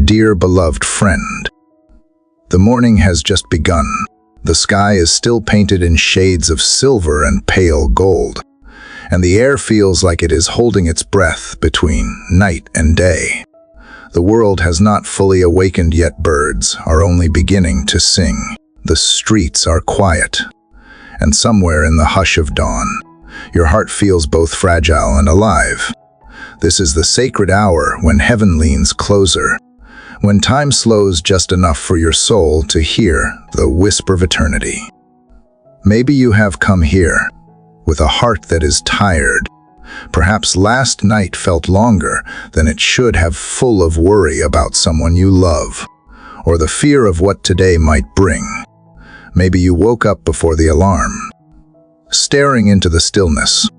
Dear beloved friend, the morning has just begun. The sky is still painted in shades of silver and pale gold, and the air feels like it is holding its breath between night and day. The world has not fully awakened yet. Birds are only beginning to sing. The streets are quiet, and somewhere in the hush of dawn, your heart feels both fragile and alive. This is the sacred hour when heaven leans closer, when time slows just enough for your soul to hear the whisper of eternity. Maybe you have come here with a heart that is tired. Perhaps last night felt longer than it should have, full of worry about someone you love, or the fear of what today might bring. Maybe you woke up before the alarm, staring into the stillness,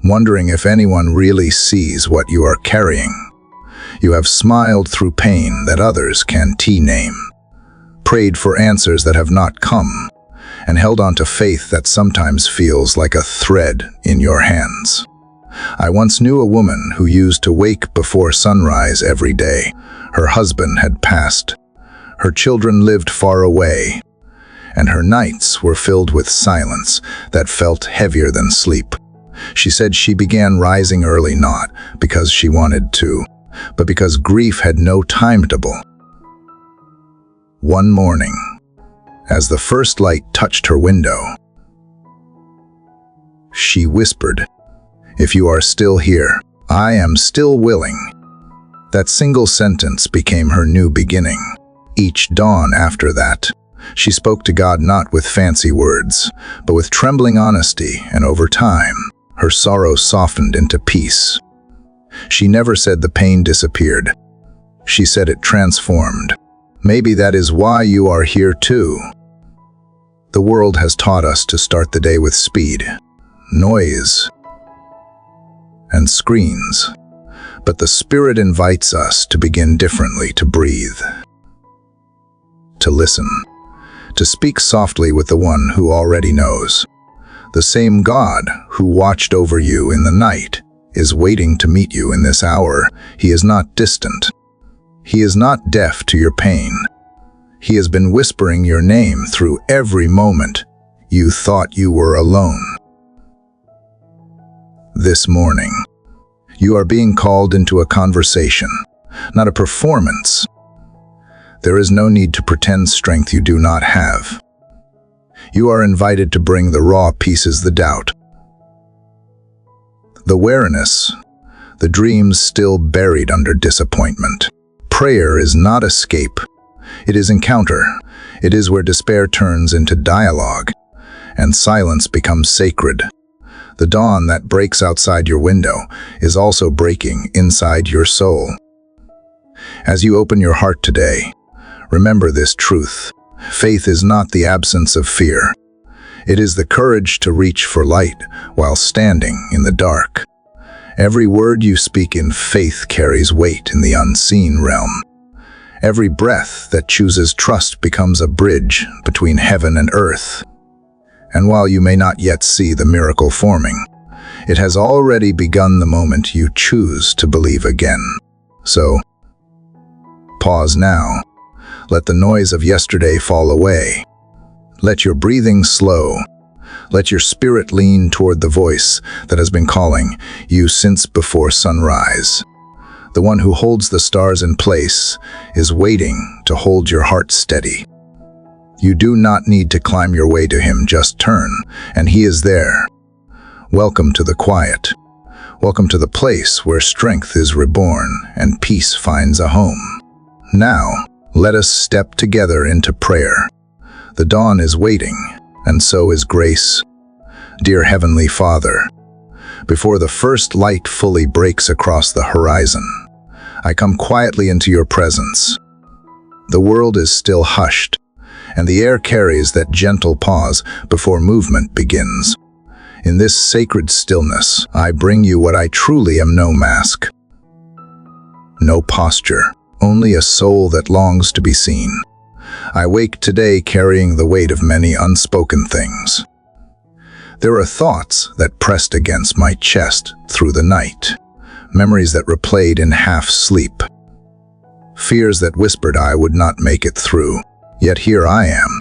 wondering if anyone really sees what you are carrying. You have smiled through pain that others can't name, prayed for answers that have not come, and held on to faith that sometimes feels like a thread in your hands. I once knew a woman who used to wake before sunrise every day. Her husband had passed. Her children lived far away, and her nights were filled with silence that felt heavier than sleep. She said she began rising early not because she wanted to, but because grief had no timetable. One morning, as the first light touched her window, she whispered, "If you are still here, I am still willing." That single sentence became her new beginning. Each dawn after that, she spoke to God not with fancy words, but with trembling honesty, and over time, her sorrow softened into peace. She never said the pain disappeared. She said it transformed. Maybe that is why you are here too. The world has taught us to start the day with speed, noise, and screens, but the Spirit invites us to begin differently, to breathe, to listen, to speak softly with the one who already knows. The same God who watched over you in the night is waiting to meet you in this hour. He is not distant. He is not deaf to your pain. He has been whispering your name through every moment you thought you were alone. This morning, you are being called into a conversation, not a performance. There is no need to pretend strength you do not have. You are invited to bring the raw pieces, the doubt, the weariness, the dreams still buried under disappointment. Prayer is not escape. It is encounter. It is where despair turns into dialogue, and silence becomes sacred. The dawn that breaks outside your window is also breaking inside your soul. As you open your heart today, remember this truth. Faith is not the absence of fear. It is the courage to reach for light while standing in the dark. Every word you speak in faith carries weight in the unseen realm. Every breath that chooses trust becomes a bridge between heaven and earth. And while you may not yet see the miracle forming, it has already begun the moment you choose to believe again. So, pause now. Let the noise of yesterday fall away. Let your breathing slow. Let your spirit lean toward the voice that has been calling you since before sunrise. The one who holds the stars in place is waiting to hold your heart steady. You do not need to climb your way to him, just turn, and he is there. Welcome to the quiet. Welcome to the place where strength is reborn and peace finds a home. Now, let us step together into prayer. The dawn is waiting, and so is grace. Dear Heavenly Father, before the first light fully breaks across the horizon, I come quietly into your presence. The world is still hushed, and the air carries that gentle pause before movement begins. In this sacred stillness, I bring you what I truly am: no mask, no posture, only a soul that longs to be seen. I wake today carrying the weight of many unspoken things. There are thoughts that pressed against my chest through the night, memories that replayed in half sleep, fears that whispered I would not make it through. Yet here I am,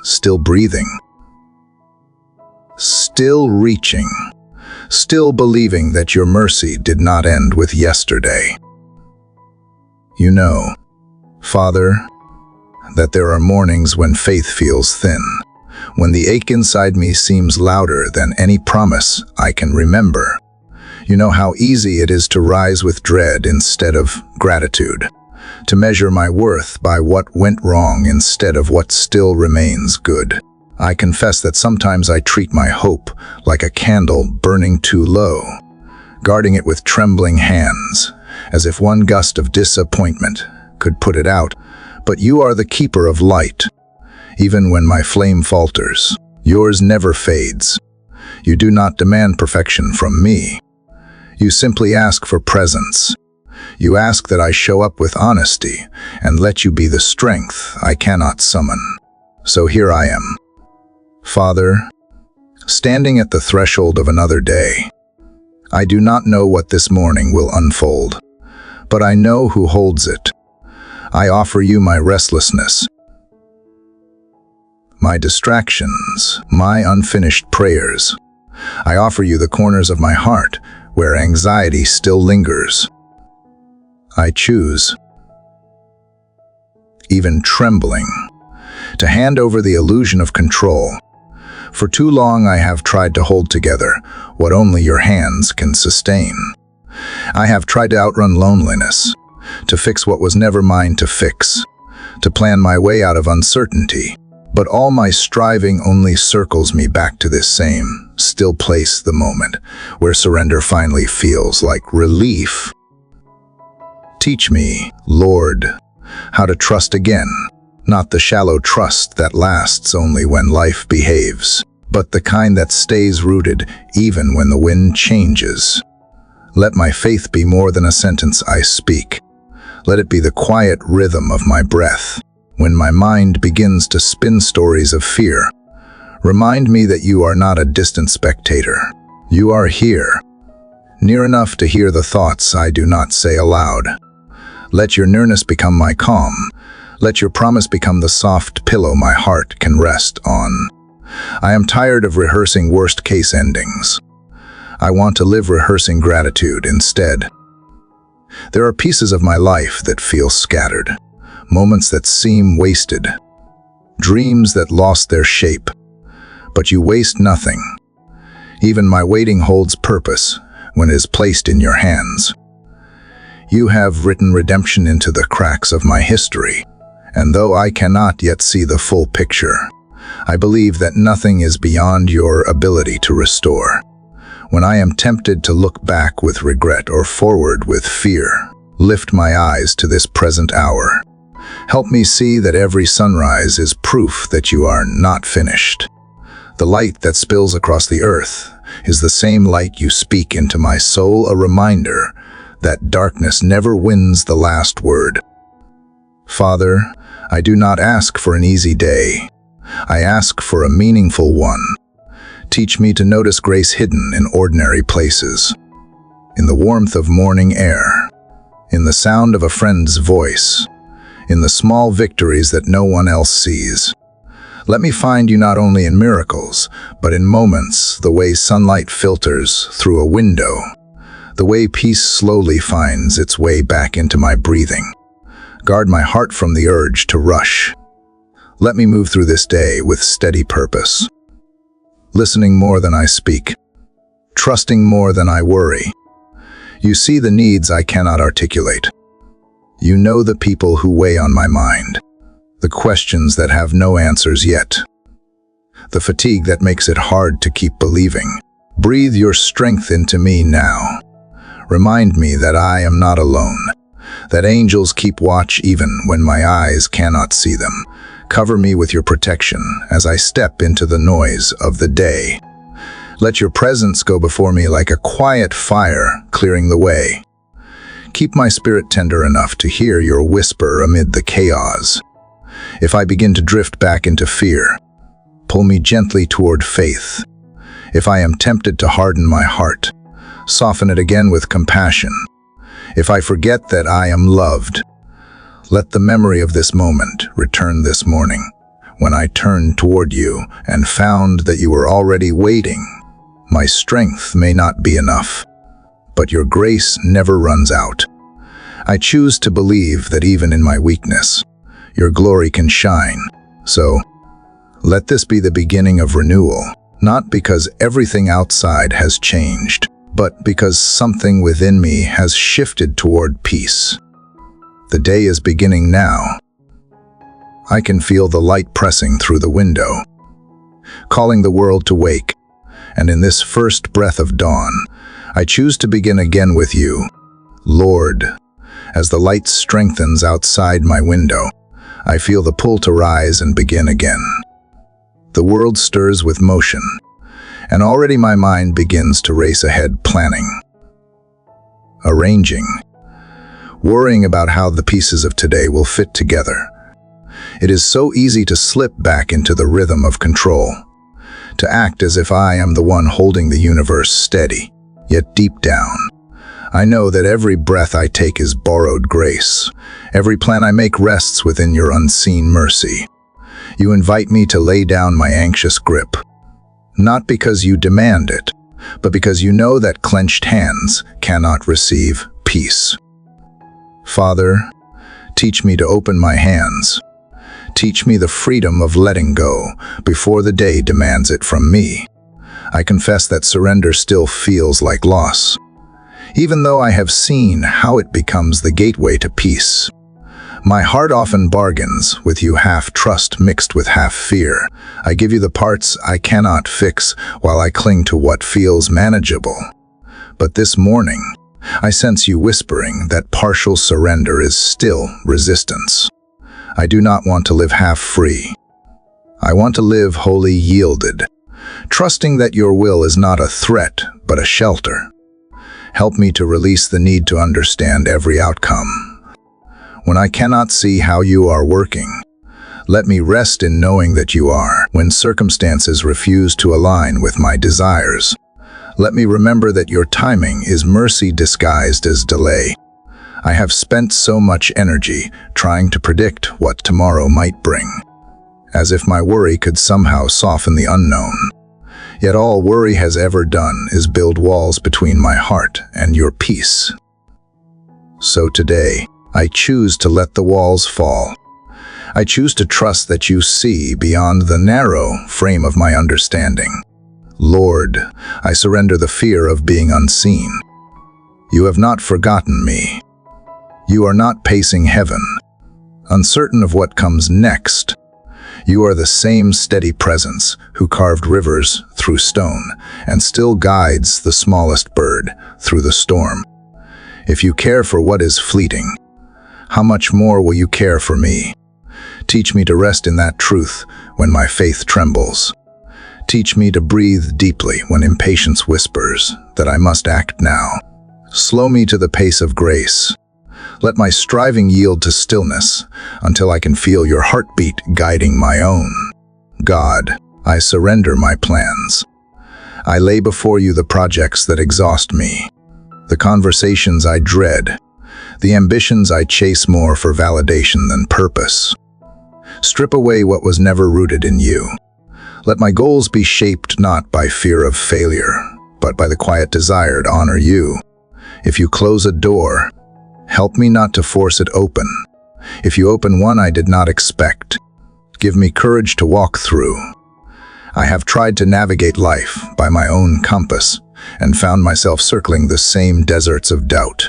still breathing, still reaching, still believing that your mercy did not end with yesterday. You know, Father, that there are mornings when faith feels thin, when the ache inside me seems louder than any promise I can remember. You know how easy it is to rise with dread instead of gratitude, to measure my worth by what went wrong instead of what still remains good. I confess that sometimes I treat my hope like a candle burning too low, guarding it with trembling hands, as if one gust of disappointment could put it out. But you are the keeper of light. Even when my flame falters, yours never fades. You do not demand perfection from me. You simply ask for presence. You ask that I show up with honesty and let you be the strength I cannot summon. So here I am, Father, standing at the threshold of another day. I do not know what this morning will unfold, but I know who holds it. I offer you my restlessness, my distractions, my unfinished prayers. I offer you the corners of my heart where anxiety still lingers. I choose, even trembling, to hand over the illusion of control. For too long I have tried to hold together what only your hands can sustain. I have tried to outrun loneliness, to fix what was never mine to fix, to plan my way out of uncertainty. But all my striving only circles me back to this same, still place, the moment where surrender finally feels like relief. Teach me, Lord, how to trust again, not the shallow trust that lasts only when life behaves, but the kind that stays rooted even when the wind changes. Let my faith be more than a sentence I speak. Let it be the quiet rhythm of my breath. When my mind begins to spin stories of fear, remind me that you are not a distant spectator. You are here, near enough to hear the thoughts I do not say aloud. Let your nearness become my calm. Let your promise become the soft pillow my heart can rest on. I am tired of rehearsing worst-case endings. I want to live rehearsing gratitude instead. There are pieces of my life that feel scattered, moments that seem wasted, dreams that lost their shape. But you waste nothing. Even my waiting holds purpose when it is placed in your hands. You have written redemption into the cracks of my history, and though I cannot yet see the full picture, I believe that nothing is beyond your ability to restore. When I am tempted to look back with regret or forward with fear, lift my eyes to this present hour. Help me see that every sunrise is proof that you are not finished. The light that spills across the earth is the same light you speak into my soul, a reminder that darkness never wins the last word. Father, I do not ask for an easy day. I ask for a meaningful one. Teach me to notice grace hidden in ordinary places, in the warmth of morning air, in the sound of a friend's voice, in the small victories that no one else sees. Let me find you not only in miracles, but in moments, the way sunlight filters through a window, the way peace slowly finds its way back into my breathing. Guard my heart from the urge to rush. Let me move through this day with steady purpose, listening more than I speak, trusting more than I worry. You see the needs I cannot articulate. You know the people who weigh on my mind, the questions that have no answers yet, the fatigue that makes it hard to keep believing. Breathe your strength into me now. Remind me that I am not alone, that angels keep watch even when my eyes cannot see them. Cover me with your protection as I step into the noise of the day. Let your presence go before me like a quiet fire, clearing the way. Keep my spirit tender enough to hear your whisper amid the chaos. If I begin to drift back into fear, pull me gently toward faith. If I am tempted to harden my heart, soften it again with compassion. If I forget that I am loved, let the memory of this moment return this morning, when I turned toward you and found that you were already waiting. My strength may not be enough, but your grace never runs out. I choose to believe that even in my weakness, your glory can shine. So, let this be the beginning of renewal, not because everything outside has changed, but because something within me has shifted toward peace. The day is beginning now. I can feel the light pressing through the window, calling the world to wake, and in this first breath of dawn, I choose to begin again with you, Lord. As the light strengthens outside my window, I feel the pull to rise and begin again. The world stirs with motion, and already my mind begins to race ahead, planning, arranging, worrying about how the pieces of today will fit together. It is so easy to slip back into the rhythm of control, to act as if I am the one holding the universe steady. Yet deep down, I know that every breath I take is borrowed grace. Every plan I make rests within your unseen mercy. You invite me to lay down my anxious grip, not because you demand it, but because you know that clenched hands cannot receive peace. Father, teach me to open my hands. Teach me the freedom of letting go before the day demands it from me. I confess that surrender still feels like loss, even though I have seen how it becomes the gateway to peace. My heart often bargains with you, half trust mixed with half fear. I give you the parts I cannot fix while I cling to what feels manageable. But this morning, I sense you whispering that partial surrender is still resistance. I do not want to live half free. I want to live wholly yielded, trusting that your will is not a threat, but a shelter. Help me to release the need to understand every outcome. When I cannot see how you are working, let me rest in knowing that you are. When circumstances refuse to align with my desires, let me remember that your timing is mercy disguised as delay. I have spent so much energy trying to predict what tomorrow might bring, as if my worry could somehow soften the unknown. Yet all worry has ever done is build walls between my heart and your peace. So today, I choose to let the walls fall. I choose to trust that you see beyond the narrow frame of my understanding. Lord, I surrender the fear of being unseen. You have not forgotten me. You are not pacing heaven, uncertain of what comes next. You are the same steady presence who carved rivers through stone and still guides the smallest bird through the storm. If you care for what is fleeting, how much more will you care for me? Teach me to rest in that truth when my faith trembles. Teach me to breathe deeply when impatience whispers that I must act now. Slow me to the pace of grace. Let my striving yield to stillness until I can feel your heartbeat guiding my own. God, I surrender my plans. I lay before you the projects that exhaust me, the conversations I dread, the ambitions I chase more for validation than purpose. Strip away what was never rooted in you. Let my goals be shaped not by fear of failure, but by the quiet desire to honor you. If you close a door, help me not to force it open. If you open one I did not expect, give me courage to walk through. I have tried to navigate life by my own compass and found myself circling the same deserts of doubt.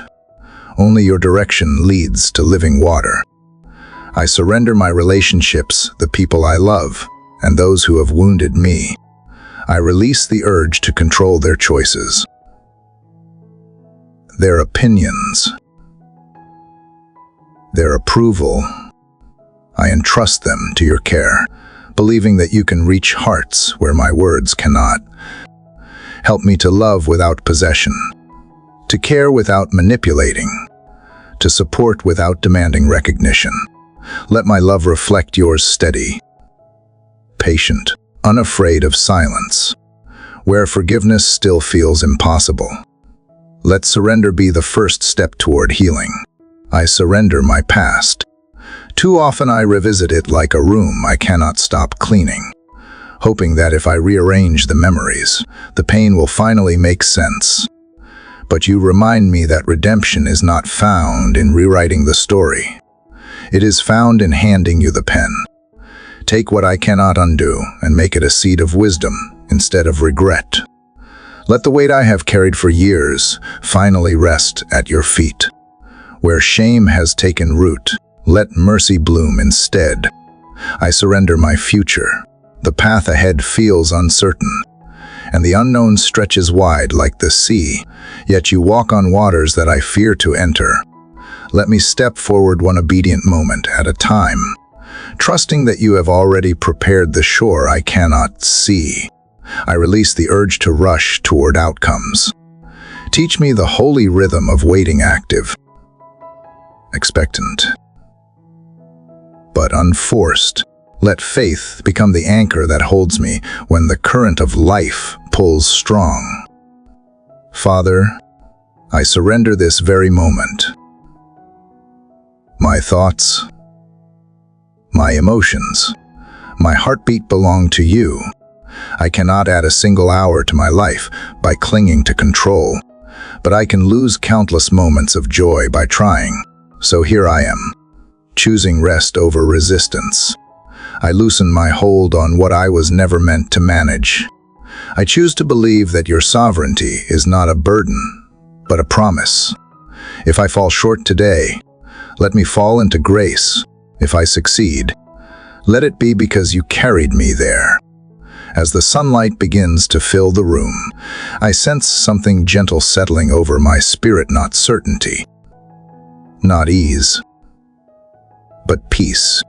Only your direction leads to living water. I surrender my relationships, the people I love, and those who have wounded me. I release the urge to control their choices, their opinions, their approval. I entrust them to your care, believing that you can reach hearts where my words cannot. Help me to love without possession, to care without manipulating, to support without demanding recognition. Let my love reflect yours, steady, patient, unafraid of silence, where forgiveness still feels impossible. Let surrender be the first step toward healing. I surrender my past. Too often I revisit it like a room I cannot stop cleaning, hoping that if I rearrange the memories, the pain will finally make sense. But you remind me that redemption is not found in rewriting the story. It is found in handing you the pen. Take what I cannot undo and make it a seed of wisdom instead of regret. Let the weight I have carried for years finally rest at your feet. Where shame has taken root, let mercy bloom instead. I surrender my future. The path ahead feels uncertain, and the unknown stretches wide like the sea, yet you walk on waters that I fear to enter. Let me step forward one obedient moment at a time, trusting that you have already prepared the shore I cannot see. I release the urge to rush toward outcomes. Teach me the holy rhythm of waiting active, expectant, but unforced. Let faith become the anchor that holds me when the current of life pulls strong. Father, I surrender this very moment. My thoughts, my emotions, my heartbeat belong to you. I cannot add a single hour to my life by clinging to control, but I can lose countless moments of joy by trying. So here I am, choosing rest over resistance. I loosen my hold on what I was never meant to manage. I choose to believe that your sovereignty is not a burden, but a promise. If I fall short today, let me fall into grace. If I succeed, let it be because you carried me there. As the sunlight begins to fill the room, I sense something gentle settling over my spirit, not certainty, not ease, but peace.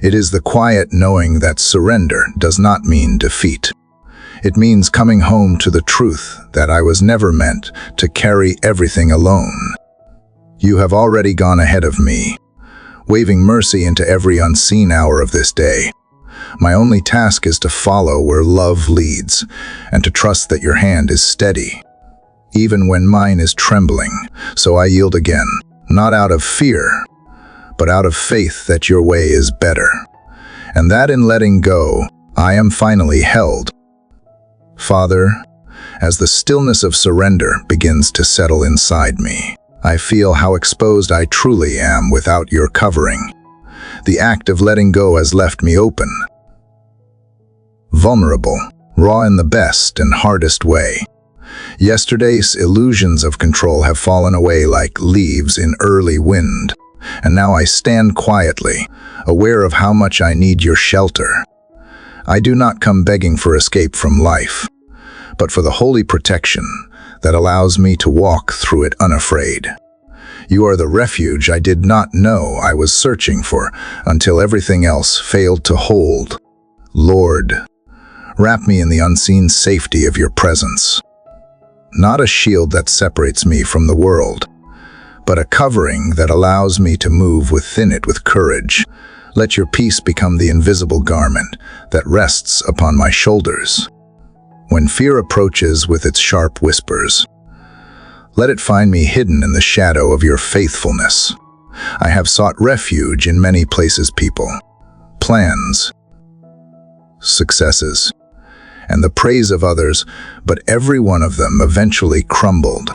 It is the quiet knowing that surrender does not mean defeat. It means coming home to the truth that I was never meant to carry everything alone. You have already gone ahead of me, waving mercy into every unseen hour of this day. My only task is to follow where love leads and to trust that your hand is steady, even when mine is trembling. So I yield again, not out of fear, but out of faith that your way is better, and that in letting go, I am finally held. Father, as the stillness of surrender begins to settle inside me, I feel how exposed I truly am without your covering. The act of letting go has left me open, vulnerable, raw in the best and hardest way. Yesterday's illusions of control have fallen away like leaves in early wind, and now I stand quietly, aware of how much I need your shelter. I do not come begging for escape from life, but for the holy protection that allows me to walk through it unafraid. You are the refuge I did not know I was searching for until everything else failed to hold. Lord, wrap me in the unseen safety of your presence. Not a shield that separates me from the world, but a covering that allows me to move within it with courage. Let your peace become the invisible garment that rests upon my shoulders. When fear approaches with its sharp whispers, let it find me hidden in the shadow of your faithfulness. I have sought refuge in many places, people, plans, successes, and the praise of others, but every one of them eventually crumbled.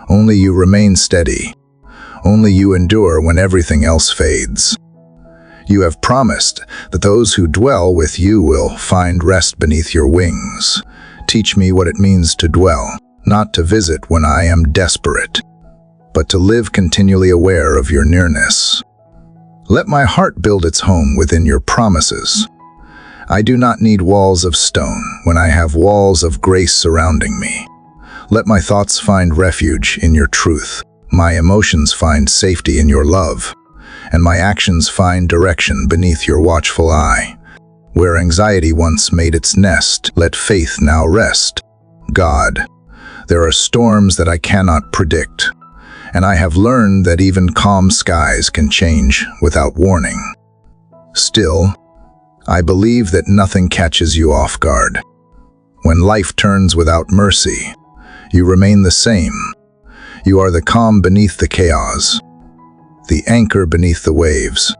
Only you remain steady. Only you endure when everything else fades. You have promised that those who dwell with you will find rest beneath your wings. Teach me what it means to dwell, not to visit when I am desperate, but to live continually aware of your nearness. Let my heart build its home within your promises. I do not need walls of stone when I have walls of grace surrounding me. Let my thoughts find refuge in your truth. My emotions find safety in your love, and my actions find direction beneath your watchful eye. Where anxiety once made its nest, let faith now rest. God, there are storms that I cannot predict, and I have learned that even calm skies can change without warning. Still, I believe that nothing catches you off guard. When life turns without mercy, you remain the same, You are the calm beneath the chaos, the anchor beneath the waves.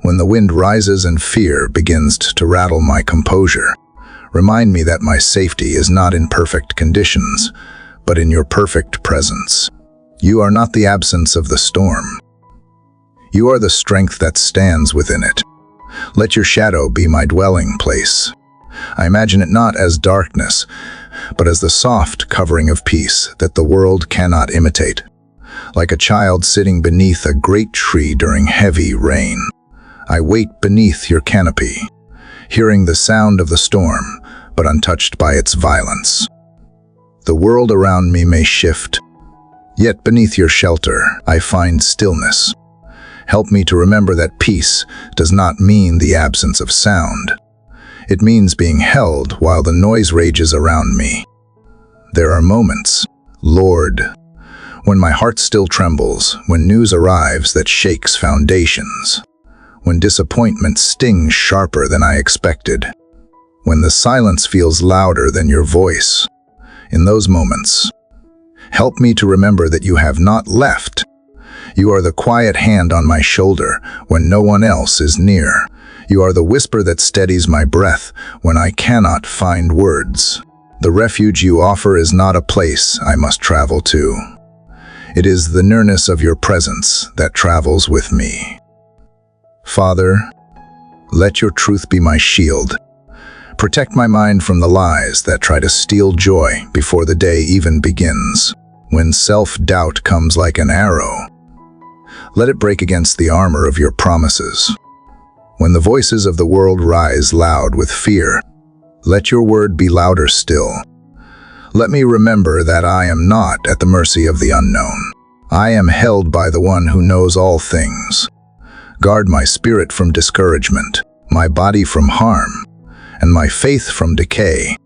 When the wind rises and fear begins to rattle my composure, remind me that my safety is not in perfect conditions, but in your perfect presence. You are not the absence of the storm. You are the strength that stands within it. Let your shadow be my dwelling place. I imagine it not as darkness, but as the soft covering of peace that the world cannot imitate. Like a child sitting beneath a great tree during heavy rain, I wait beneath your canopy, hearing the sound of the storm, but untouched by its violence. The world around me may shift, yet beneath your shelter I find stillness. Help me to remember that peace does not mean the absence of sound. It means being held while the noise rages around me. There are moments, Lord, when my heart still trembles, when news arrives that shakes foundations, when disappointment stings sharper than I expected, when the silence feels louder than your voice. In those moments, help me to remember that you have not left. You are the quiet hand on my shoulder when no one else is near. You are the whisper that steadies my breath when I cannot find words. The refuge you offer is not a place I must travel to. It is the nearness of your presence that travels with me. Father, let your truth be my shield. Protect my mind from the lies that try to steal joy before the day even begins. When self-doubt comes like an arrow, let it break against the armor of your promises. When the voices of the world rise loud with fear, let your word be louder still. Let me remember that I am not at the mercy of the unknown. I am held by the one who knows all things. Guard my spirit from discouragement, my body from harm, and my faith from decay.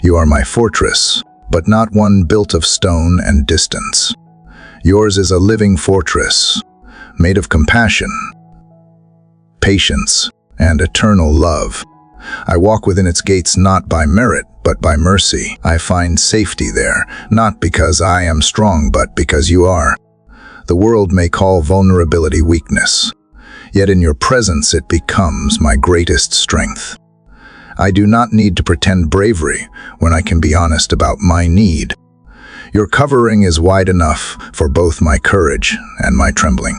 You are my fortress, but not one built of stone and distance. Yours is a living fortress, made of compassion, patience, and eternal love. I walk within its gates not by merit, but by mercy. I find safety there, not because I am strong, but because you are. The world may call vulnerability weakness, yet in your presence it becomes my greatest strength. I do not need to pretend bravery when I can be honest about my need. Your covering is wide enough for both my courage and my trembling.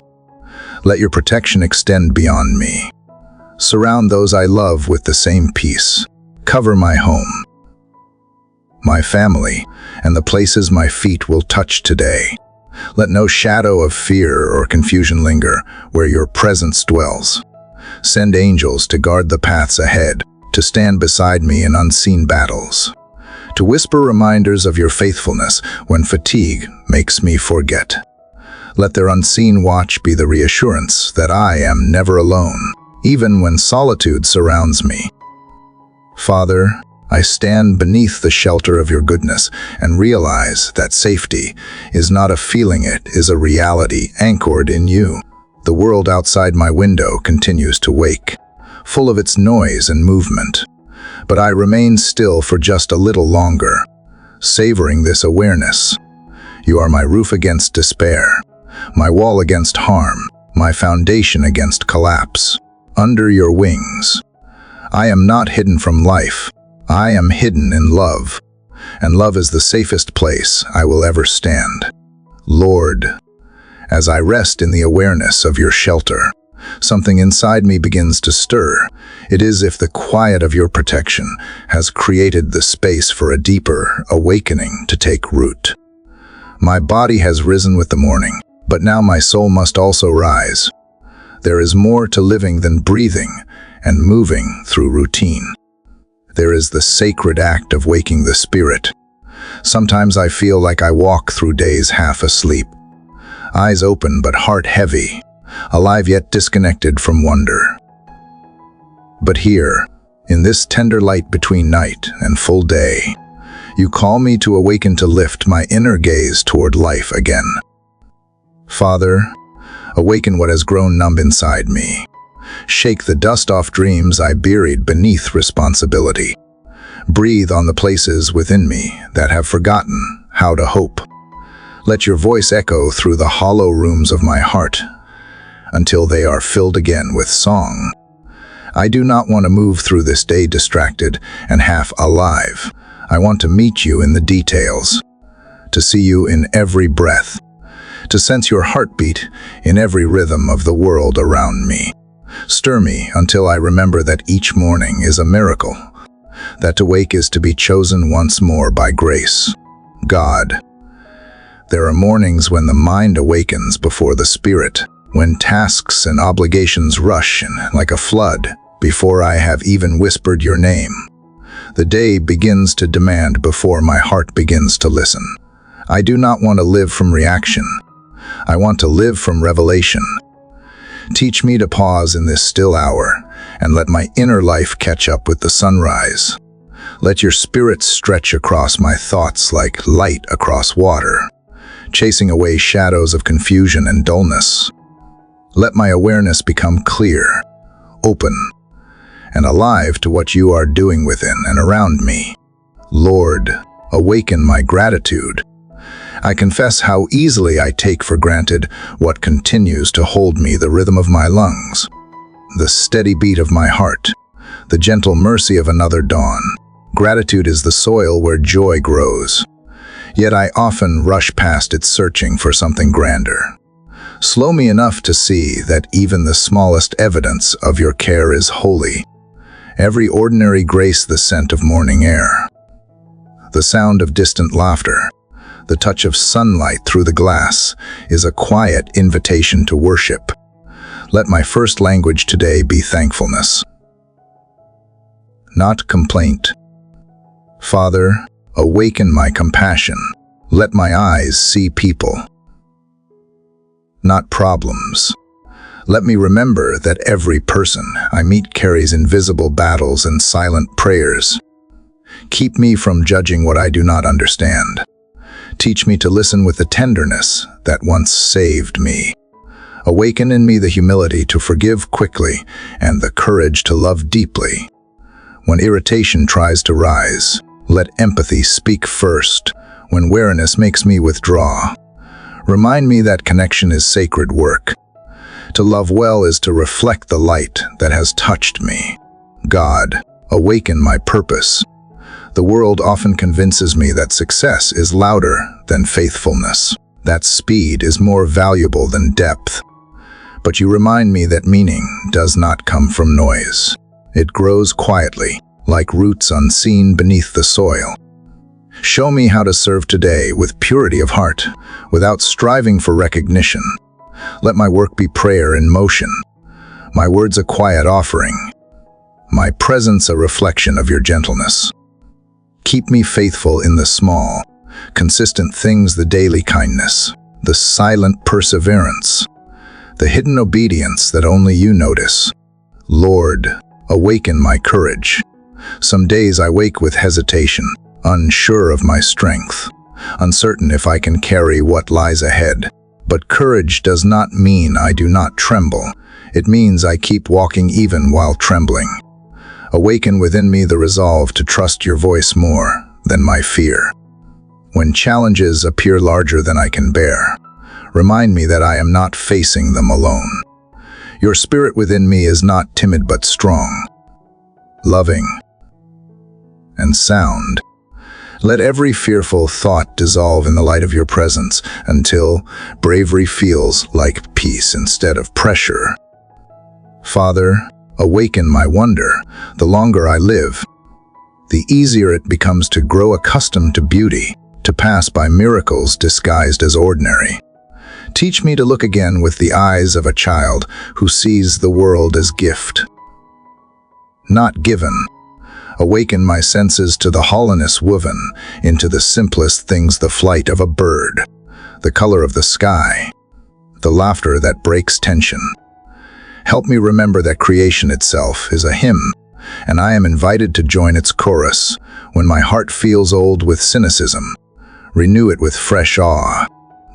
Let your protection extend beyond me. Surround those I love with the same peace. Cover my home, my family, and the places my feet will touch today. Let no shadow of fear or confusion linger where your presence dwells. Send angels to guard the paths ahead, to stand beside me in unseen battles, to whisper reminders of your faithfulness when fatigue makes me forget. Let their unseen watch be the reassurance that I am never alone, even when solitude surrounds me. Father, I stand beneath the shelter of your goodness and realize that safety is not a feeling, it is a reality anchored in you. The world outside my window continues to wake, full of its noise and movement, but I remain still for just a little longer, savoring this awareness. You are my roof against despair, my wall against harm, my foundation against collapse. Under your wings, I am not hidden from life. I am hidden in love, and love is the safest place I will ever stand. Lord, as I rest in the awareness of your shelter, something inside me begins to stir. It is as if the quiet of your protection has created the space for a deeper awakening to take root. My body has risen with the morning, but now my soul must also rise. There is more to living than breathing and moving through routine. There is the sacred act of waking the spirit. Sometimes I feel like I walk through days half asleep, eyes open but heart heavy, alive yet disconnected from wonder. But here, in this tender light between night and full day, you call me to awaken, to lift my inner gaze toward life again. Father, awaken what has grown numb inside me. Shake the dust off dreams I buried beneath responsibility. Breathe on the places within me that have forgotten how to hope. Let your voice echo through the hollow rooms of my heart until they are filled again with song. I do not want to move through this day distracted and half alive. I want to meet you in the details, to see you in every breath, to sense your heartbeat in every rhythm of the world around me. Stir me until I remember that each morning is a miracle, that to wake is to be chosen once more by grace. God, there are mornings when the mind awakens before the spirit, when tasks and obligations rush in like a flood before I have even whispered your name. The day begins to demand before my heart begins to listen. I do not want to live from reaction. I want to live from revelation. Teach me to pause in this still hour and let my inner life catch up with the sunrise. Let your spirit stretch across my thoughts like light across water, chasing away shadows of confusion and dullness. Let my awareness become clear, open, and alive to what you are doing within and around me. Lord, awaken my gratitude. I confess how easily I take for granted what continues to hold me, the rhythm of my lungs, the steady beat of my heart, the gentle mercy of another dawn. Gratitude is the soil where joy grows. Yet I often rush past it searching for something grander. Slow me enough to see that even the smallest evidence of your care is holy. Every ordinary grace the scent of morning air, the sound of distant laughter, the touch of sunlight through the glass is a quiet invitation to worship. Let my first language today be thankfulness, not complaint. Father, awaken my compassion. Let my eyes see people, not problems. Let me remember that every person I meet carries invisible battles and silent prayers. Keep me from judging what I do not understand. Teach me to listen with the tenderness that once saved me. Awaken in me the humility to forgive quickly and the courage to love deeply. When irritation tries to rise, let empathy speak first. When weariness makes me withdraw, remind me that connection is sacred work. To love well is to reflect the light that has touched me. God, awaken my purpose. The world often convinces me that success is louder than faithfulness, that speed is more valuable than depth. But you remind me that meaning does not come from noise. It grows quietly, like roots unseen beneath the soil. Show me how to serve today with purity of heart, without striving for recognition. Let my work be prayer in motion, my words a quiet offering, my presence a reflection of your gentleness. Keep me faithful in the small, consistent things, the daily kindness, the silent perseverance, the hidden obedience that only you notice. Lord, awaken my courage. Some days I wake with hesitation, unsure of my strength, uncertain if I can carry what lies ahead. But courage does not mean I do not tremble. It means I keep walking even while trembling. Awaken within me the resolve to trust your voice more than my fear. When challenges appear larger than I can bear, remind me that I am not facing them alone. Your spirit within me is not timid but strong, loving, and sound. Let every fearful thought dissolve in the light of your presence until bravery feels like peace instead of pressure. Father, awaken my wonder. The longer I live, the easier it becomes to grow accustomed to beauty, to pass by miracles disguised as ordinary. Teach me to look again with the eyes of a child who sees the world as gift, not given. Awaken my senses to the hollowness woven into the simplest things, the flight of a bird, the color of the sky, the laughter that breaks tension. Help me remember that creation itself is a hymn, and I am invited to join its chorus. When my heart feels old with cynicism, renew it with fresh awe.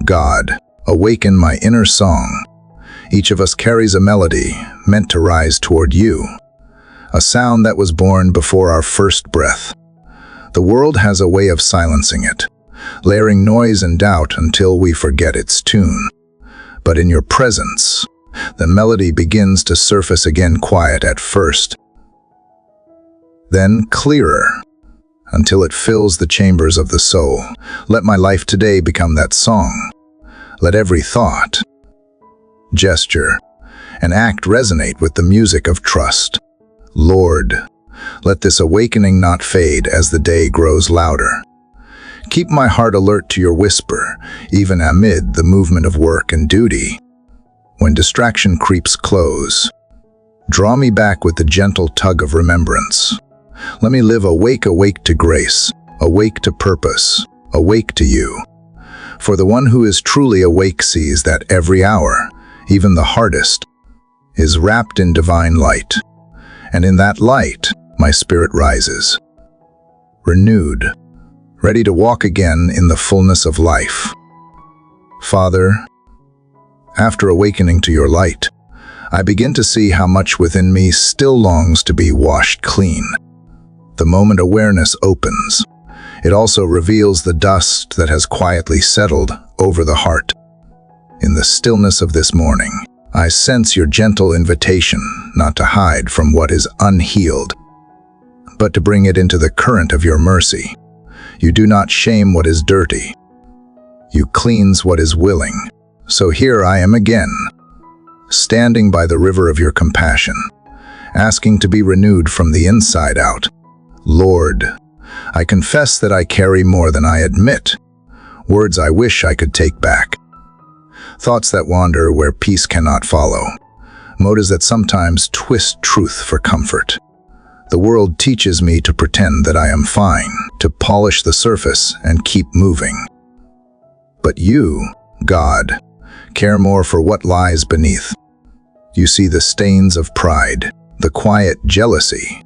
God, awaken my inner song. Each of us carries a melody meant to rise toward you, a sound that was born before our first breath. The world has a way of silencing it, layering noise and doubt until we forget its tune. But in your presence, the melody begins to surface again, quiet at first, then clearer, until it fills the chambers of the soul. Let my life today become that song. Let every thought, gesture, and act resonate with the music of trust. Lord, let this awakening not fade as the day grows louder. Keep my heart alert to your whisper, even amid the movement of work and duty. When distraction creeps close, draw me back with the gentle tug of remembrance. Let me live awake to grace, awake to purpose, awake to you. For the one who is truly awake sees that every hour, even the hardest, is wrapped in divine light. And in that light, my spirit rises, renewed, ready to walk again in the fullness of life. Father, after awakening to your light, I begin to see how much within me still longs to be washed clean. The moment awareness opens, it also reveals the dust that has quietly settled over the heart. In the stillness of this morning, I sense your gentle invitation not to hide from what is unhealed, but to bring it into the current of your mercy. You do not shame what is dirty. You cleanse what is willing. So here I am again, standing by the river of your compassion, asking to be renewed from the inside out. Lord, I confess that I carry more than I admit, words I wish I could take back, thoughts that wander where peace cannot follow, motives that sometimes twist truth for comfort. The world teaches me to pretend that I am fine, to polish the surface and keep moving. But you, God, care more for what lies beneath. You see the stains of pride, the quiet jealousy,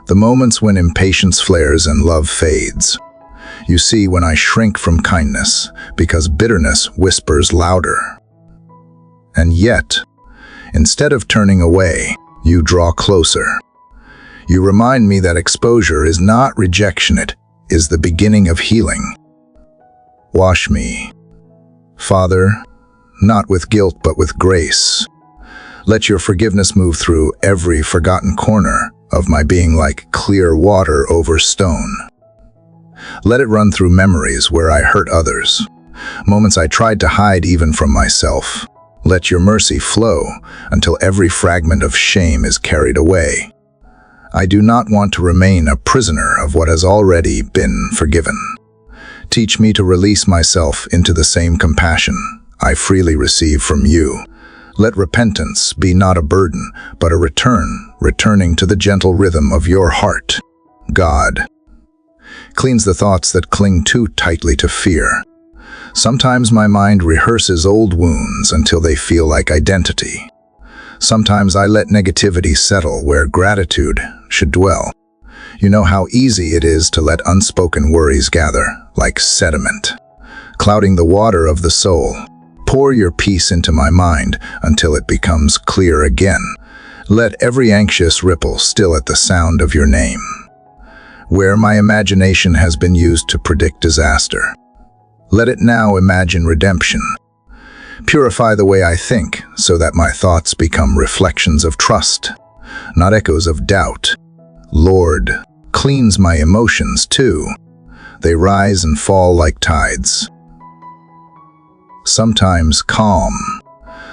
the moments when impatience flares and love fades. You see when I shrink from kindness because bitterness whispers louder. And yet, instead of turning away, you draw closer. You remind me that exposure is not rejection, it is the beginning of healing. Wash me, Father, not with guilt but with grace. Let your forgiveness move through every forgotten corner of my being like clear water over stone. Let it run through memories where I hurt others, moments I tried to hide even from myself. Let your mercy flow until every fragment of shame is carried away. I do not want to remain a prisoner of what has already been forgiven. Teach me to release myself into the same compassion I freely receive from you. Let repentance be not a burden, but a returning to the gentle rhythm of your heart. God, cleanse the thoughts that cling too tightly to fear. Sometimes my mind rehearses old wounds until they feel like identity. Sometimes I let negativity settle where gratitude should dwell. You know how easy it is to let unspoken worries gather, like sediment, clouding the water of the soul. Pour your peace into my mind until it becomes clear again. Let every anxious ripple still at the sound of your name. Where my imagination has been used to predict disaster, let it now imagine redemption. Purify the way I think so that my thoughts become reflections of trust, not echoes of doubt. Lord, cleanse my emotions too. They rise and fall like tides. Sometimes calm,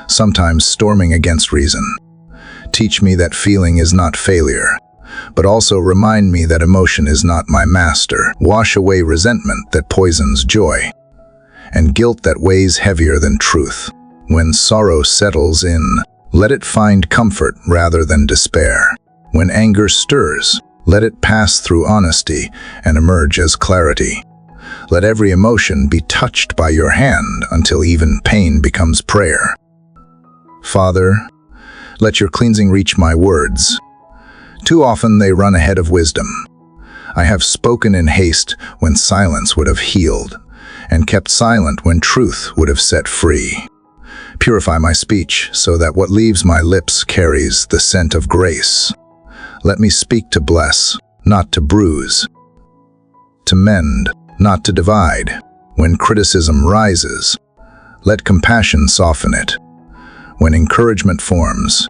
sometimes storming against reason. Teach me that feeling is not failure, but also remind me that emotion is not my master. Wash away resentment that poisons joy, and guilt that weighs heavier than truth. When sorrow settles in, let it find comfort rather than despair. When anger stirs, let it pass through honesty and emerge as clarity. Let every emotion be touched by your hand until even pain becomes prayer. Father, let your cleansing reach my words. Too often they run ahead of wisdom. I have spoken in haste when silence would have healed, and kept silent when truth would have set free. Purify my speech so that what leaves my lips carries the scent of grace. Let me speak to bless, not to bruise, to mend, not to divide. When criticism rises, let compassion soften it. When encouragement forms,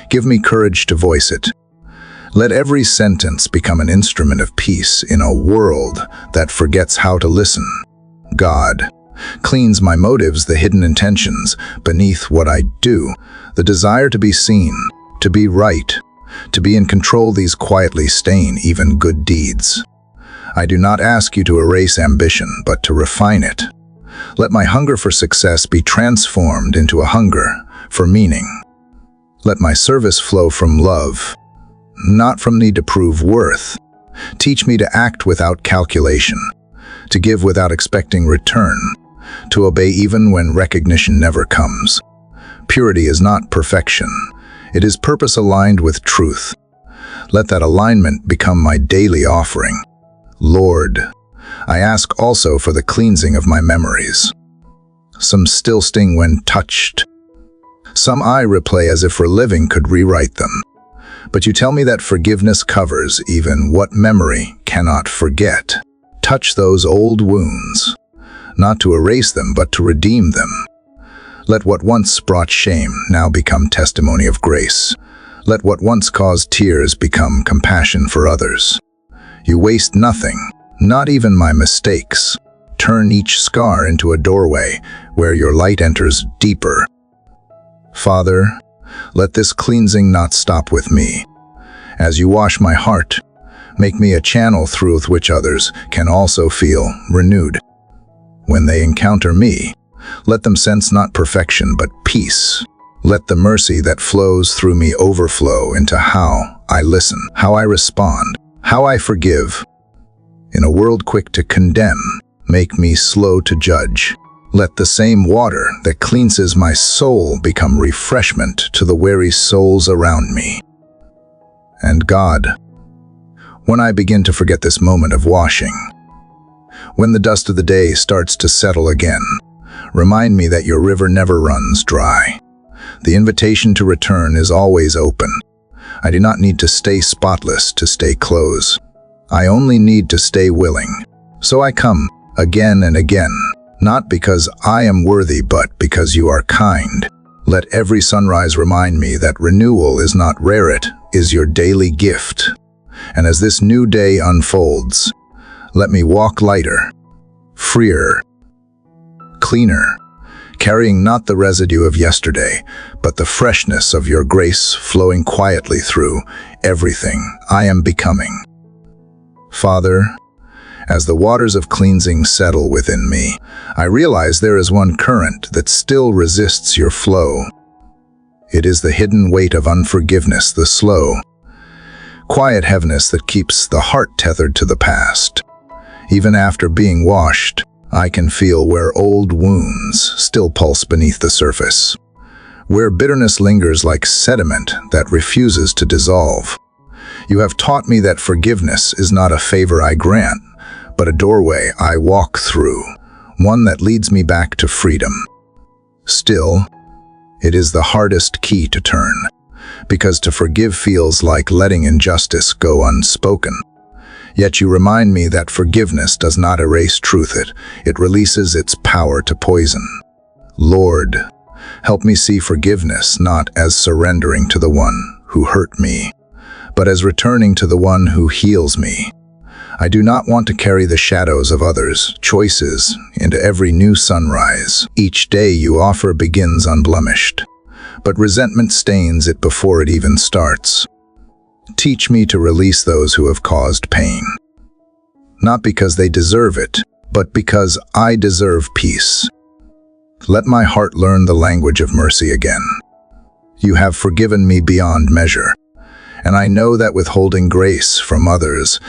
give me courage to voice it. Let every sentence become an instrument of peace in a world that forgets how to listen. God cleans my motives, the hidden intentions beneath what I do, the desire to be seen, to be right, to be in control. These quietly stain even good deeds. I do not ask you to erase ambition, but to refine it. Let my hunger for success be transformed into a hunger for meaning. Let my service flow from love, not from need to prove worth. Teach me to act without calculation, to give without expecting return, to obey even when recognition never comes. Purity is not perfection. It is purpose aligned with truth. Let that alignment become my daily offering. Lord, I ask also for the cleansing of my memories. Some still sting when touched. Some I replay as if reliving could rewrite them. But you tell me that forgiveness covers even what memory cannot forget. Touch those old wounds, not to erase them, but to redeem them. Let what once brought shame now become testimony of grace. Let what once caused tears become compassion for others. You waste nothing, not even my mistakes. Turn each scar into a doorway where your light enters deeper. Father, let this cleansing not stop with me. As you wash my heart, make me a channel through which others can also feel renewed. When they encounter me, let them sense not perfection but peace. Let the mercy that flows through me overflow into how I listen, how I respond, how I forgive. In a world quick to condemn, make me slow to judge. Let the same water that cleanses my soul become refreshment to the weary souls around me. And God, when I begin to forget this moment of washing, when the dust of the day starts to settle again, remind me that your river never runs dry. The invitation to return is always open. I do not need to stay spotless to stay close. I only need to stay willing. So I come again and again, not because I am worthy, but because you are kind. Let every sunrise remind me that renewal is not rare, it is your daily gift. And as this new day unfolds, let me walk lighter, freer, cleaner, carrying not the residue of yesterday, but the freshness of your grace flowing quietly through everything I am becoming. Father, as the waters of cleansing settle within me, I realize there is one current that still resists your flow. It is the hidden weight of unforgiveness, the slow, quiet heaviness that keeps the heart tethered to the past. Even after being washed, I can feel where old wounds still pulse beneath the surface, where bitterness lingers like sediment that refuses to dissolve. You have taught me that forgiveness is not a favor I grant, but a doorway I walk through, one that leads me back to freedom. Still, it is the hardest key to turn, because to forgive feels like letting injustice go unspoken. Yet you remind me that forgiveness does not erase truth, it releases its power to poison. Lord, help me see forgiveness not as surrendering to the one who hurt me, but as returning to the one who heals me. I do not want to carry the shadows of others' choices into every new sunrise. Each day you offer begins unblemished, but resentment stains it before it even starts. Teach me to release those who have caused pain, not because they deserve it, but because I deserve peace. Let my heart learn the language of mercy again. You have forgiven me beyond measure, and I know that withholding grace from others,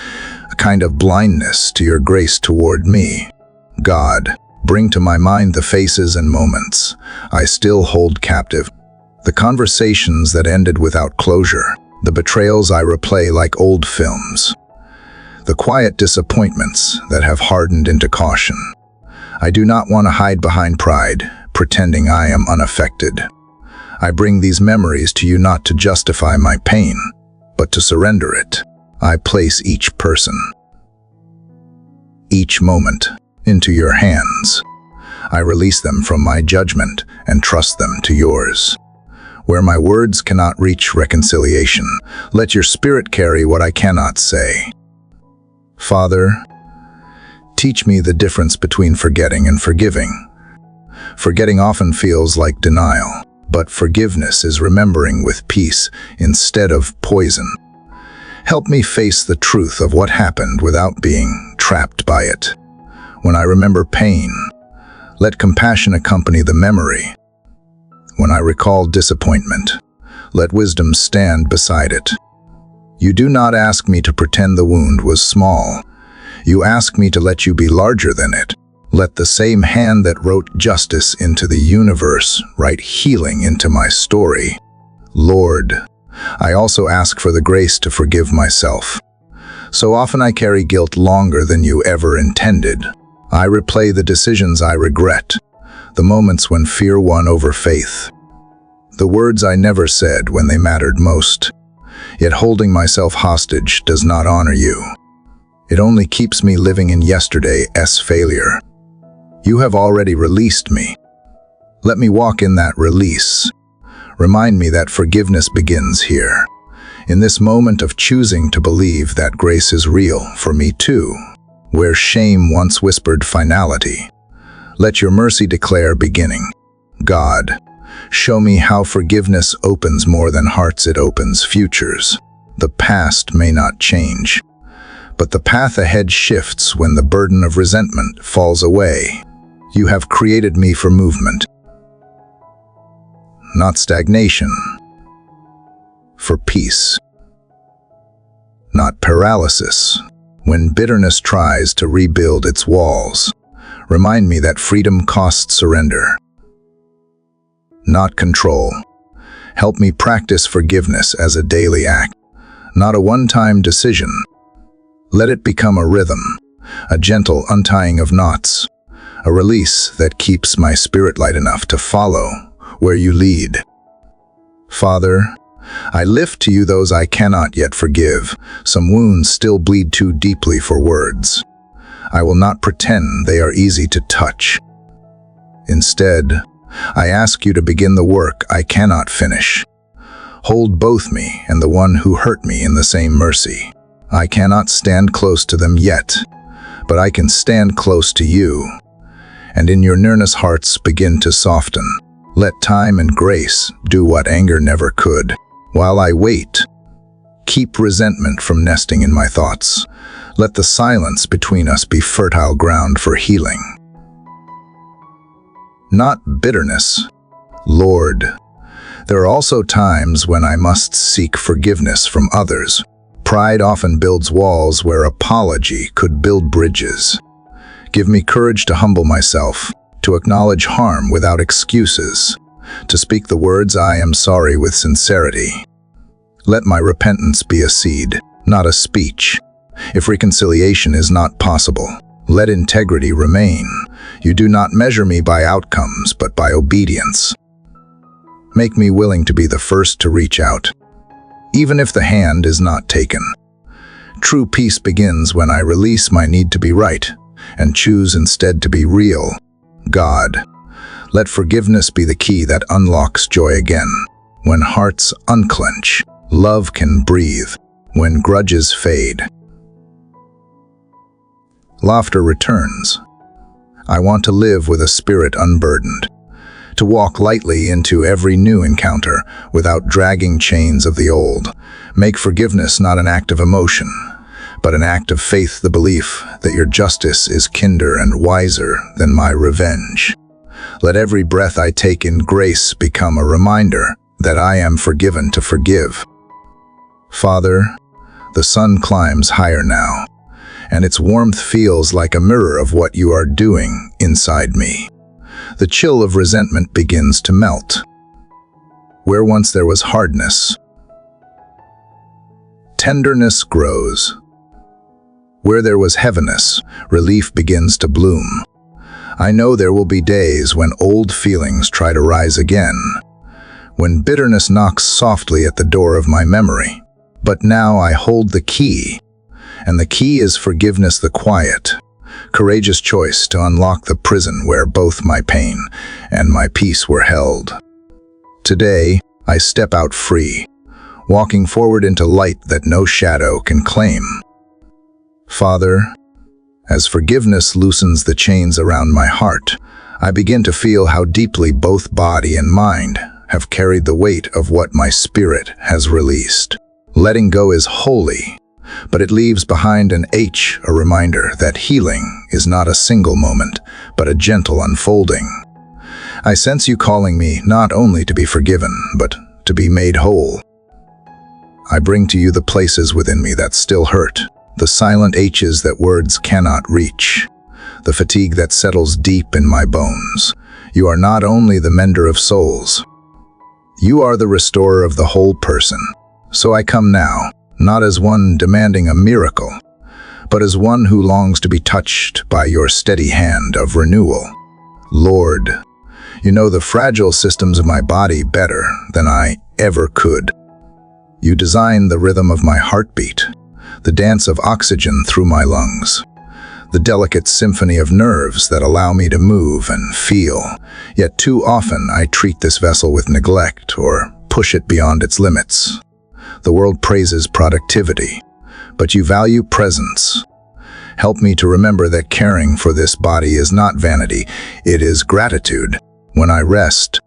a kind of blindness to your grace toward me. God, bring to my mind the faces and moments I still hold captive, the conversations that ended without closure, the betrayals I replay like old films, the quiet disappointments that have hardened into caution. I do not want to hide behind pride, pretending I am unaffected. I bring these memories to you not to justify my pain, but to surrender it. I place each person, each moment, into your hands. I release them from my judgment and trust them to yours. Where my words cannot reach reconciliation, let your Spirit carry what I cannot say. Father, teach me the difference between forgetting and forgiving. Forgetting often feels like denial, but forgiveness is remembering with peace instead of poison. Help me face the truth of what happened without being trapped by it. When I remember pain, let compassion accompany the memory. When I recall disappointment, let wisdom stand beside it. You do not ask me to pretend the wound was small. You ask me to let you be larger than it. Let the same hand that wrote justice into the universe write healing into my story. Lord, I also ask for the grace to forgive myself. So often I carry guilt longer than you ever intended. I replay the decisions I regret, the moments when fear won over faith, the words I never said when they mattered most. Yet holding myself hostage does not honor you. It only keeps me living in yesterday's failure. You have already released me. Let me walk in that release. Remind me that forgiveness begins here, in this moment of choosing to believe that grace is real for me too. Where shame once whispered finality, let your mercy declare beginning. God, show me how forgiveness opens more than hearts, it opens futures. The past may not change, but the path ahead shifts when the burden of resentment falls away. You have created me for movement, not stagnation, for peace, not paralysis. When bitterness tries to rebuild its walls, remind me that freedom costs surrender, not control. Help me practice forgiveness as a daily act, not a one-time decision. Let it become a rhythm, a gentle untying of knots, a release that keeps my spirit light enough to follow where you lead. Father, I lift to you those I cannot yet forgive. Some wounds still bleed too deeply for words. I will not pretend they are easy to touch. Instead, I ask you to begin the work I cannot finish. Hold both me and the one who hurt me in the same mercy. I cannot stand close to them yet, but I can stand close to you. And in your nearness hearts begin to soften. Let time and grace do what anger never could. While I wait, keep resentment from nesting in my thoughts. Let the silence between us be fertile ground for healing. Not bitterness. Lord, there are also times when I must seek forgiveness from others. Pride often builds walls where apology could build bridges. Give me courage to humble myself, to acknowledge harm without excuses, to speak the words I am sorry with sincerity. Let my repentance be a seed, not a speech. If reconciliation is not possible, let integrity remain. You do not measure me by outcomes, but by obedience. Make me willing to be the first to reach out, even if the hand is not taken. True peace begins when I release my need to be right and choose instead to be real. God, let forgiveness be the key that unlocks joy again. When hearts unclench, love can breathe. When grudges fade, laughter returns. I want to live with a spirit unburdened, to walk lightly into every new encounter without dragging chains of the old. Make forgiveness not an act of emotion, but an act of faith, the belief that your justice is kinder and wiser than my revenge. Let every breath I take in grace become a reminder that I am forgiven to forgive. Father, the sun climbs higher now, and its warmth feels like a mirror of what you are doing inside me. The chill of resentment begins to melt. Where once there was hardness, tenderness grows. Where there was heaviness, relief begins to bloom. I know there will be days when old feelings try to rise again, when bitterness knocks softly at the door of my memory. But now I hold the key, and the key is forgiveness the quiet, Courageous choice to unlock the prison where both my pain and my peace were held. Today, I step out free, walking forward into light that no shadow can claim. Father, as forgiveness loosens the chains around my heart, I begin to feel how deeply both body and mind have carried the weight of what my spirit has released. Letting go is holy, but it leaves behind a reminder that healing is not a single moment, but a gentle unfolding. I sense you calling me not only to be forgiven, but to be made whole. I bring to you the places within me that still hurt, the silent H's that words cannot reach, the fatigue that settles deep in my bones. You are not only the mender of souls, you are the restorer of the whole person. So I come now, not as one demanding a miracle, but as one who longs to be touched by your steady hand of renewal. Lord, you know the fragile systems of my body better than I ever could. You designed the rhythm of my heartbeat, the dance of oxygen through my lungs, the delicate symphony of nerves that allow me to move and feel. Yet too often I treat this vessel with neglect or push it beyond its limits. The world praises productivity, but you value presence. Help me to remember that caring for this body is not vanity, it is gratitude. When I rest,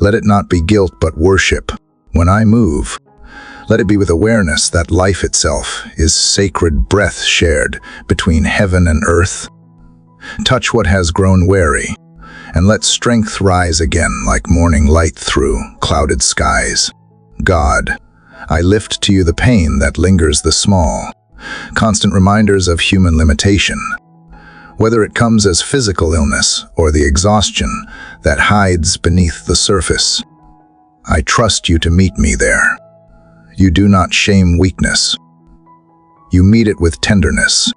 let it not be guilt but worship. When I move, let it be with awareness that life itself is sacred breath shared between heaven and earth. Touch what has grown weary, and let strength rise again like morning light through clouded skies. God, I lift to you the pain that lingers the small, constant reminders of human limitation. Whether it comes as physical illness or the exhaustion that hides beneath the surface, I trust you to meet me there. You do not shame weakness. You meet it with tenderness.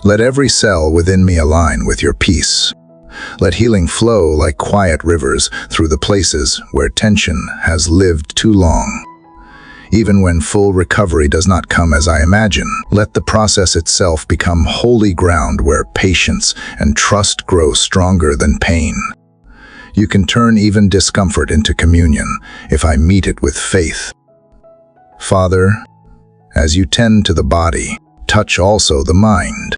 Let every cell within me align with your peace. Let healing flow like quiet rivers through the places where tension has lived too long. Even when full recovery does not come as I imagine, let the process itself become holy ground where patience and trust grow stronger than pain. You can turn even discomfort into communion if I meet it with faith. Father, as you tend to the body, touch also the mind.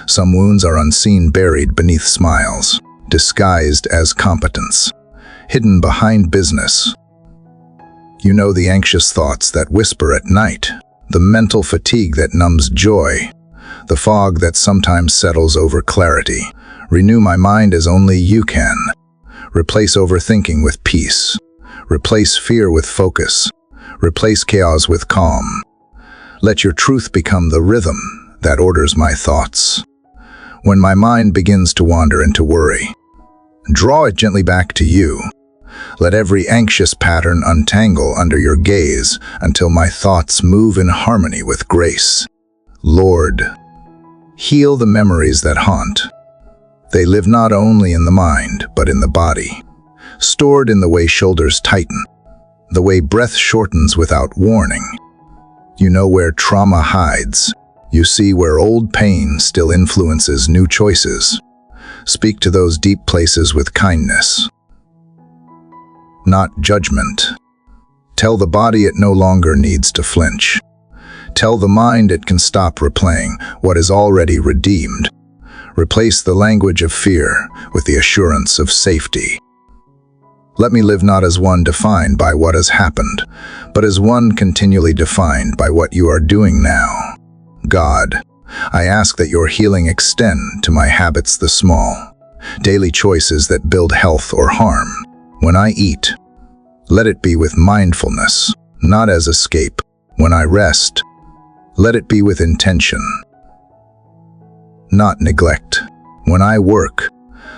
Some wounds are unseen, buried beneath smiles, disguised as competence, hidden behind business. You know the anxious thoughts that whisper at night, the mental fatigue that numbs joy, the fog that sometimes settles over clarity. Renew my mind as only you can. Replace overthinking with peace. Replace fear with focus. Replace chaos with calm. Let your truth become the rhythm that orders my thoughts. When my mind begins to wander into worry, draw it gently back to you. Let every anxious pattern untangle under your gaze until my thoughts move in harmony with grace. Lord, heal the memories that haunt. They live not only in the mind, but in the body, stored in the way shoulders tighten, the way breath shortens without warning. You know where trauma hides. You see where old pain still influences new choices. Speak to those deep places with kindness, not judgment. Tell the body it no longer needs to flinch. Tell the mind it can stop replaying what is already redeemed. Replace the language of fear with the assurance of safety. Let me live not as one defined by what has happened, but as one continually defined by what you are doing now. God, I ask that your healing extend to my habits the small, daily choices that build health or harm. When I eat, let it be with mindfulness, not as escape. When I rest, let it be with intention, not neglect. When I work,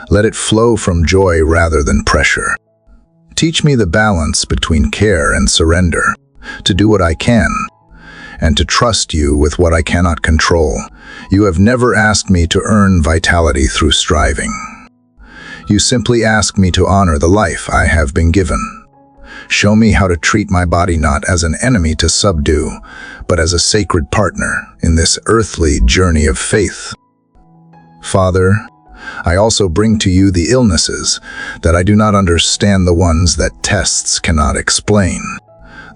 let it flow from joy rather than pressure. Teach me the balance between care and surrender, to do what I can, and to trust you with what I cannot control. You have never asked me to earn vitality through striving. You simply ask me to honor the life I have been given. Show me how to treat my body not as an enemy to subdue, but as a sacred partner in this earthly journey of faith. Father, I also bring to you the illnesses that I do not understand, the ones that tests cannot explain,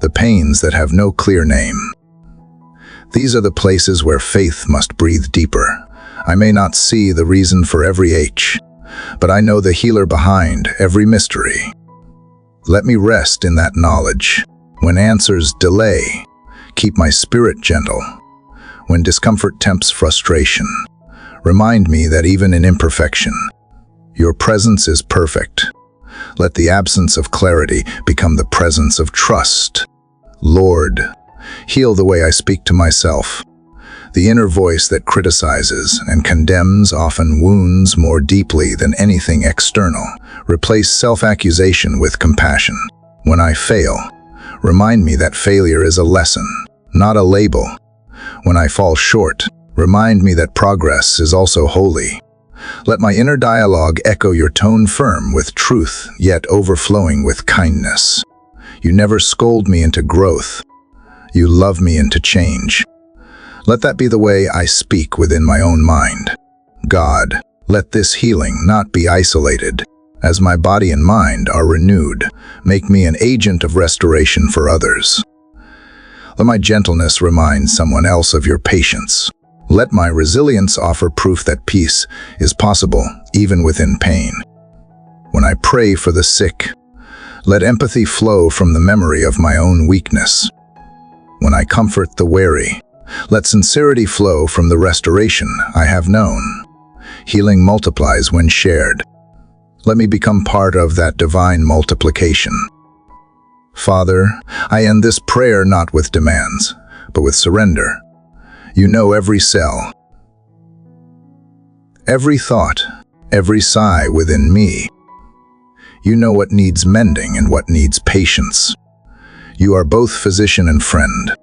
the pains that have no clear name. These are the places where faith must breathe deeper. I may not see the reason for every ache, but I know the healer behind every mystery. Let me rest in that knowledge. When answers delay, keep my spirit gentle. When discomfort tempts frustration, remind me that even in imperfection, your presence is perfect. Let the absence of clarity become the presence of trust. Lord, heal the way I speak to myself. The inner voice that criticizes and condemns often wounds more deeply than anything external. Replace self-accusation with compassion. When I fail, remind me that failure is a lesson, not a label. When I fall short, remind me that progress is also holy. Let my inner dialogue echo your tone, firm with truth, yet overflowing with kindness. You never scold me into growth. You love me into change. Let that be the way I speak within my own mind. God, let this healing not be isolated. As my body and mind are renewed, make me an agent of restoration for others. Let my gentleness remind someone else of your patience. Let my resilience offer proof that peace is possible even within pain. When I pray for the sick, let empathy flow from the memory of my own weakness. When I comfort the weary, let sincerity flow from the restoration I have known. Healing multiplies when shared. Let me become part of that divine multiplication. Father, I end this prayer not with demands, but with surrender. You know every cell, every thought, every sigh within me. You know what needs mending and what needs patience. You are both physician and friend,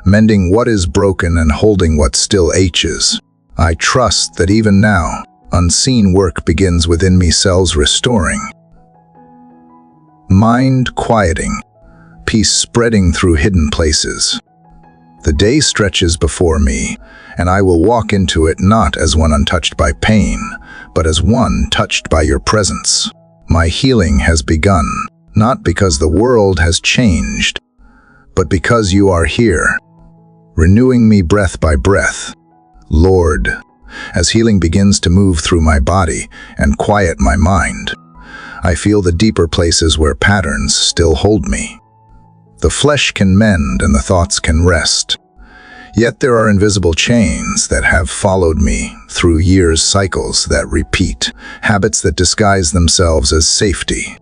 mending what is broken and holding what still aches. I trust that even now, unseen work begins within me, cells restoring, mind quieting, peace spreading through hidden places. The day stretches before me, and I will walk into it not as one untouched by pain, but as one touched by your presence. My healing has begun, not because the world has changed, but because you are here, renewing me breath by breath. Lord, as healing begins to move through my body and quiet my mind, I feel the deeper places where patterns still hold me. The flesh can mend and the thoughts can rest. Yet there are invisible chains that have followed me through years, cycles that repeat, habits that disguise themselves as safety,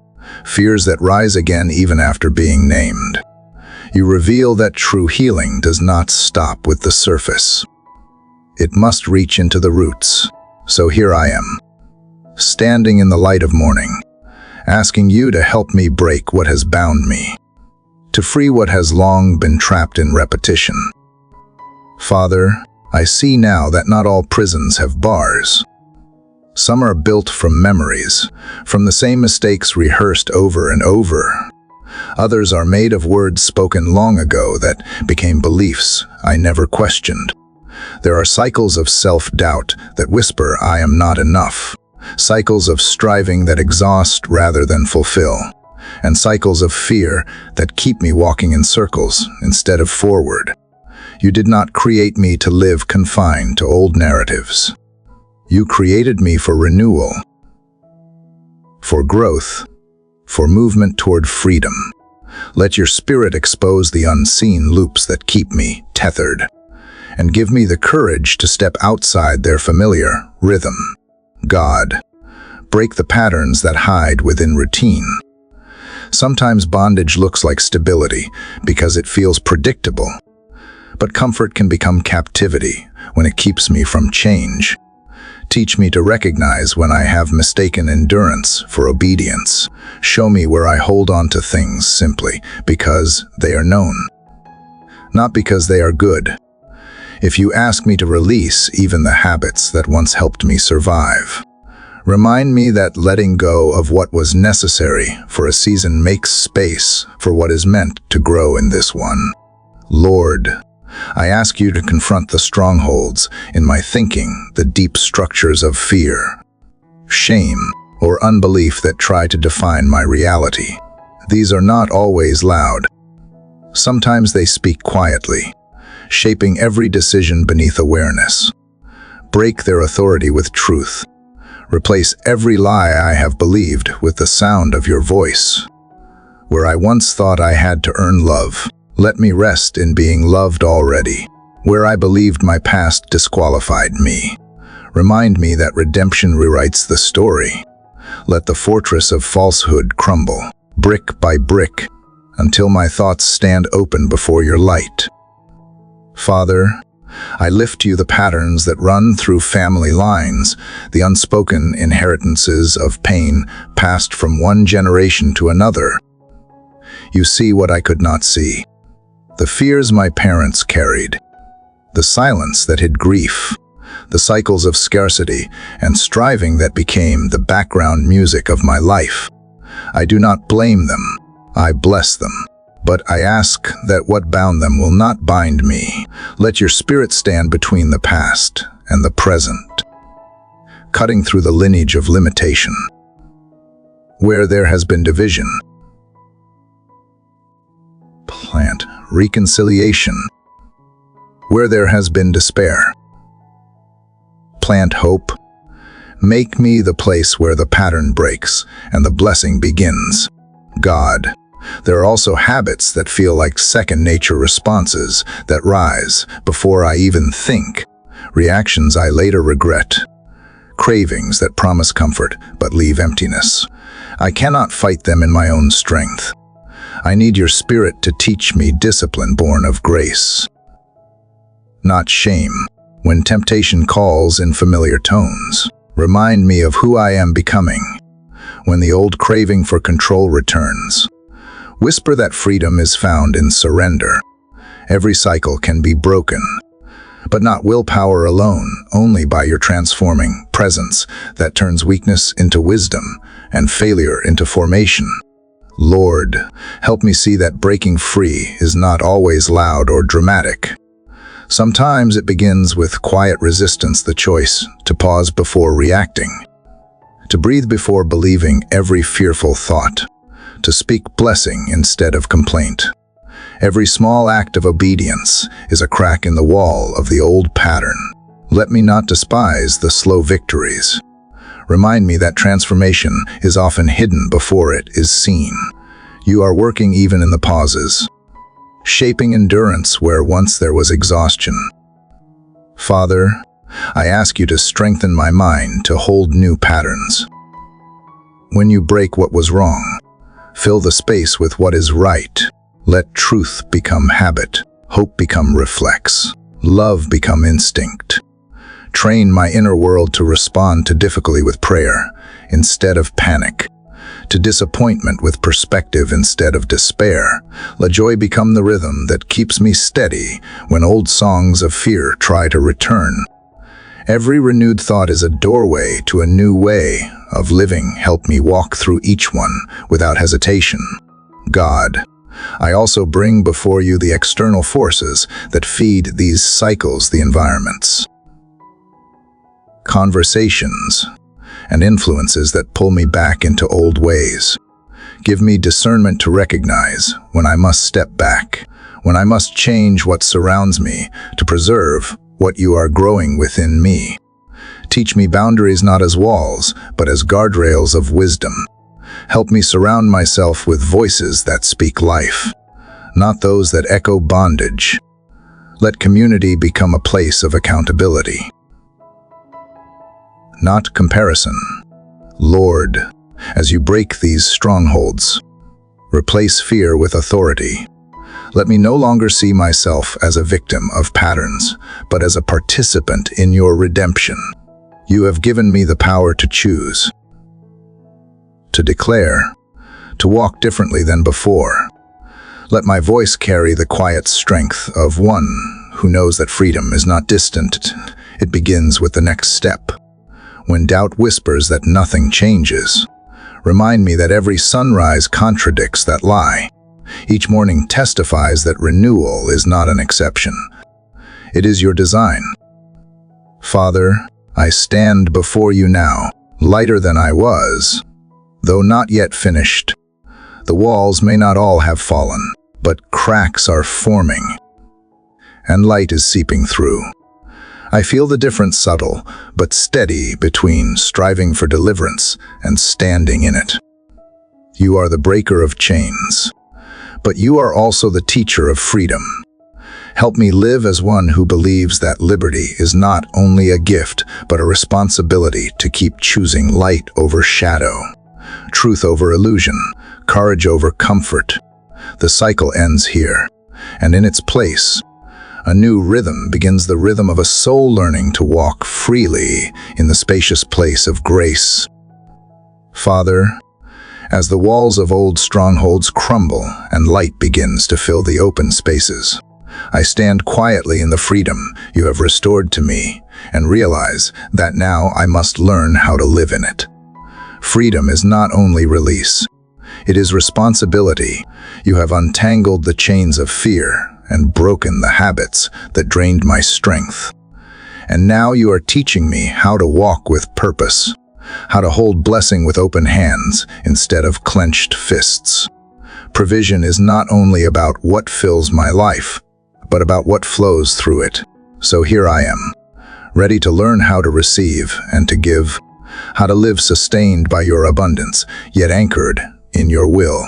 fears that rise again even after being named. You reveal that true healing does not stop with the surface. It must reach into the roots. So here I am, standing in the light of morning, asking you to help me break what has bound me, to free what has long been trapped in repetition. Father, I see now that not all prisons have bars. Some are built from memories, from the same mistakes rehearsed over and over. Others are made of words spoken long ago that became beliefs I never questioned. There are cycles of self-doubt that whisper I am not enough, cycles of striving that exhaust rather than fulfill, and cycles of fear that keep me walking in circles instead of forward. You did not create me to live confined to old narratives. You created me for renewal, for growth, for movement toward freedom. Let your spirit expose the unseen loops that keep me tethered, and give me the courage to step outside their familiar rhythm. God, break the patterns that hide within routine. Sometimes bondage looks like stability because it feels predictable, but comfort can become captivity when it keeps me from change. Teach me to recognize when I have mistaken endurance for obedience. Show me where I hold on to things simply because they are known, not because they are good. If you ask me to release even the habits that once helped me survive, remind me that letting go of what was necessary for a season makes space for what is meant to grow in this one. Lord, I ask you to confront the strongholds in my thinking, the deep structures of fear, shame, or unbelief that try to define my reality. These are not always loud. Sometimes they speak quietly, shaping every decision beneath awareness. Break their authority with truth. Replace every lie I have believed with the sound of your voice. Where I once thought I had to earn love, let me rest in being loved already. Where I believed my past disqualified me, remind me that redemption rewrites the story. Let the fortress of falsehood crumble, brick by brick, until my thoughts stand open before your light. Father, I lift to you the patterns that run through family lines, the unspoken inheritances of pain passed from one generation to another. You see what I could not see, the fears my parents carried, the silence that hid grief, the cycles of scarcity and striving that became the background music of my life. I do not blame them, I bless them. But I ask that what bound them will not bind me. Let your spirit stand between the past and the present, cutting through the lineage of limitation. Where there has been division, plant reconciliation. Where there has been despair, plant hope. Make me the place where the pattern breaks and the blessing begins. God, there are also habits that feel like second-nature responses that rise before I even think, reactions I later regret, cravings that promise comfort but leave emptiness. I cannot fight them in my own strength. I need your spirit to teach me discipline born of grace, not shame. When temptation calls in familiar tones, remind me of who I am becoming. When the old craving for control returns, whisper that freedom is found in surrender. Every cycle can be broken, but not willpower alone, only by your transforming presence that turns weakness into wisdom and failure into formation. Lord, help me see that breaking free is not always loud or dramatic. Sometimes it begins with quiet resistance, the choice to pause before reacting, to breathe before believing every fearful thought, to speak blessing instead of complaint. Every small act of obedience is a crack in the wall of the old pattern. Let me not despise the slow victories. Remind me that transformation is often hidden before it is seen. You are working even in the pauses, shaping endurance where once there was exhaustion. Father, I ask you to strengthen my mind to hold new patterns. When you break what was wrong, fill the space with what is right. Let truth become habit, hope become reflex, love become instinct. Train my inner world to respond to difficulty with prayer instead of panic, to disappointment with perspective instead of despair. Let joy become the rhythm that keeps me steady when old songs of fear try to return. Every renewed thought is a doorway to a new way of living. Help me walk through each one without hesitation. God, I also bring before you the external forces that feed these cycles, the environments, conversations, and influences that pull me back into old ways. Give me discernment to recognize when I must step back, when I must change what surrounds me to preserve what you are growing within me. Teach me boundaries not as walls, but as guardrails of wisdom. Help me surround myself with voices that speak life, not those that echo bondage. Let community become a place of accountability, not comparison. Lord, as you break these strongholds, replace fear with authority. Let me no longer see myself as a victim of patterns, but as a participant in your redemption. You have given me the power to choose, to declare, to walk differently than before. Let my voice carry the quiet strength of one who knows that freedom is not distant. It begins with the next step. When doubt whispers that nothing changes, remind me that every sunrise contradicts that lie. Each morning testifies that renewal is not an exception, It is your design. Father, I stand before you now, lighter than I was, though not yet finished. The walls may not all have fallen, but cracks are forming, and light is seeping through. I feel the difference subtle, but steady between striving for deliverance and standing in it. You are the breaker of chains, but you are also the teacher of freedom. Help me live as one who believes that liberty is not only a gift, but a responsibility to keep choosing light over shadow, truth over illusion, courage over comfort. The cycle ends here, and in its place, a new rhythm begins, the rhythm of a soul learning to walk freely in the spacious place of grace. Father, as the walls of old strongholds crumble and light begins to fill the open spaces, I stand quietly in the freedom you have restored to me and realize that now I must learn how to live in it. Freedom is not only release, it is responsibility. You have untangled the chains of fear and broken the habits that drained my strength. And now you are teaching me how to walk with purpose, how to hold blessing with open hands instead of clenched fists. Provision is not only about what fills my life, but about what flows through it. So here I am, ready to learn how to receive and to give, how to live sustained by your abundance, yet anchored in your will.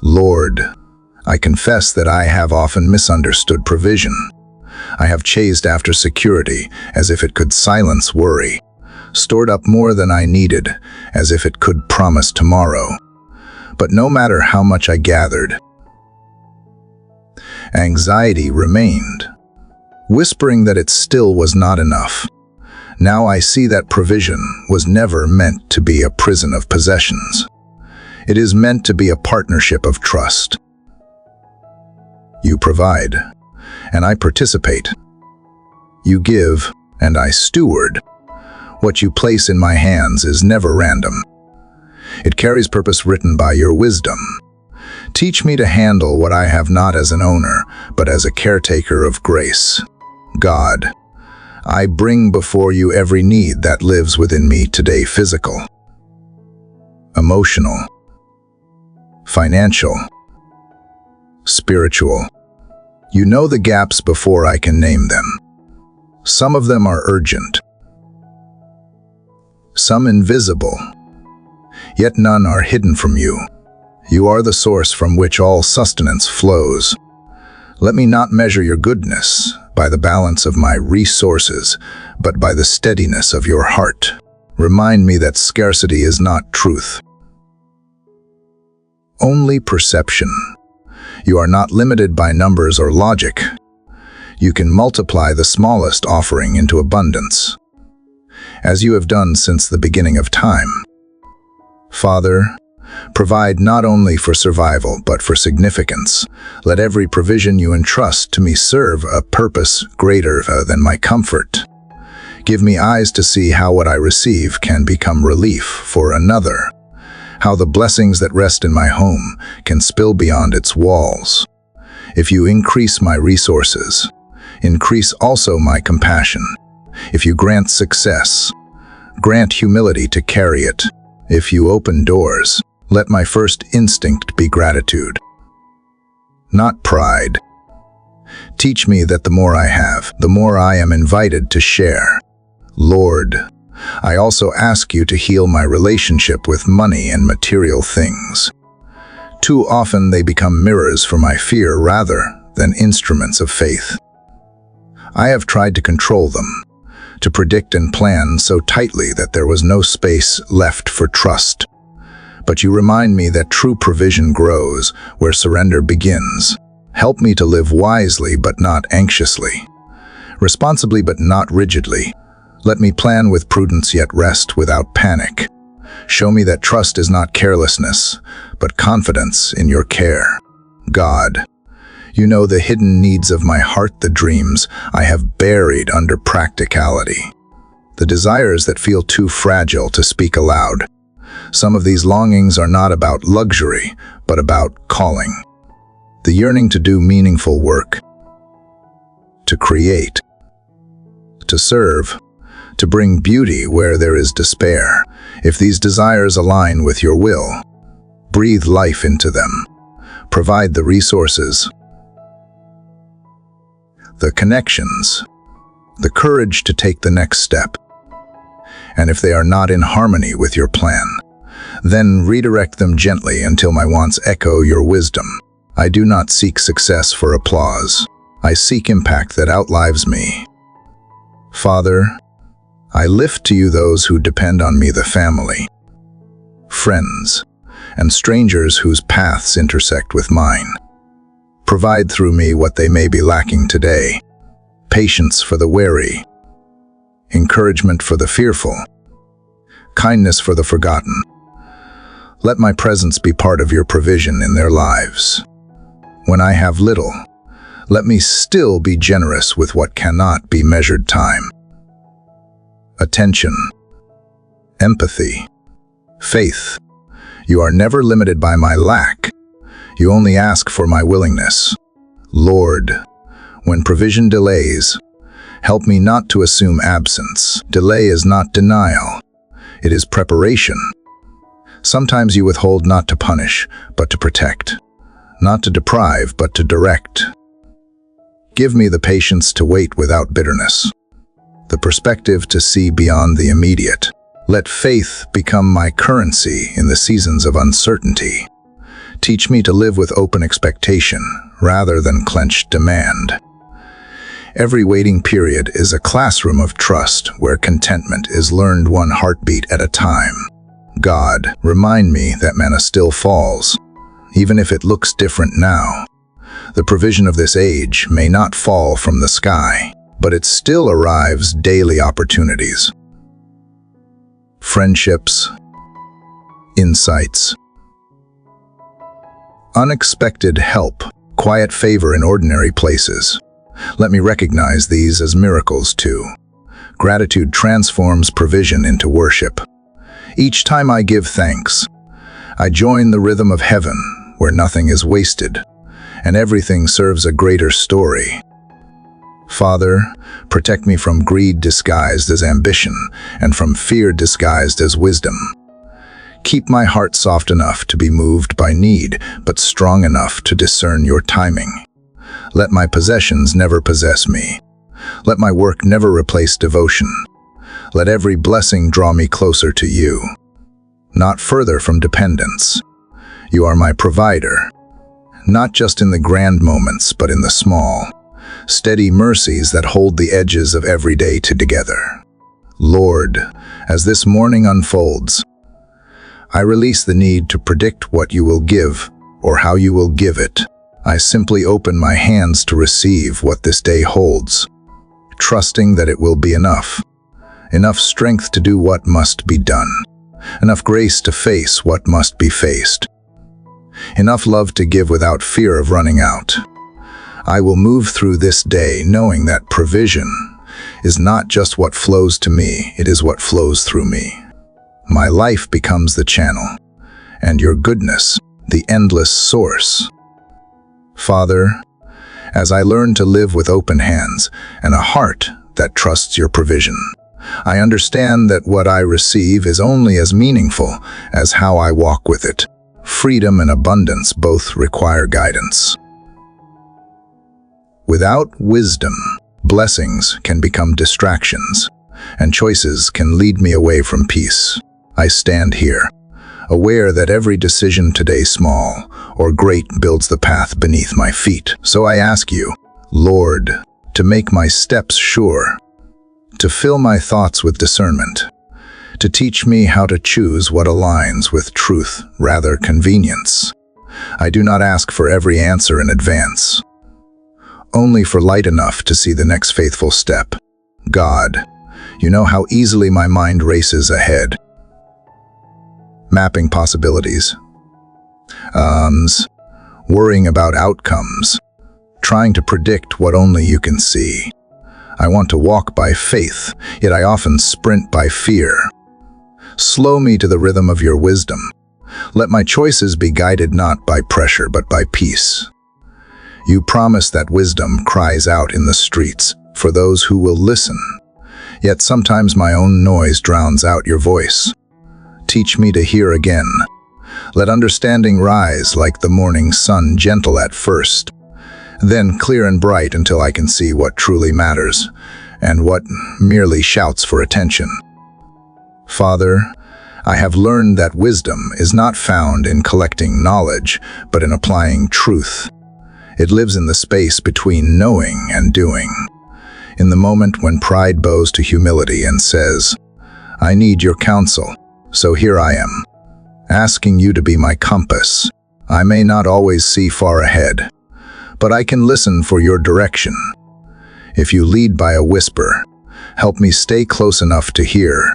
Lord, I confess that I have often misunderstood provision. I have chased after security as if it could silence worry, stored up more than I needed as if it could promise tomorrow. But no matter how much I gathered, anxiety remained, whispering that it still was not enough. Now I see that provision was never meant to be a prison of possessions. It is meant to be a partnership of trust. You provide, and I participate. You give, and I steward. What you place in my hands is never random. It carries purpose written by your wisdom. Teach me to handle what I have not as an owner, but as a caretaker of grace. God, I bring before you every need that lives within me today: physical, emotional, financial, spiritual. You know the gaps before I can name them. Some of them are urgent, some invisible, yet none are hidden from you. You are the source from which all sustenance flows. Let me not measure your goodness by the balance of my resources, but by the steadiness of your heart. Remind me that scarcity is not truth, only perception. You are not limited by numbers or logic. You can multiply the smallest offering into abundance, as you have done since the beginning of time. Father, provide not only for survival, but for significance. Let every provision you entrust to me serve a purpose greater than my comfort. Give me eyes to see how what I receive can become relief for another, how the blessings that rest in my home can spill beyond its walls. If you increase my resources, increase also my compassion. If you grant success, grant humility to carry it. If you open doors, let my first instinct be gratitude, not pride. Teach me that the more I have, the more I am invited to share. Lord, I also ask you to heal my relationship with money and material things. Too often they become mirrors for my fear rather than instruments of faith. I have tried to control them, to predict and plan so tightly that there was no space left for trust. But you remind me that true provision grows where surrender begins. Help me to live wisely but not anxiously, responsibly but not rigidly. Let me plan with prudence yet rest without panic. Show me that trust is not carelessness, but confidence in your care. God, you know the hidden needs of my heart, the dreams I have buried under practicality, the desires that feel too fragile to speak aloud. Some of these longings are not about luxury, but about calling. The yearning to do meaningful work, to create, to serve, to bring beauty where there is despair. If these desires align with your will, breathe life into them. Provide the resources, the connections, the courage to take the next step. And if they are not in harmony with your plan, then redirect them gently until my wants echo your wisdom. I do not seek success for applause. I seek impact that outlives me. Father, I lift to you those who depend on me, the family, friends, and strangers whose paths intersect with mine. Provide through me what they may be lacking today: patience for the weary, encouragement for the fearful, kindness for the forgotten. Let my presence be part of your provision in their lives. When I have little, let me still be generous with what cannot be measured time. Attention, empathy, faith. You are never limited by my lack. You only ask for my willingness. Lord, when provision delays, help me not to assume absence. Delay is not denial. It is preparation. Sometimes you withhold not to punish, but to protect. Not to deprive, but to direct. Give me the patience to wait without bitterness, the perspective to see beyond the immediate. Let faith become my currency in the seasons of uncertainty. Teach me to live with open expectation rather than clenched demand. Every waiting period is a classroom of trust where contentment is learned one heartbeat at a time. God, remind me that manna still falls, even if it looks different now. The provision of this age may not fall from the sky, but it still arrives daily opportunities. Friendships, insights, unexpected help, quiet favor in ordinary places. Let me recognize these as miracles too. Gratitude transforms provision into worship. Each time I give thanks, I join the rhythm of heaven where nothing is wasted and everything serves a greater story. Father, protect me from greed disguised as ambition and from fear disguised as wisdom. Keep my heart soft enough to be moved by need, but strong enough to discern your timing. Let my possessions never possess me. Let my work never replace devotion. Let every blessing draw me closer to you, not further from dependence. You are my provider, not just in the grand moments, but in the small, steady mercies that hold the edges of every day together. Lord, as this morning unfolds, I release the need to predict what you will give or how you will give it. I simply open my hands to receive what this day holds, trusting that it will be enough. Enough strength to do what must be done. Enough grace to face what must be faced. Enough love to give without fear of running out. I will move through this day knowing that provision is not just what flows to me, it is what flows through me. My life becomes the channel, and your goodness, the endless source. Father, as I learn to live with open hands and a heart that trusts your provision, I understand that what I receive is only as meaningful as how I walk with it. Freedom and abundance both require guidance. Without wisdom, blessings can become distractions, and choices can lead me away from peace. I stand here, aware that every decision today, small or great, builds the path beneath my feet. So I ask you, Lord, to make my steps sure, to fill my thoughts with discernment, to teach me how to choose what aligns with truth rather convenience. I do not ask for every answer in advance, only for light enough to see the next faithful step. God, you know how easily my mind races ahead, mapping possibilities, worrying about outcomes, trying to predict what only you can see. I want to walk by faith, yet I often sprint by fear. Slow me to the rhythm of your wisdom. Let my choices be guided not by pressure, but by peace. You promise that wisdom cries out in the streets for those who will listen. Yet sometimes my own noise drowns out your voice. Teach me to hear again. Let understanding rise like the morning sun, gentle at first, then clear and bright until I can see what truly matters and what merely shouts for attention. Father, I have learned that wisdom is not found in collecting knowledge, but in applying truth. It lives in the space between knowing and doing. In the moment when pride bows to humility and says, I need your counsel, so here I am, asking you to be my compass. I may not always see far ahead, but I can listen for your direction. If you lead by a whisper, help me stay close enough to hear.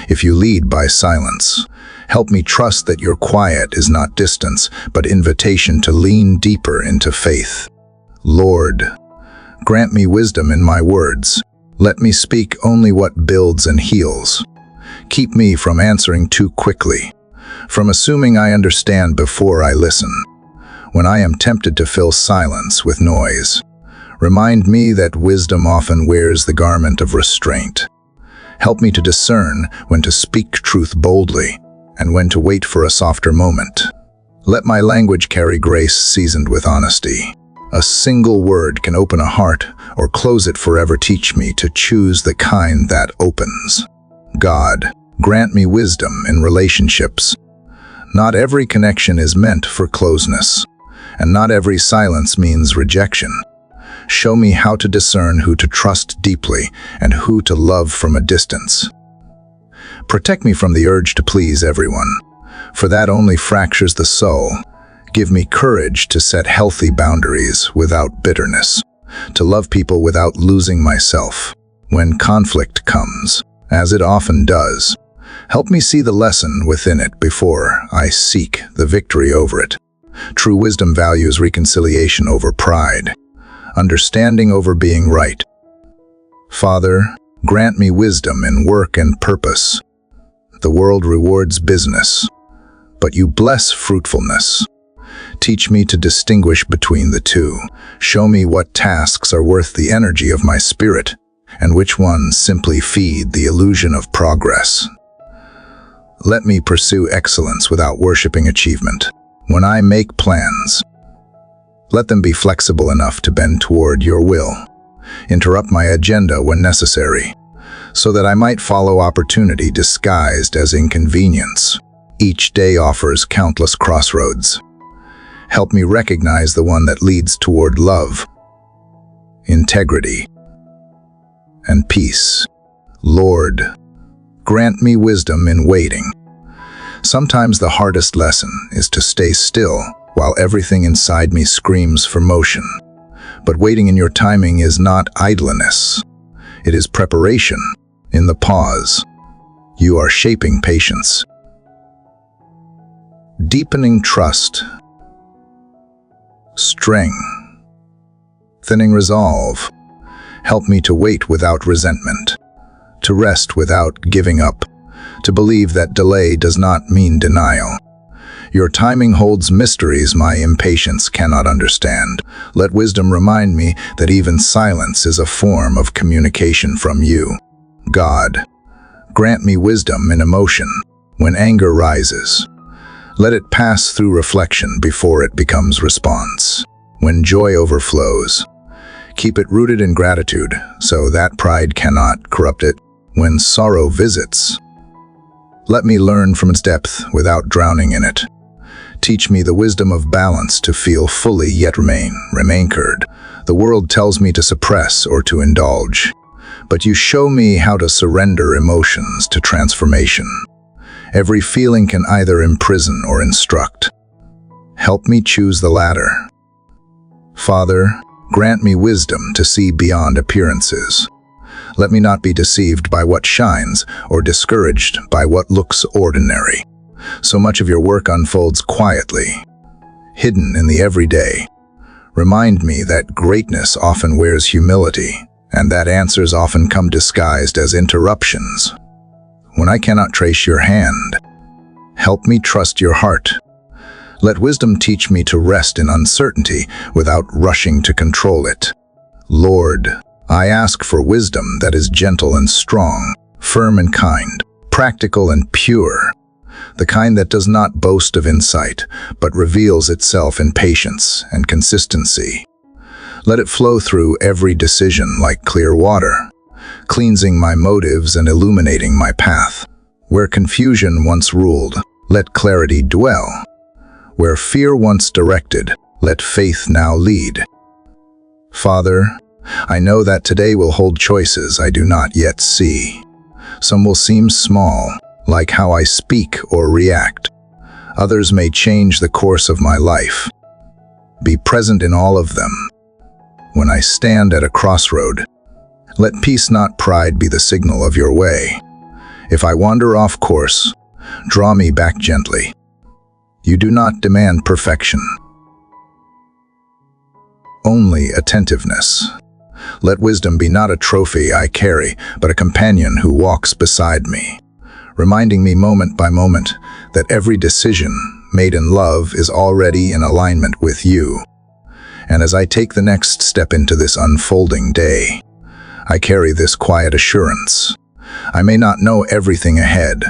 If you lead by silence, help me trust that your quiet is not distance, but invitation to lean deeper into faith. Lord, grant me wisdom in my words. Let me speak only what builds and heals. Keep me from answering too quickly, from assuming I understand before I listen. When I am tempted to fill silence with noise, remind me that wisdom often wears the garment of restraint. Help me to discern when to speak truth boldly and when to wait for a softer moment. Let my language carry grace seasoned with honesty. A single word can open a heart or close it forever. Teach me to choose the kind that opens. God, grant me wisdom in relationships. Not every connection is meant for closeness, and not every silence means rejection. Show me how to discern who to trust deeply and who to love from a distance. Protect me from the urge to please everyone, for that only fractures the soul. Give me courage to set healthy boundaries without bitterness, to love people without losing myself. When conflict comes, as it often does, help me see the lesson within it before I seek the victory over it. True wisdom values reconciliation over pride, understanding over being right. Father, grant me wisdom in work and purpose. The world rewards business, but you bless fruitfulness. Teach me to distinguish between the two. Show me what tasks are worth the energy of my spirit, and which ones simply feed the illusion of progress. Let me pursue excellence without worshiping achievement. When I make plans, let them be flexible enough to bend toward your will. Interrupt my agenda when necessary, so that I might follow opportunity disguised as inconvenience. Each day offers countless crossroads. Help me recognize the one that leads toward love, integrity, and peace. Lord, grant me wisdom in waiting. Sometimes the hardest lesson is to stay still while everything inside me screams for motion. But waiting in your timing is not idleness. It is preparation. In the pause, you are shaping patience, deepening trust, strengthening resolve. Help me to wait without resentment, to rest without giving up, to believe that delay does not mean denial. Your timing holds mysteries my impatience cannot understand. Let wisdom remind me that even silence is a form of communication from you. God, grant me wisdom in emotion. When anger rises, let it pass through reflection before it becomes response. When joy overflows, keep it rooted in gratitude so that pride cannot corrupt it. When sorrow visits, let me learn from its depth without drowning in it. Teach me the wisdom of balance to feel fully yet remain anchored. The world tells me to suppress or to indulge, but you show me how to surrender emotions to transformation. Every feeling can either imprison or instruct. Help me choose the latter. Father, grant me wisdom to see beyond appearances. Let me not be deceived by what shines or discouraged by what looks ordinary. So much of your work unfolds quietly, hidden in the everyday. Remind me that greatness often wears humility, and that answers often come disguised as interruptions. When I cannot trace your hand, help me trust your heart. Let wisdom teach me to rest in uncertainty without rushing to control it. Lord, I ask for wisdom that is gentle and strong, firm and kind, practical and pure, the kind that does not boast of insight, but reveals itself in patience and consistency. Let it flow through every decision like clear water, cleansing my motives and illuminating my path. Where confusion once ruled, let clarity dwell. Where fear once directed, let faith now lead. Father, I know that today will hold choices I do not yet see. Some will seem small, like how I speak or react. Others may change the course of my life. Be present in all of them. When I stand at a crossroad, let peace not pride be the signal of your way. If I wander off course, draw me back gently. You do not demand perfection, only attentiveness. Let wisdom be not a trophy I carry, but a companion who walks beside me, reminding me moment by moment that every decision made in love is already in alignment with you. And as I take the next step into this unfolding day, I carry this quiet assurance. I may not know everything ahead,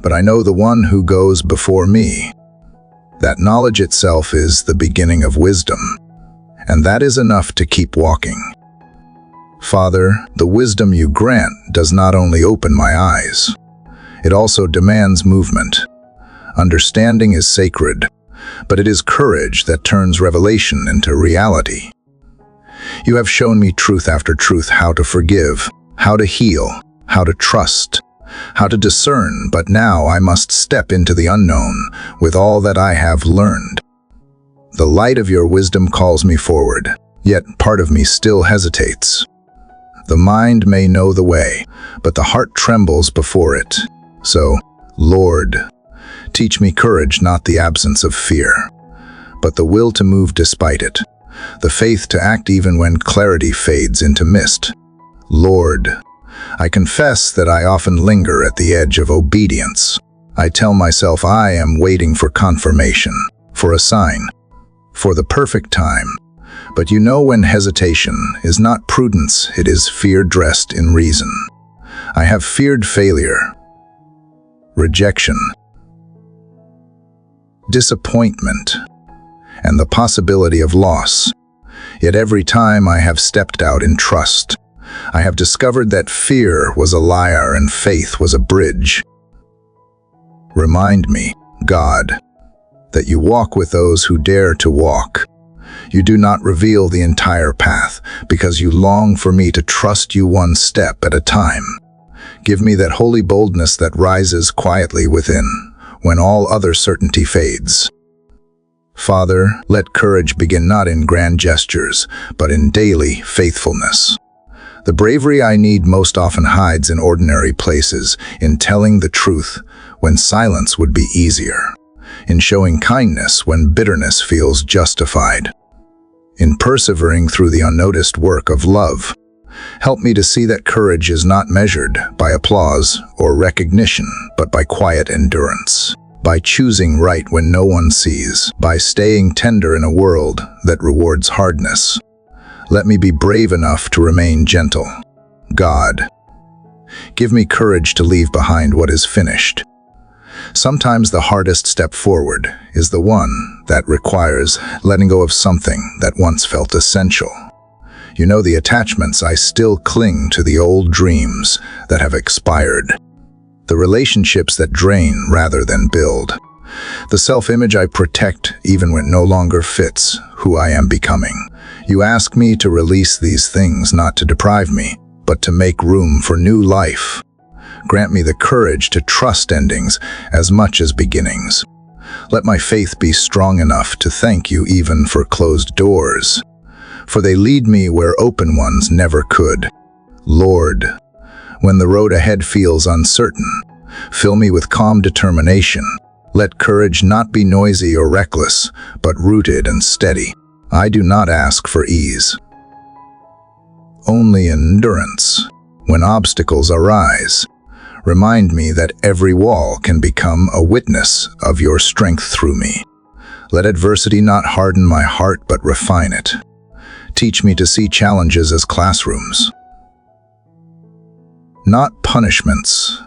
but I know the one who goes before me. That knowledge itself is the beginning of wisdom, and that is enough to keep walking. Father, the wisdom you grant does not only open my eyes, it also demands movement. Understanding is sacred, but it is courage that turns revelation into reality. You have shown me truth after truth, how to forgive, how to heal, how to trust, how to discern, but now I must step into the unknown with all that I have learned. The light of your wisdom calls me forward, yet part of me still hesitates. The mind may know the way, but the heart trembles before it. So, Lord, teach me courage, not the absence of fear, but the will to move despite it, the faith to act even when clarity fades into mist. Lord, I confess that I often linger at the edge of obedience. I tell myself I am waiting for confirmation, for a sign, for the perfect time. But you know when hesitation is not prudence, it is fear dressed in reason. I have feared failure, rejection, disappointment, and the possibility of loss. Yet every time I have stepped out in trust, I have discovered that fear was a liar and faith was a bridge. Remind me, God, that you walk with those who dare to walk. You do not reveal the entire path because you long for me to trust you one step at a time. Give me that holy boldness that rises quietly within when all other certainty fades. Father, let courage begin not in grand gestures, but in daily faithfulness. The bravery I need most often hides in ordinary places, in telling the truth when silence would be easier, in showing kindness when bitterness feels justified, in persevering through the unnoticed work of love. Help me to see that courage is not measured by applause or recognition, but by quiet endurance, by choosing right when no one sees, by staying tender in a world that rewards hardness. Let me be brave enough to remain gentle. God, give me courage to leave behind what is finished. Sometimes the hardest step forward is the one that requires letting go of something that once felt essential. You know the attachments I still cling to, the old dreams that have expired, the relationships that drain rather than build, the self-image I protect even when it no longer fits who I am becoming. You ask me to release these things not to deprive me, but to make room for new life. Grant me the courage to trust endings as much as beginnings. Let my faith be strong enough to thank you even for closed doors, for they lead me where open ones never could. Lord, when the road ahead feels uncertain, fill me with calm determination. Let courage not be noisy or reckless, but rooted and steady. I do not ask for ease, only endurance. When obstacles arise, remind me that every wall can become a witness of your strength through me. Let adversity not harden my heart but refine it. Teach me to see challenges as classrooms, not punishments.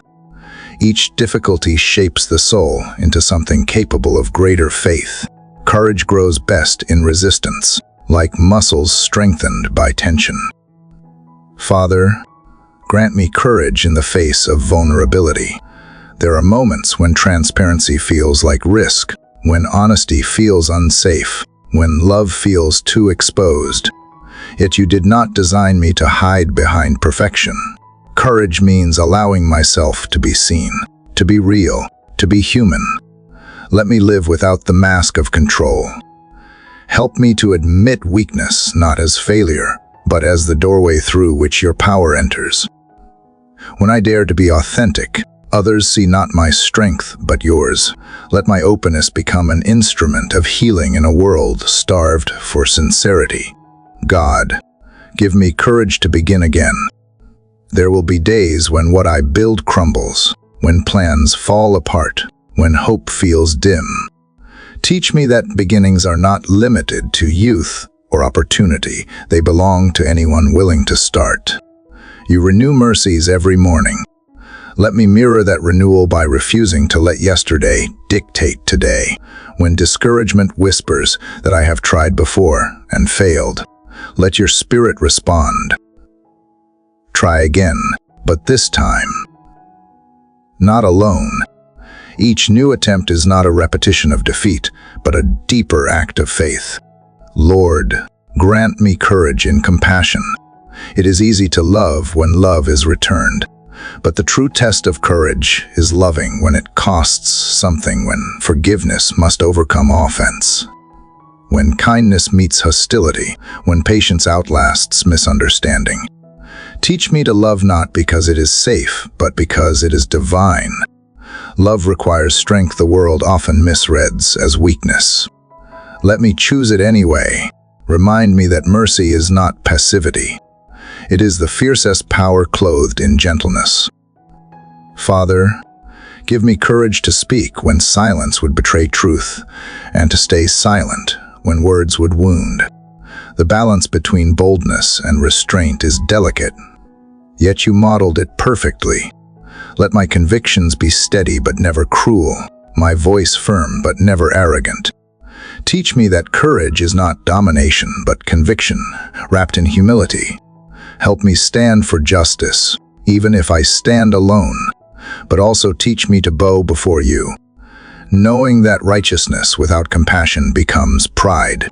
Each difficulty shapes the soul into something capable of greater faith. Courage grows best in resistance, like muscles strengthened by tension. Father, grant me courage in the face of vulnerability. There are moments when transparency feels like risk, when honesty feels unsafe, when love feels too exposed. Yet you did not design me to hide behind perfection. Courage means allowing myself to be seen, to be real, to be human. Let me live without the mask of control. Help me to admit weakness not as failure, but as the doorway through which your power enters. When I dare to be authentic, others see not my strength but yours. Let my openness become an instrument of healing in a world starved for sincerity. God, give me courage to begin again. There will be days when what I build crumbles, when plans fall apart, when hope feels dim. Teach me that beginnings are not limited to youth or opportunity. They belong to anyone willing to start. You renew mercies every morning. Let me mirror that renewal by refusing to let yesterday dictate today. When discouragement whispers that I have tried before and failed, let your spirit respond. Try again, but this time, not alone. Each new attempt is not a repetition of defeat, but a deeper act of faith. Lord, grant me courage in compassion. It is easy to love when love is returned, but the true test of courage is loving when it costs something, when forgiveness must overcome offense, when kindness meets hostility, when patience outlasts misunderstanding. Teach me to love not because it is safe, but because it is divine. Love requires strength the world often misreads as weakness. Let me choose it anyway. Remind me that mercy is not passivity. It is the fiercest power clothed in gentleness. Father, give me courage to speak when silence would betray truth, and to stay silent when words would wound. The balance between boldness and restraint is delicate, yet you modeled it perfectly. Let my convictions be steady but never cruel, my voice firm but never arrogant. Teach me that courage is not domination but conviction, wrapped in humility. Help me stand for justice, even if I stand alone, but also teach me to bow before you, knowing that righteousness without compassion becomes pride.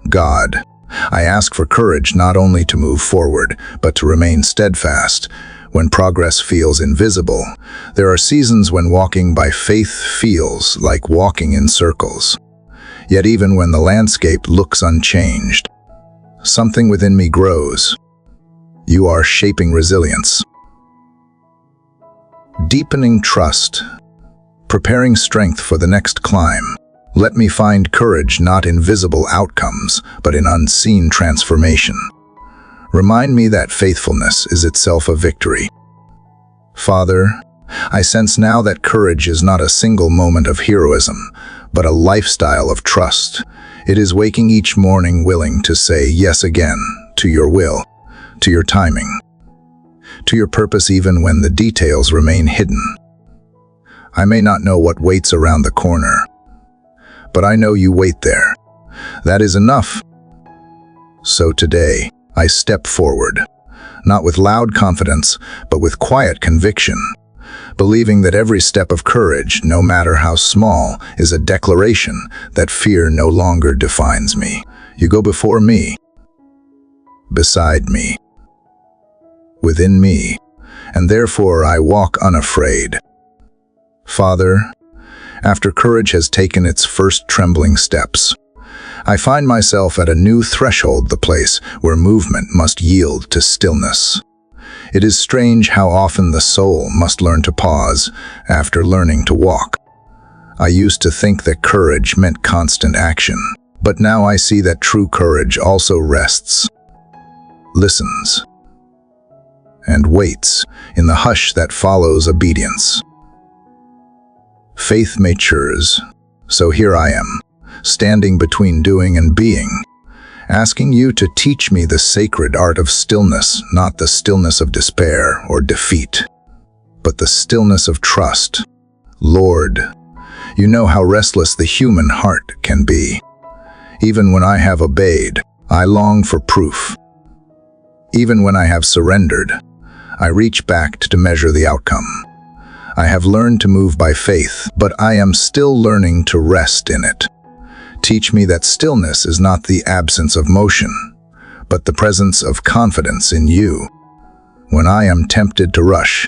God, I ask for courage not only to move forward, but to remain steadfast. When progress feels invisible, there are seasons when walking by faith feels like walking in circles. Yet even when the landscape looks unchanged, something within me grows. You are shaping resilience, deepening trust, preparing strength for the next climb. Let me find courage not in visible outcomes, but in unseen transformation. Remind me that faithfulness is itself a victory. Father, I sense now that courage is not a single moment of heroism, but a lifestyle of trust. It is waking each morning willing to say yes again to your will, to your timing, to your purpose even when the details remain hidden. I may not know what waits around the corner, but I know you wait there. That is enough. So today, I step forward, not with loud confidence, but with quiet conviction, believing that every step of courage, no matter how small, is a declaration that fear no longer defines me. You go before me, beside me, within me, and therefore I walk unafraid. Father, after courage has taken its first trembling steps, I find myself at a new threshold, the place where movement must yield to stillness. It is strange how often the soul must learn to pause after learning to walk. I used to think that courage meant constant action, but now I see that true courage also rests, listens, and waits in the hush that follows obedience. Faith matures, so here I am, standing between doing and being, asking you to teach me the sacred art of stillness, not the stillness of despair or defeat, but the stillness of trust. Lord, you know how restless the human heart can be. Even when I have obeyed, I long for proof. Even when I have surrendered, I reach back to measure the outcome. I have learned to move by faith, but I am still learning to rest in it. Teach me that stillness is not the absence of motion, but the presence of confidence in you. When I am tempted to rush,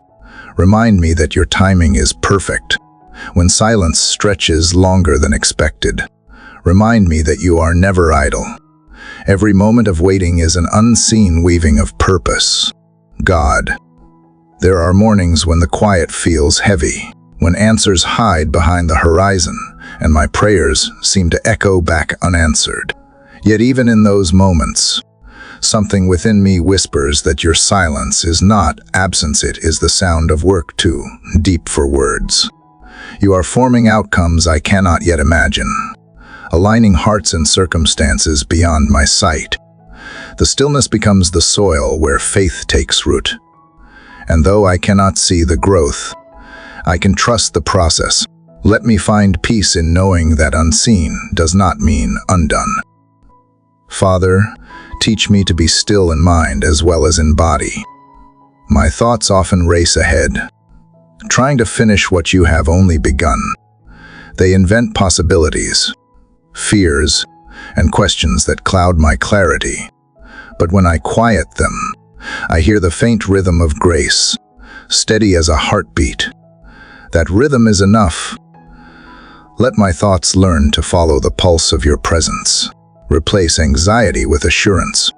remind me that your timing is perfect. When silence stretches longer than expected, remind me that you are never idle. Every moment of waiting is an unseen weaving of purpose. God, there are mornings when the quiet feels heavy, when answers hide behind the horizon, and my prayers seem to echo back unanswered. Yet even in those moments, something within me whispers that your silence is not absence, it is the sound of work too deep for words. You are forming outcomes I cannot yet imagine, aligning hearts and circumstances beyond my sight. The stillness becomes the soil where faith takes root. And though I cannot see the growth, I can trust the process. Let me find peace in knowing that unseen does not mean undone. Father, teach me to be still in mind as well as in body. My thoughts often race ahead, trying to finish what you have only begun. They invent possibilities, fears, and questions that cloud my clarity. But when I quiet them, I hear the faint rhythm of grace, steady as a heartbeat. That rhythm is enough. Let my thoughts learn to follow the pulse of your presence. Replace anxiety with assurance,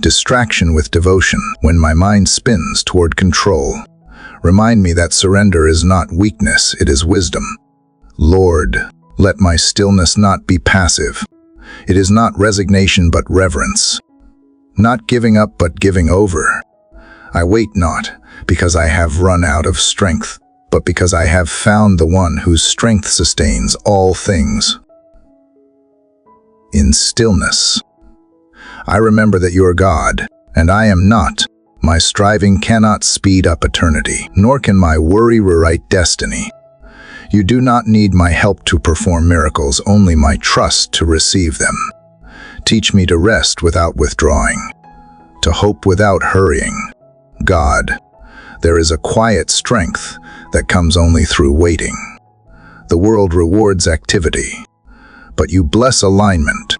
distraction with devotion. When my mind spins toward control, remind me that surrender is not weakness, it is wisdom. Lord, let my stillness not be passive. It is not resignation but reverence. Not giving up but giving over. I wait not because I have run out of strength, but because I have found the one whose strength sustains all things. In stillness, I remember that you are God, and I am not. My striving cannot speed up eternity, nor can my worry rewrite destiny. You do not need my help to perform miracles, only my trust to receive them. Teach me to rest without withdrawing, to hope without hurrying. God, there is a quiet strength that comes only through waiting. The world rewards activity, but you bless alignment.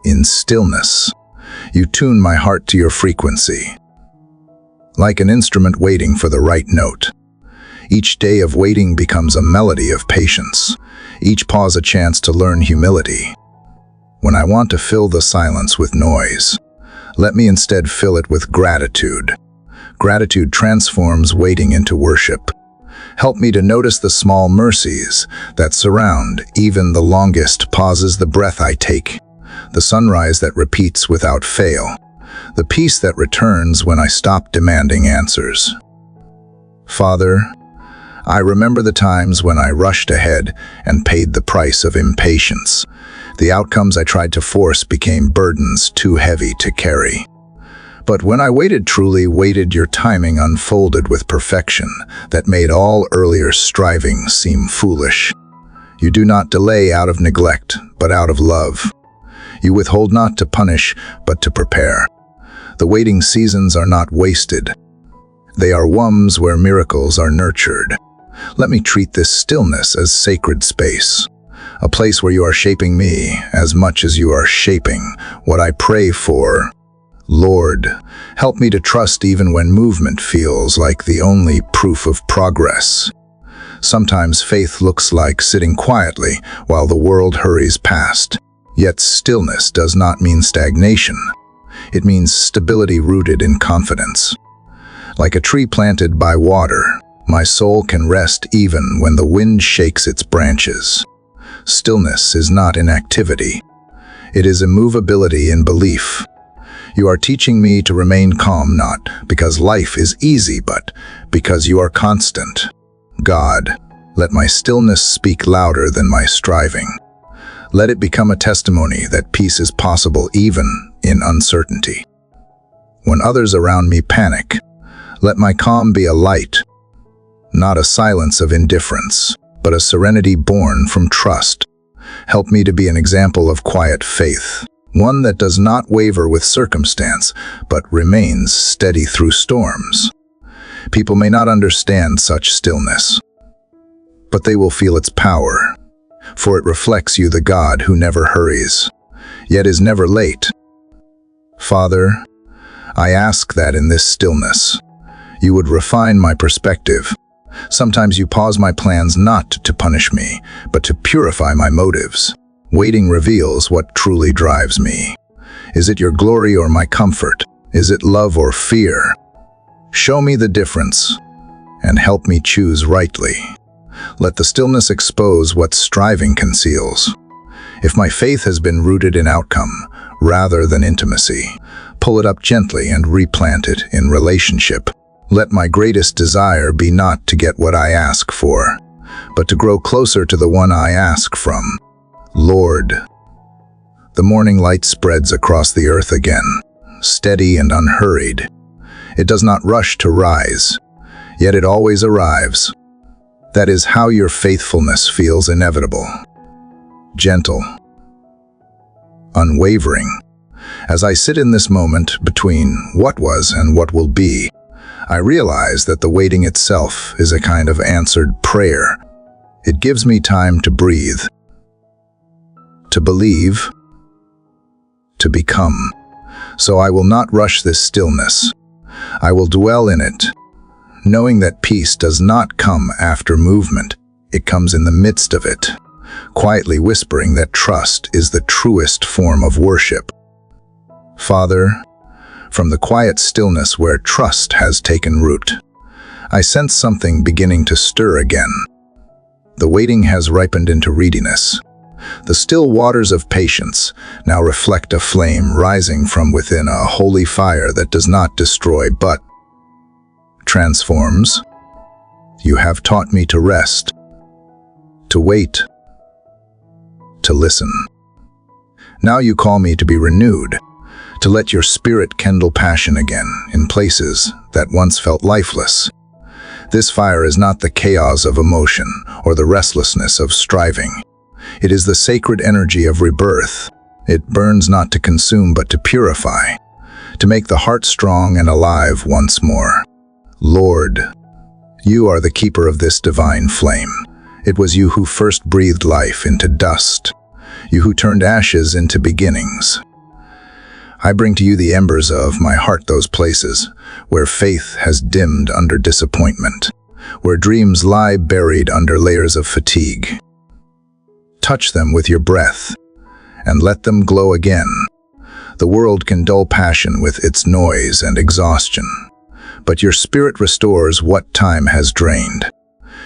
In stillness, you tune my heart to your frequency, like an instrument waiting for the right note. Each day of waiting becomes a melody of patience, each pause a chance to learn humility. When I want to fill the silence with noise, let me instead fill it with gratitude. Gratitude transforms waiting into worship. Help me to notice the small mercies that surround even the longest pauses, the breath I take, the sunrise that repeats without fail, the peace that returns when I stop demanding answers. Father, I remember the times when I rushed ahead and paid the price of impatience. The outcomes I tried to force became burdens too heavy to carry. But when I truly waited, your timing unfolded with perfection that made all earlier striving seem foolish. You do not delay out of neglect, but out of love. You withhold not to punish, but to prepare. The waiting seasons are not wasted. They are wombs where miracles are nurtured. Let me treat this stillness as sacred space, a place where you are shaping me as much as you are shaping what I pray for. Lord, help me to trust even when movement feels like the only proof of progress. Sometimes faith looks like sitting quietly while the world hurries past. Yet stillness does not mean stagnation. It means stability rooted in confidence. Like a tree planted by water, my soul can rest even when the wind shakes its branches. Stillness is not inactivity. It is immovability in belief. You are teaching me to remain calm, not because life is easy, but because you are constant. God, let my stillness speak louder than my striving. Let it become a testimony that peace is possible even in uncertainty. When others around me panic, Let my calm be a light, not a silence of indifference, but a serenity born from trust. Help me to be an example of quiet faith, one that does not waver with circumstance, but remains steady through storms. People may not understand such stillness, but they will feel its power, for it reflects you, the God who never hurries, yet is never late. Father, I ask that in this stillness, you would refine my perspective. Sometimes you pause my plans not to punish me, but to purify my motives. Waiting reveals what truly drives me. Is it your glory or my comfort? Is it love or fear? Show me the difference, and help me choose rightly. Let the stillness expose what striving conceals. If my faith has been rooted in outcome rather than intimacy, pull it up gently and replant it in relationship. Let my greatest desire be not to get what I ask for, but to grow closer to the one I ask from. Lord, the morning light spreads across the earth again, steady and unhurried. It does not rush to rise, yet it always arrives. That is how your faithfulness feels inevitable. Gentle, unwavering. As I sit in this moment between what was and what will be, I realize that the waiting itself is a kind of answered prayer. It gives me time to breathe, to believe, to become. So I will not rush this stillness. I will dwell in it, knowing that peace does not come after movement. It comes in the midst of it, quietly whispering that trust is the truest form of worship. Father, from the quiet stillness where trust has taken root, I sense something beginning to stir again. The waiting has ripened into readiness. The still waters of patience now reflect a flame rising from within, a holy fire that does not destroy but transforms. You have taught me to rest, to wait, to listen. Now you call me to be renewed, to let your spirit kindle passion again in places that once felt lifeless. This fire is not the chaos of emotion or the restlessness of striving. It is the sacred energy of rebirth. It burns not to consume but to purify, to make the heart strong and alive once more. Lord, you are the keeper of this divine flame. It was you who first breathed life into dust, you who turned ashes into beginnings. I bring to you the embers of my heart, those places where faith has dimmed under disappointment, where dreams lie buried under layers of fatigue. Touch them with your breath, and let them glow again. The world can dull passion with its noise and exhaustion, but your spirit restores what time has drained.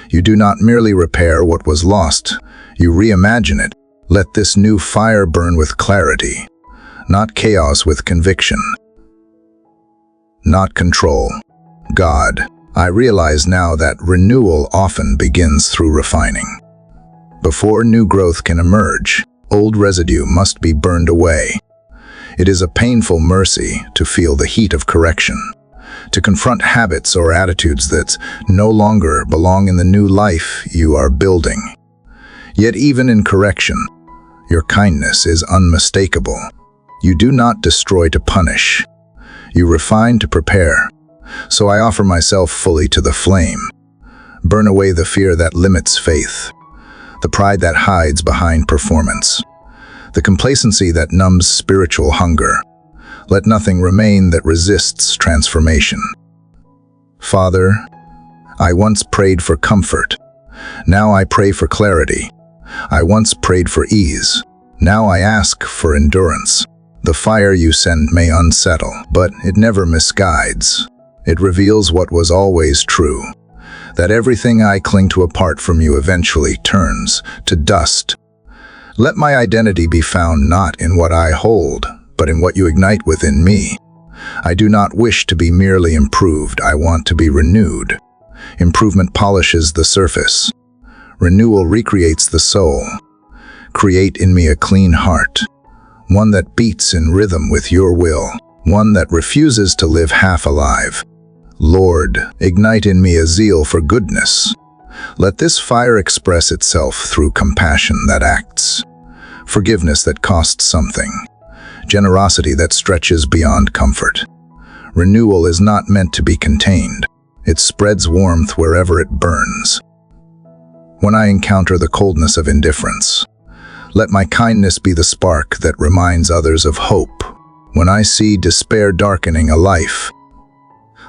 You do not merely repair what was lost, you reimagine it. Let this new fire burn with clarity, not chaos, with conviction, not control. God, I realize now that renewal often begins through refining. Before new growth can emerge, old residue must be burned away. It is a painful mercy to feel the heat of correction, to confront habits or attitudes that no longer belong in the new life you are building. Yet even in correction, your kindness is unmistakable. You do not destroy to punish. You refine to prepare. So I offer myself fully to the flame. Burn away the fear that limits faith, the pride that hides behind performance, the complacency that numbs spiritual hunger. Let nothing remain that resists transformation. Father, I once prayed for comfort. Now I pray for clarity. I once prayed for ease. Now I ask for endurance. The fire you send may unsettle, but it never misguides. It reveals what was always true, that everything I cling to apart from you eventually turns to dust. Let my identity be found not in what I hold, but in what you ignite within me. I do not wish to be merely improved, I want to be renewed. Improvement polishes the surface. Renewal recreates the soul. Create in me a clean heart, one that beats in rhythm with your will, one that refuses to live half alive. Lord, ignite in me a zeal for goodness. Let this fire express itself through compassion that acts, forgiveness that costs something, generosity that stretches beyond comfort. Renewal is not meant to be contained. It spreads warmth wherever it burns. When I encounter the coldness of indifference, let my kindness be the spark that reminds others of hope. When I see despair darkening a life,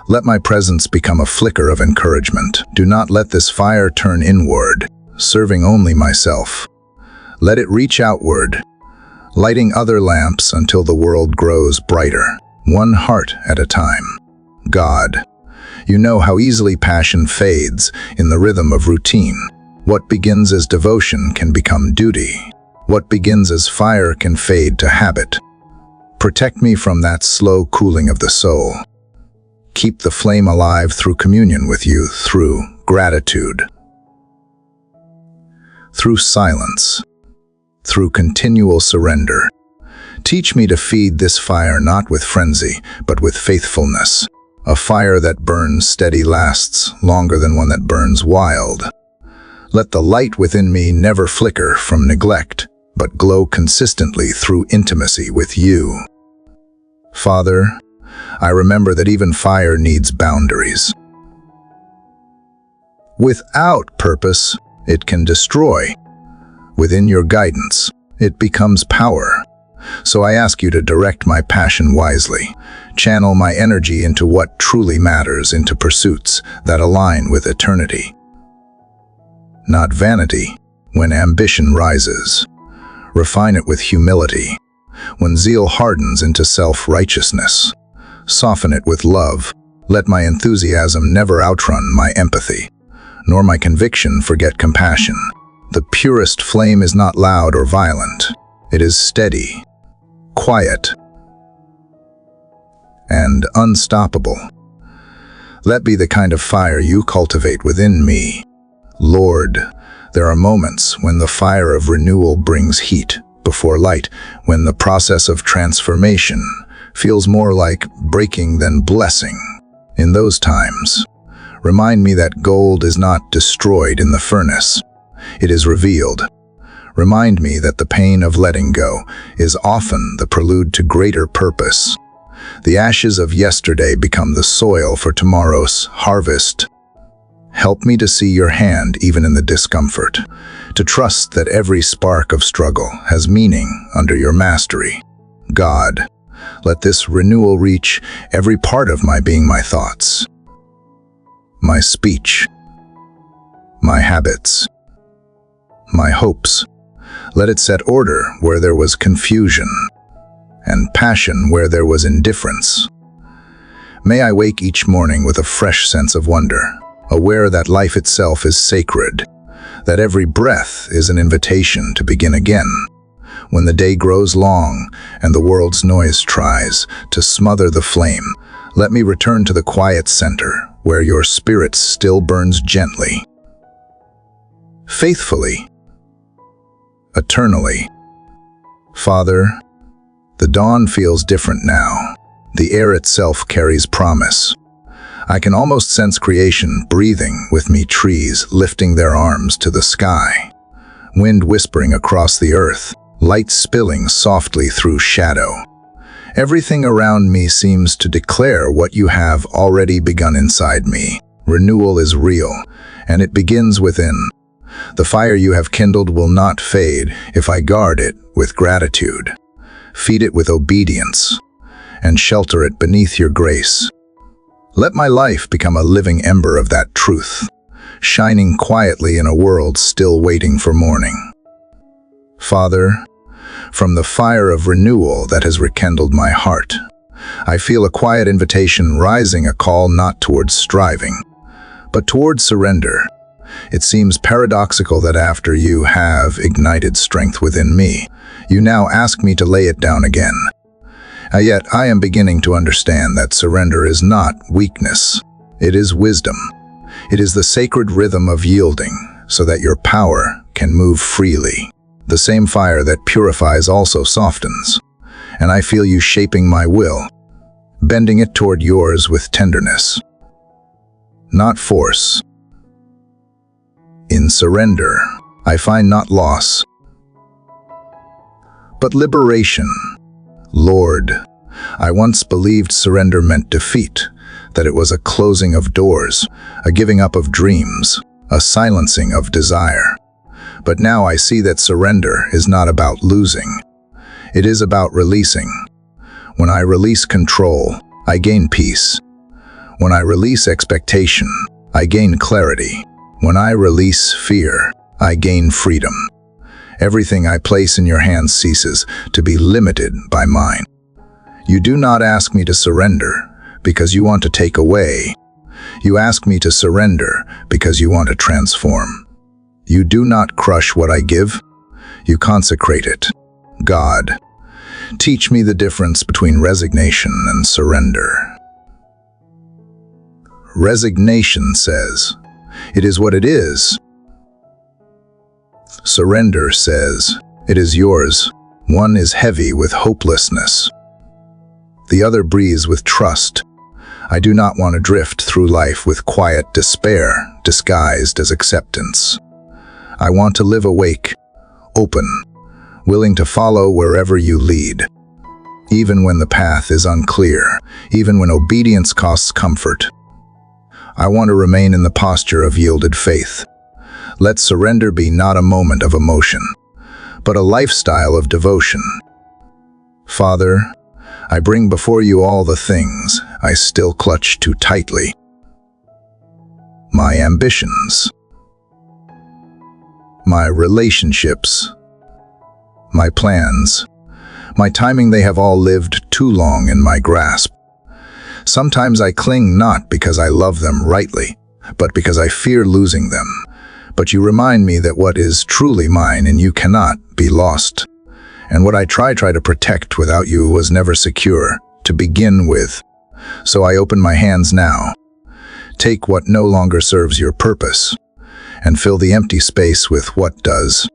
let my presence become a flicker of encouragement. Do not let this fire turn inward, serving only myself. Let it reach outward, lighting other lamps until the world grows brighter, one heart at a time. God, you know how easily passion fades in the rhythm of routine. What begins as devotion can become duty. What begins as fire can fade to habit. Protect me from that slow cooling of the soul. Keep the flame alive through communion with you, through gratitude, through silence, through continual surrender. Teach me to feed this fire not with frenzy, but with faithfulness. A fire that burns steady lasts longer than one that burns wild. Let the light within me never flicker from neglect, but glow consistently through intimacy with you. Father, I remember that even fire needs boundaries. Without purpose, it can destroy. Within your guidance, it becomes power. So I ask you to direct my passion wisely, channel my energy into what truly matters, into pursuits that align with eternity. Not vanity, when ambition rises. Refine it with humility. When zeal hardens into self-righteousness, soften it with love. Let my enthusiasm never outrun my empathy, nor my conviction forget compassion. The purest flame is not loud or violent. It is steady, quiet, and unstoppable. Let be the kind of fire you cultivate within me. Lord, there are moments when the fire of renewal brings heat before light, when the process of transformation feels more like breaking than blessing. In those times, remind me that gold is not destroyed in the furnace. It is revealed. Remind me that the pain of letting go is often the prelude to greater purpose. The ashes of yesterday become the soil for tomorrow's harvest. Help me to see your hand even in the discomfort, to trust that every spark of struggle has meaning under your mastery. God, let this renewal reach every part of my being, my thoughts, my speech, my habits, my hopes. Let it set order where there was confusion, and passion where there was indifference. May I wake each morning with a fresh sense of wonder, aware that life itself is sacred, that every breath is an invitation to begin again. When the day grows long and the world's noise tries to smother the flame, let me return to the quiet center where your spirit still burns gently, faithfully, eternally. Father, the dawn feels different now. The air itself carries promise. I can almost sense creation breathing with me, trees lifting their arms to the sky, wind whispering across the earth, light spilling softly through shadow. Everything around me seems to declare what you have already begun inside me. Renewal is real, and it begins within. The fire you have kindled will not fade if I guard it with gratitude, feed it with obedience, and shelter it beneath your grace. Let my life become a living ember of that truth, shining quietly in a world still waiting for morning. Father, from the fire of renewal that has rekindled my heart, I feel a quiet invitation rising, a call not towards striving, but towards surrender. It seems paradoxical that after you have ignited strength within me, you now ask me to lay it down again. Yet I am beginning to understand that surrender is not weakness. It is wisdom. It is the sacred rhythm of yielding so that your power can move freely. The same fire that purifies also softens, and I feel you shaping my will, bending it toward yours with tenderness. not force. In surrender, I find not loss, but liberation. Lord, I once believed surrender meant defeat, that it was a closing of doors, a giving up of dreams, a silencing of desire. But now I see that surrender is not about losing. It is about releasing. When I release control, I gain peace. When I release expectation, I gain clarity. When I release fear, I gain freedom. Everything I place in your hands ceases to be limited by mine. You do not ask me to surrender because you want to take away. You ask me to surrender because you want to transform. You do not crush what I give. You consecrate it. God, teach me the difference between resignation and surrender. Resignation says, "It is what it is." Surrender says, "It is yours." One is heavy with hopelessness. The other breathes with trust. I do not want to drift through life with quiet despair disguised as acceptance. I want to live awake, open, willing to follow wherever you lead. Even when the path is unclear, even when obedience costs comfort. I want to remain in the posture of yielded faith. Let surrender be not a moment of emotion, but a lifestyle of devotion. Father, I bring before you all the things I still clutch too tightly. My ambitions, my relationships, my plans, my timing, they have all lived too long in my grasp. Sometimes I cling not because I love them rightly, but because I fear losing them. But you remind me that what is truly mine and you cannot be lost. And what I try to protect without you was never secure to begin with. So I open my hands now. Take what no longer serves your purpose and fill the empty space with what does.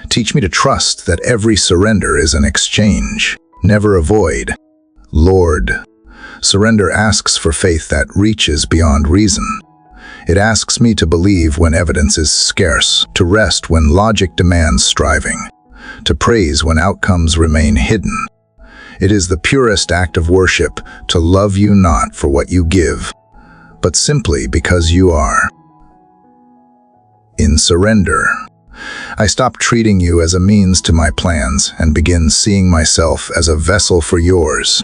Teach me to trust that every surrender is an exchange, never a void. Lord, surrender asks for faith that reaches beyond reason. It asks me to believe when evidence is scarce, to rest when logic demands striving, to praise when outcomes remain hidden. It is the purest act of worship to love you not for what you give, but simply because you are. In surrender, I stop treating you as a means to my plans and begin seeing myself as a vessel for yours.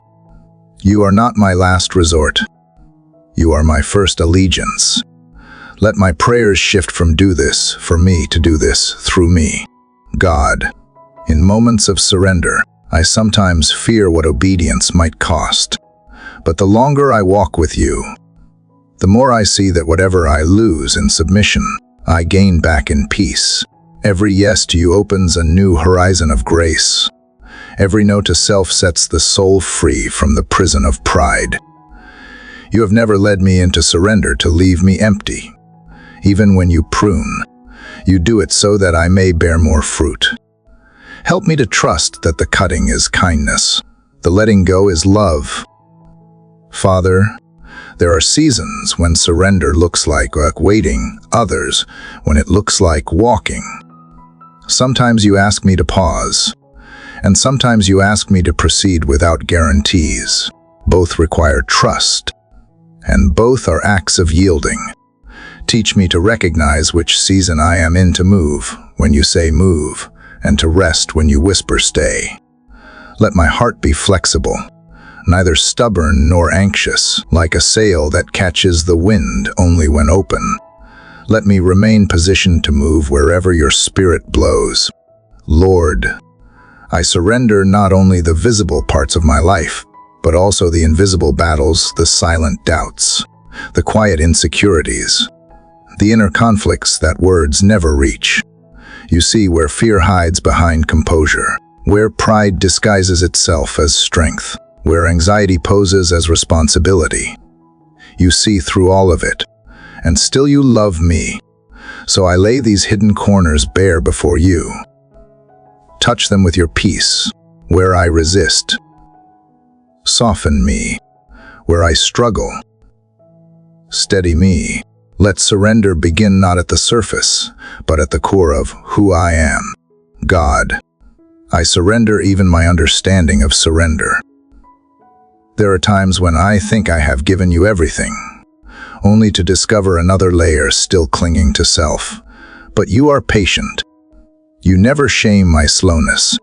You are not my last resort. You are my first allegiance. Let my prayers shift from do this for me to do this through me. God, in moments of surrender, I sometimes fear what obedience might cost. But the longer I walk with you, the more I see that whatever I lose in submission, I gain back in peace. Every yes to you opens a new horizon of grace. Every no to self sets the soul free from the prison of pride. You have never led me into surrender to leave me empty. Even when you prune, you do it so that I may bear more fruit. Help me to trust that the cutting is kindness, the letting go is love. Father, there are seasons when surrender looks like waiting, others when it looks like walking. Sometimes you ask me to pause, and sometimes you ask me to proceed without guarantees. Both require trust, and both are acts of yielding. Teach me to recognize which season I am in, to move when you say move, and to rest when you whisper stay. Let my heart be flexible, neither stubborn nor anxious, like a sail that catches the wind only when open. Let me remain positioned to move wherever your spirit blows. Lord, I surrender not only the visible parts of my life, but also the invisible battles, the silent doubts, the quiet insecurities, the inner conflicts that words never reach. You see where fear hides behind composure, where pride disguises itself as strength, where anxiety poses as responsibility. You see through all of it, and still you love me. So I lay these hidden corners bare before you. Touch them with your peace, where I resist. Soften me, where I struggle. Steady me. Let surrender begin not at the surface, but at the core of who I am. God, I surrender even my understanding of surrender. There are times when I think I have given you everything, only to discover another layer still clinging to self. But you are patient. You never shame my slowness.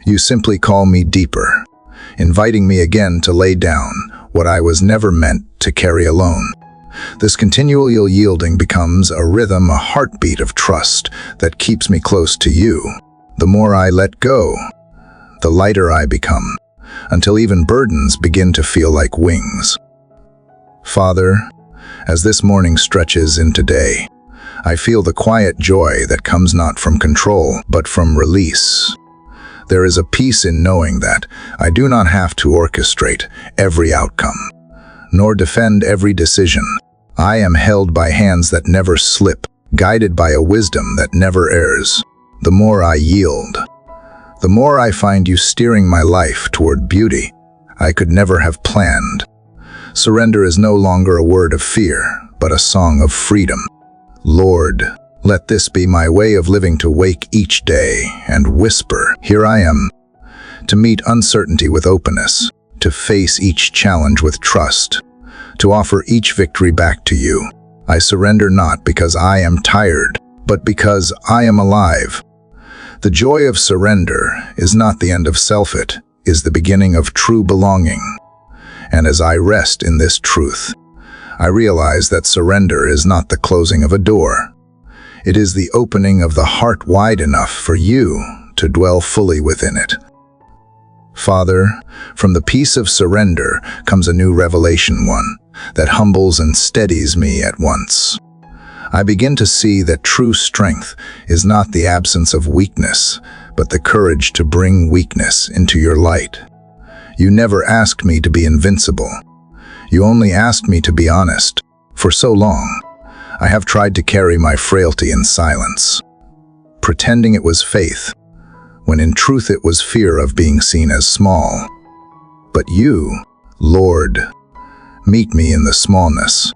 You simply call me deeper, inviting me again to lay down what I was never meant to carry alone. This continual yielding becomes a rhythm, a heartbeat of trust that keeps me close to you. The more I let go, the lighter I become, until even burdens begin to feel like wings. Father, as this morning stretches into day, I feel the quiet joy that comes not from control, but from release. There is a peace in knowing that I do not have to orchestrate every outcome, nor defend every decision. I am held by hands that never slip, guided by a wisdom that never errs. The more I yield, the more I find you steering my life toward beauty I could never have planned. Surrender is no longer a word of fear, but a song of freedom. Lord, let this be my way of living, to wake each day and whisper, here I am, to meet uncertainty with openness, to face each challenge with trust, to offer each victory back to you. I surrender not because I am tired, but because I am alive. The joy of surrender is not the end of self, it is the beginning of true belonging. And as I rest in this truth, I realize that surrender is not the closing of a door. It is the opening of the heart wide enough for you to dwell fully within it. Father, from the peace of surrender comes a new revelation, one that humbles and steadies me at once. I begin to see that true strength is not the absence of weakness, but the courage to bring weakness into your light. You never asked me to be invincible. You only asked me to be honest. For so long, I have tried to carry my frailty in silence, pretending it was faith, when in truth it was fear of being seen as small. But you, Lord, meet me in the smallness.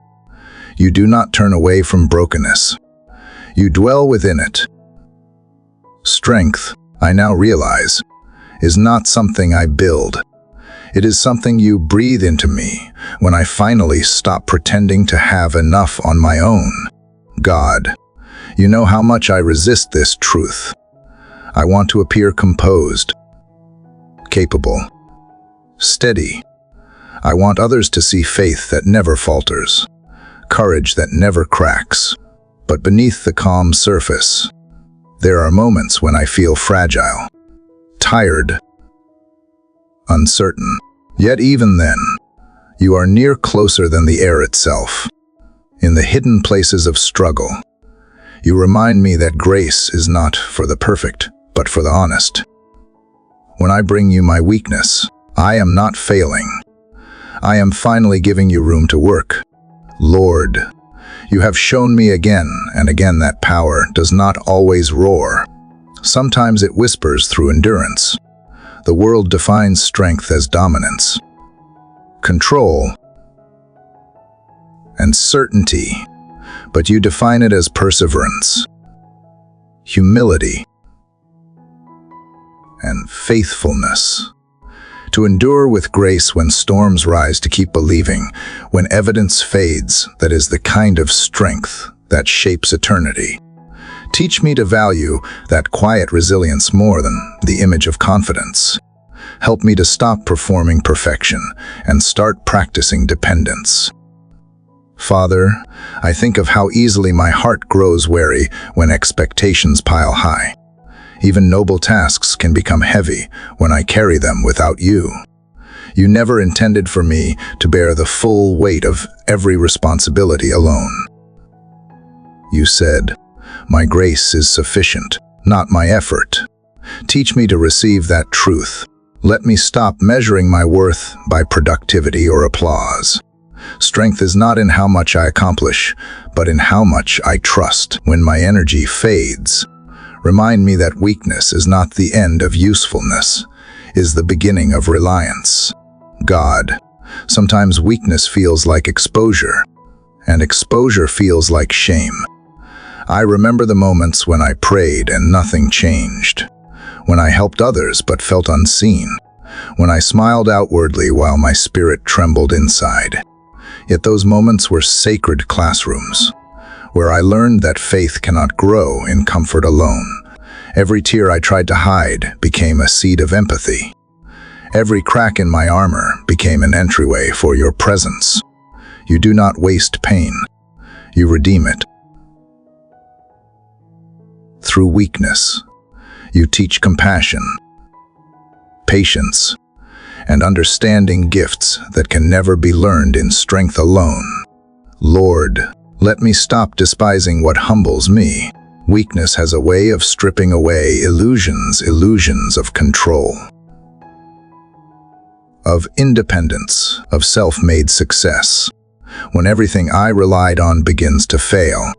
You do not turn away from brokenness. You dwell within it. Strength, I now realize, is not something I build. It is something you breathe into me when I finally stop pretending to have enough on my own. God, you know how much I resist this truth. I want to appear composed, capable, steady. I want others to see faith that never falters, courage that never cracks. But beneath the calm surface, there are moments when I feel fragile, tired, uncertain. Yet even then, you are near, closer than the air itself. In the hidden places of struggle, you remind me that grace is not for the perfect, but for the honest. When I bring you my weakness, I am not failing. I am finally giving you room to work. Lord, you have shown me again and again that power does not always roar. Sometimes it whispers through endurance. The world defines strength as dominance, control, and certainty, but you define it as perseverance, humility, and faithfulness. To endure with grace when storms rise, to keep believing when evidence fades, that is the kind of strength that shapes eternity. Teach me to value that quiet resilience more than the image of confidence. Help me to stop performing perfection and start practicing dependence. Father, I think of how easily my heart grows weary when expectations pile high. Even noble tasks can become heavy when I carry them without you. You never intended for me to bear the full weight of every responsibility alone. You said, my grace is sufficient, not my effort. Teach me to receive that truth. Let me stop measuring my worth by productivity or applause. Strength is not in how much I accomplish, but in how much I trust. When my energy fades, remind me that weakness is not the end of usefulness, is the beginning of reliance. God, sometimes weakness feels like exposure, and exposure feels like shame. I remember the moments when I prayed and nothing changed, when I helped others but felt unseen, when I smiled outwardly while my spirit trembled inside. Yet those moments were sacred classrooms, where I learned that faith cannot grow in comfort alone. Every tear I tried to hide became a seed of empathy. Every crack in my armor became an entryway for your presence. You do not waste pain. You redeem it. Through weakness, you teach compassion, patience, and understanding, gifts that can never be learned in strength alone. Lord, let me stop despising what humbles me. Weakness has a way of stripping away illusions of control, of independence, of self-made success. When everything I relied on begins to fail,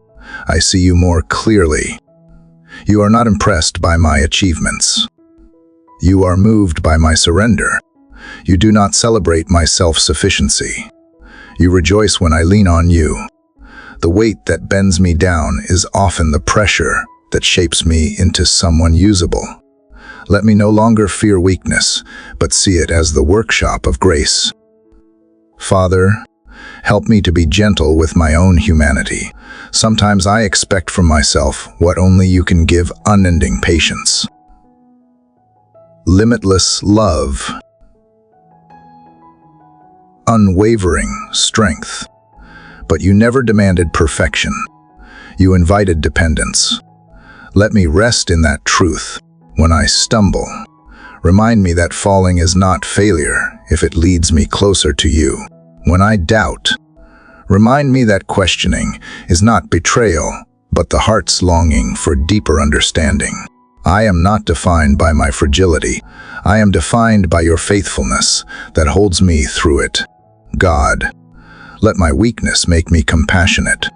I see you more clearly. You are not impressed by my achievements. You are moved by my surrender. You do not celebrate my self-sufficiency. You rejoice when I lean on you. The weight that bends me down is often the pressure that shapes me into someone usable. Let me no longer fear weakness, but see it as the workshop of grace. Father, help me to be gentle with my own humanity. Sometimes I expect from myself what only you can give: unending patience, limitless love, unwavering strength. But you never demanded perfection. You invited dependence. Let me rest in that truth. When I stumble, remind me that falling is not failure if it leads me closer to you. When I doubt, remind me that questioning is not betrayal, but the heart's longing for deeper understanding. I am not defined by my fragility. I am defined by your faithfulness that holds me through it. God, let my weakness make me compassionate.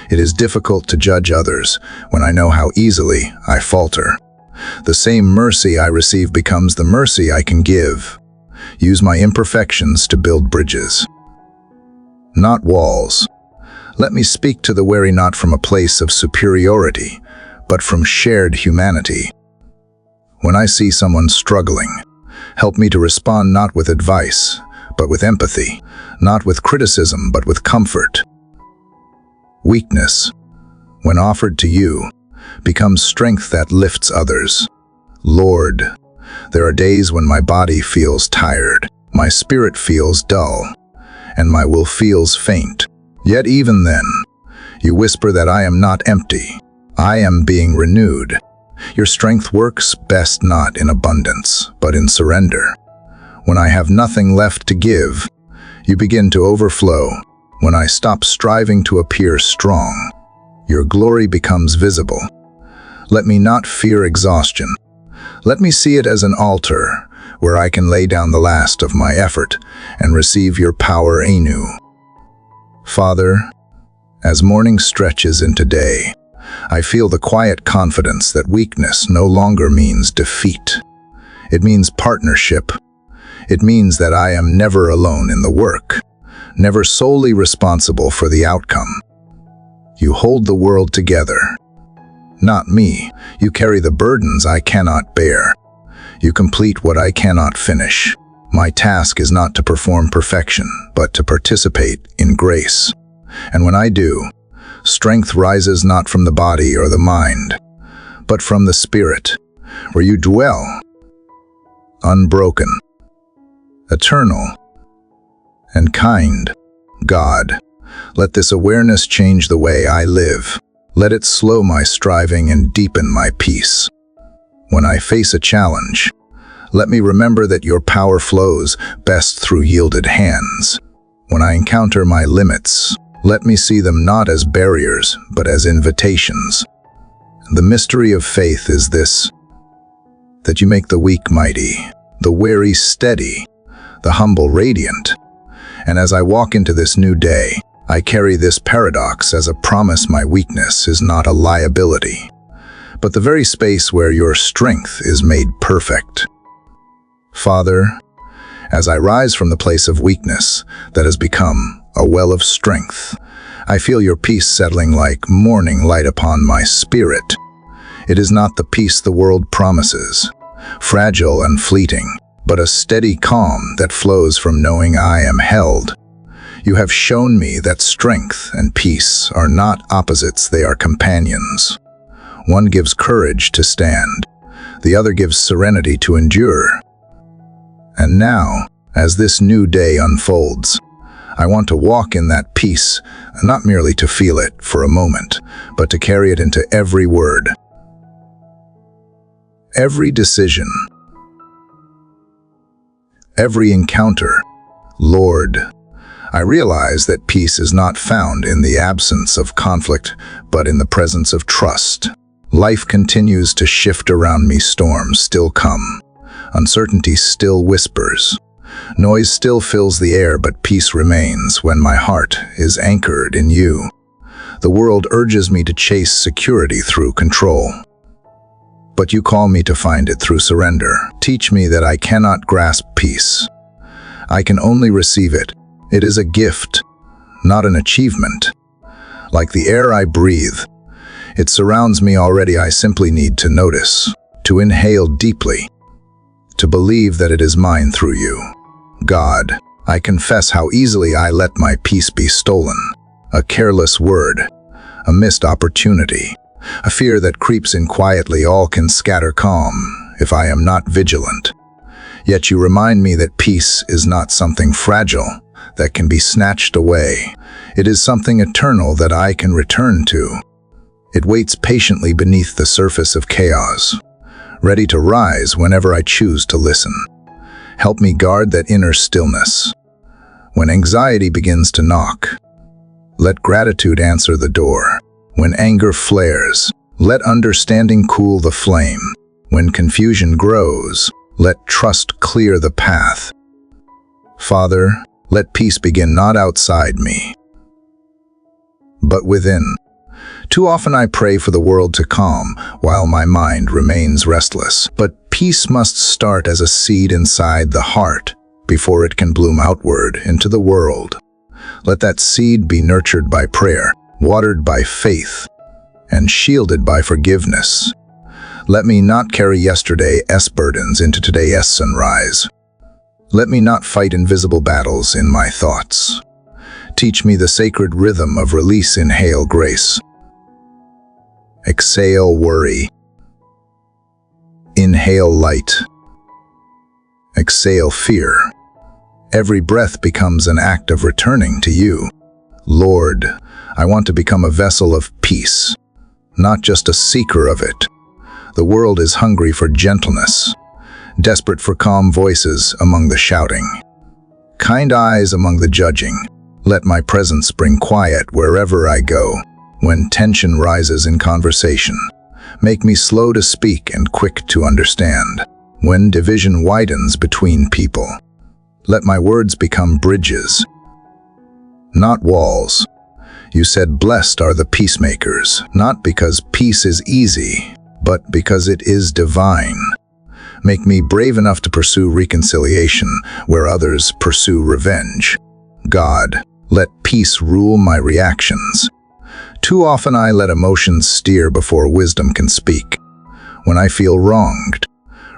It is difficult to judge others when I know how easily I falter. The same mercy I receive becomes the mercy I can give. Use my imperfections to build bridges, not walls. Let me speak to the weary not from a place of superiority, but from shared humanity. When I see someone struggling, help me to respond not with advice, but with empathy, not with criticism, but with comfort. Weakness, when offered to you, becomes strength that lifts others. Lord, there are days when my body feels tired, my spirit feels dull, and my will feels faint. Yet even then, you whisper that I am not empty. I am being renewed. Your strength works best not in abundance, but in surrender. When I have nothing left to give, you begin to overflow. When I stop striving to appear strong, your glory becomes visible. Let me not fear exhaustion. Let me see it as an altar where I can lay down the last of my effort and receive your power anew. Father, as morning stretches into day, I feel the quiet confidence that weakness no longer means defeat. It means partnership. It means that I am never alone in the work, never solely responsible for the outcome. You hold the world together. Not me. You carry the burdens I cannot bear. You complete what I cannot finish. My task is not to perform perfection, but to participate in grace. And when I do, strength rises not from the body or the mind, but from the spirit, where you dwell, unbroken, eternal, and kind. God, let this awareness change the way I live. Let it slow my striving and deepen my peace. When I face a challenge, let me remember that your power flows best through yielded hands. When I encounter my limits, let me see them not as barriers, but as invitations. The mystery of faith is this, that you make the weak mighty, the weary steady, the humble radiant. And as I walk into this new day, I carry this paradox as a promise: my weakness is not a liability, but the very space where your strength is made perfect. Father, as I rise from the place of weakness that has become a well of strength. I feel your peace settling like morning light upon my spirit. It is not the peace the world promises, fragile and fleeting, but a steady calm that flows from knowing I am held. You have shown me that strength and peace are not opposites, they are companions. One gives courage to stand, the other gives serenity to endure. And now, as this new day unfolds, I want to walk in that peace, not merely to feel it for a moment, but to carry it into every word, every decision, every encounter. Lord, I realize that peace is not found in the absence of conflict, but in the presence of trust. Life continues to shift around me, storms still come, uncertainty still whispers, noise still fills the air, but peace remains when my heart is anchored in you. The world urges me to chase security through control, but you call me to find it through surrender. Teach me that I cannot grasp peace. I can only receive it. It is a gift, not an achievement. Like the air I breathe, it surrounds me already. I simply need to notice, to inhale deeply, to believe that it is mine through you. God, I confess how easily I let my peace be stolen. A careless word, a missed opportunity, a fear that creeps in quietly, all can scatter calm if I am not vigilant. Yet you remind me that peace is not something fragile that can be snatched away. It is something eternal that I can return to. It waits patiently beneath the surface of chaos, ready to rise whenever I choose to listen. Help me guard that inner stillness. When anxiety begins to knock, let gratitude answer the door. When anger flares, let understanding cool the flame. When confusion grows, let trust clear the path. Father, let peace begin not outside me, but within. Too often I pray for the world to calm while my mind remains restless. But peace must start as a seed inside the heart before it can bloom outward into the world. Let that seed be nurtured by prayer, watered by faith, and shielded by forgiveness. Let me not carry yesterday's burdens into today's sunrise. Let me not fight invisible battles in my thoughts. Teach me the sacred rhythm of release. Inhale grace. Exhale worry. Inhale light. Exhale fear. Every breath becomes an act of returning to you. Lord, I want to become a vessel of peace, not just a seeker of it. The world is hungry for gentleness, desperate for calm voices among the shouting, kind eyes among the judging. Let my presence bring quiet wherever I go. When tension rises in conversation, make me slow to speak and quick to understand. When division widens between people, let my words become bridges, not walls. You said, blessed are the peacemakers, not because peace is easy, but because it is divine. Make me brave enough to pursue reconciliation where others pursue revenge. God, let peace rule my reactions. Too often I let emotions steer before wisdom can speak. When I feel wronged,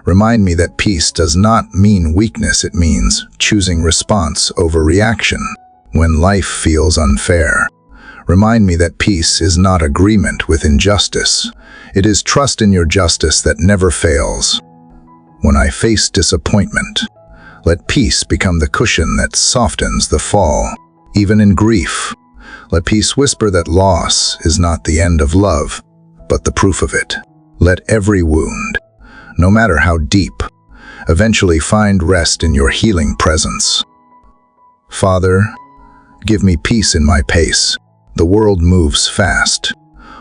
remind me that peace does not mean weakness, it means choosing response over reaction. When life feels unfair, remind me that peace is not agreement with injustice. It is trust in your justice that never fails. When I face disappointment, let peace become the cushion that softens the fall. Even in grief, let peace whisper that loss is not the end of love, but the proof of it. Let every wound, no matter how deep, eventually find rest in your healing presence. Father, give me peace in my pace. The world moves fast,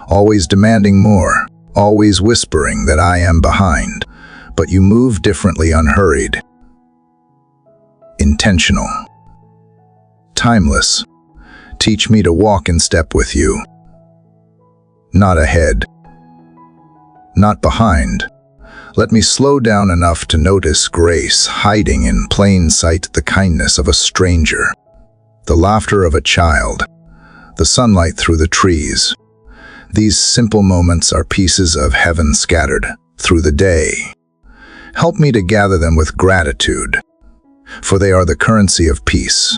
always demanding more, always whispering that I am behind. But you move differently, unhurried, intentional, timeless. Teach me to walk in step with you, not ahead, not behind. Let me slow down enough to notice grace hiding in plain sight, the kindness of a stranger, the laughter of a child, the sunlight through the trees. These simple moments are pieces of heaven scattered through the day. Help me to gather them with gratitude, for they are the currency of peace.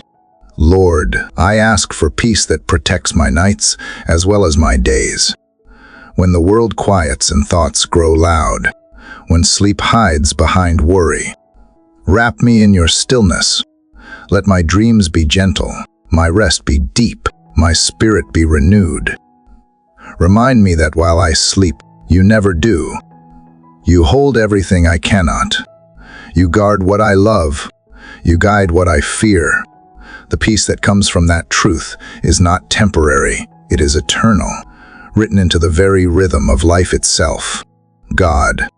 Lord, I ask for peace that protects my nights as well as my days. When the world quiets and thoughts grow loud, when sleep hides behind worry, wrap me in your stillness. Let my dreams be gentle, my rest be deep, my spirit be renewed. Remind me that while I sleep, you never do. You hold everything I cannot. You guard what I love. You guide what I fear. The peace that comes from that truth is not temporary, it is eternal, written into the very rhythm of life itself. God,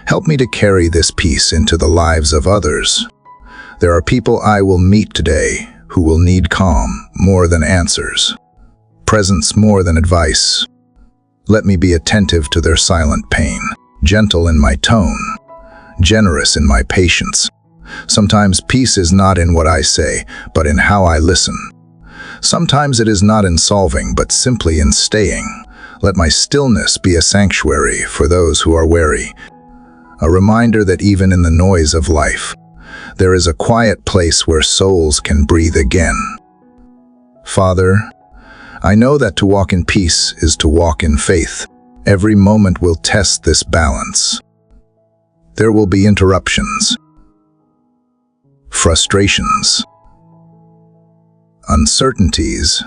help me to carry this peace into the lives of others. There are people I will meet today who will need calm more than answers, presence more than advice. Let me be attentive to their silent pain, gentle in my tone, generous in my patience. Sometimes peace is not in what I say, but in how I listen. Sometimes it is not in solving, but simply in staying. Let my stillness be a sanctuary for those who are weary, a reminder that even in the noise of life, there is a quiet place where souls can breathe again. Father, I know that to walk in peace is to walk in faith. Every moment will test this balance. There will be interruptions, frustrations, uncertainties.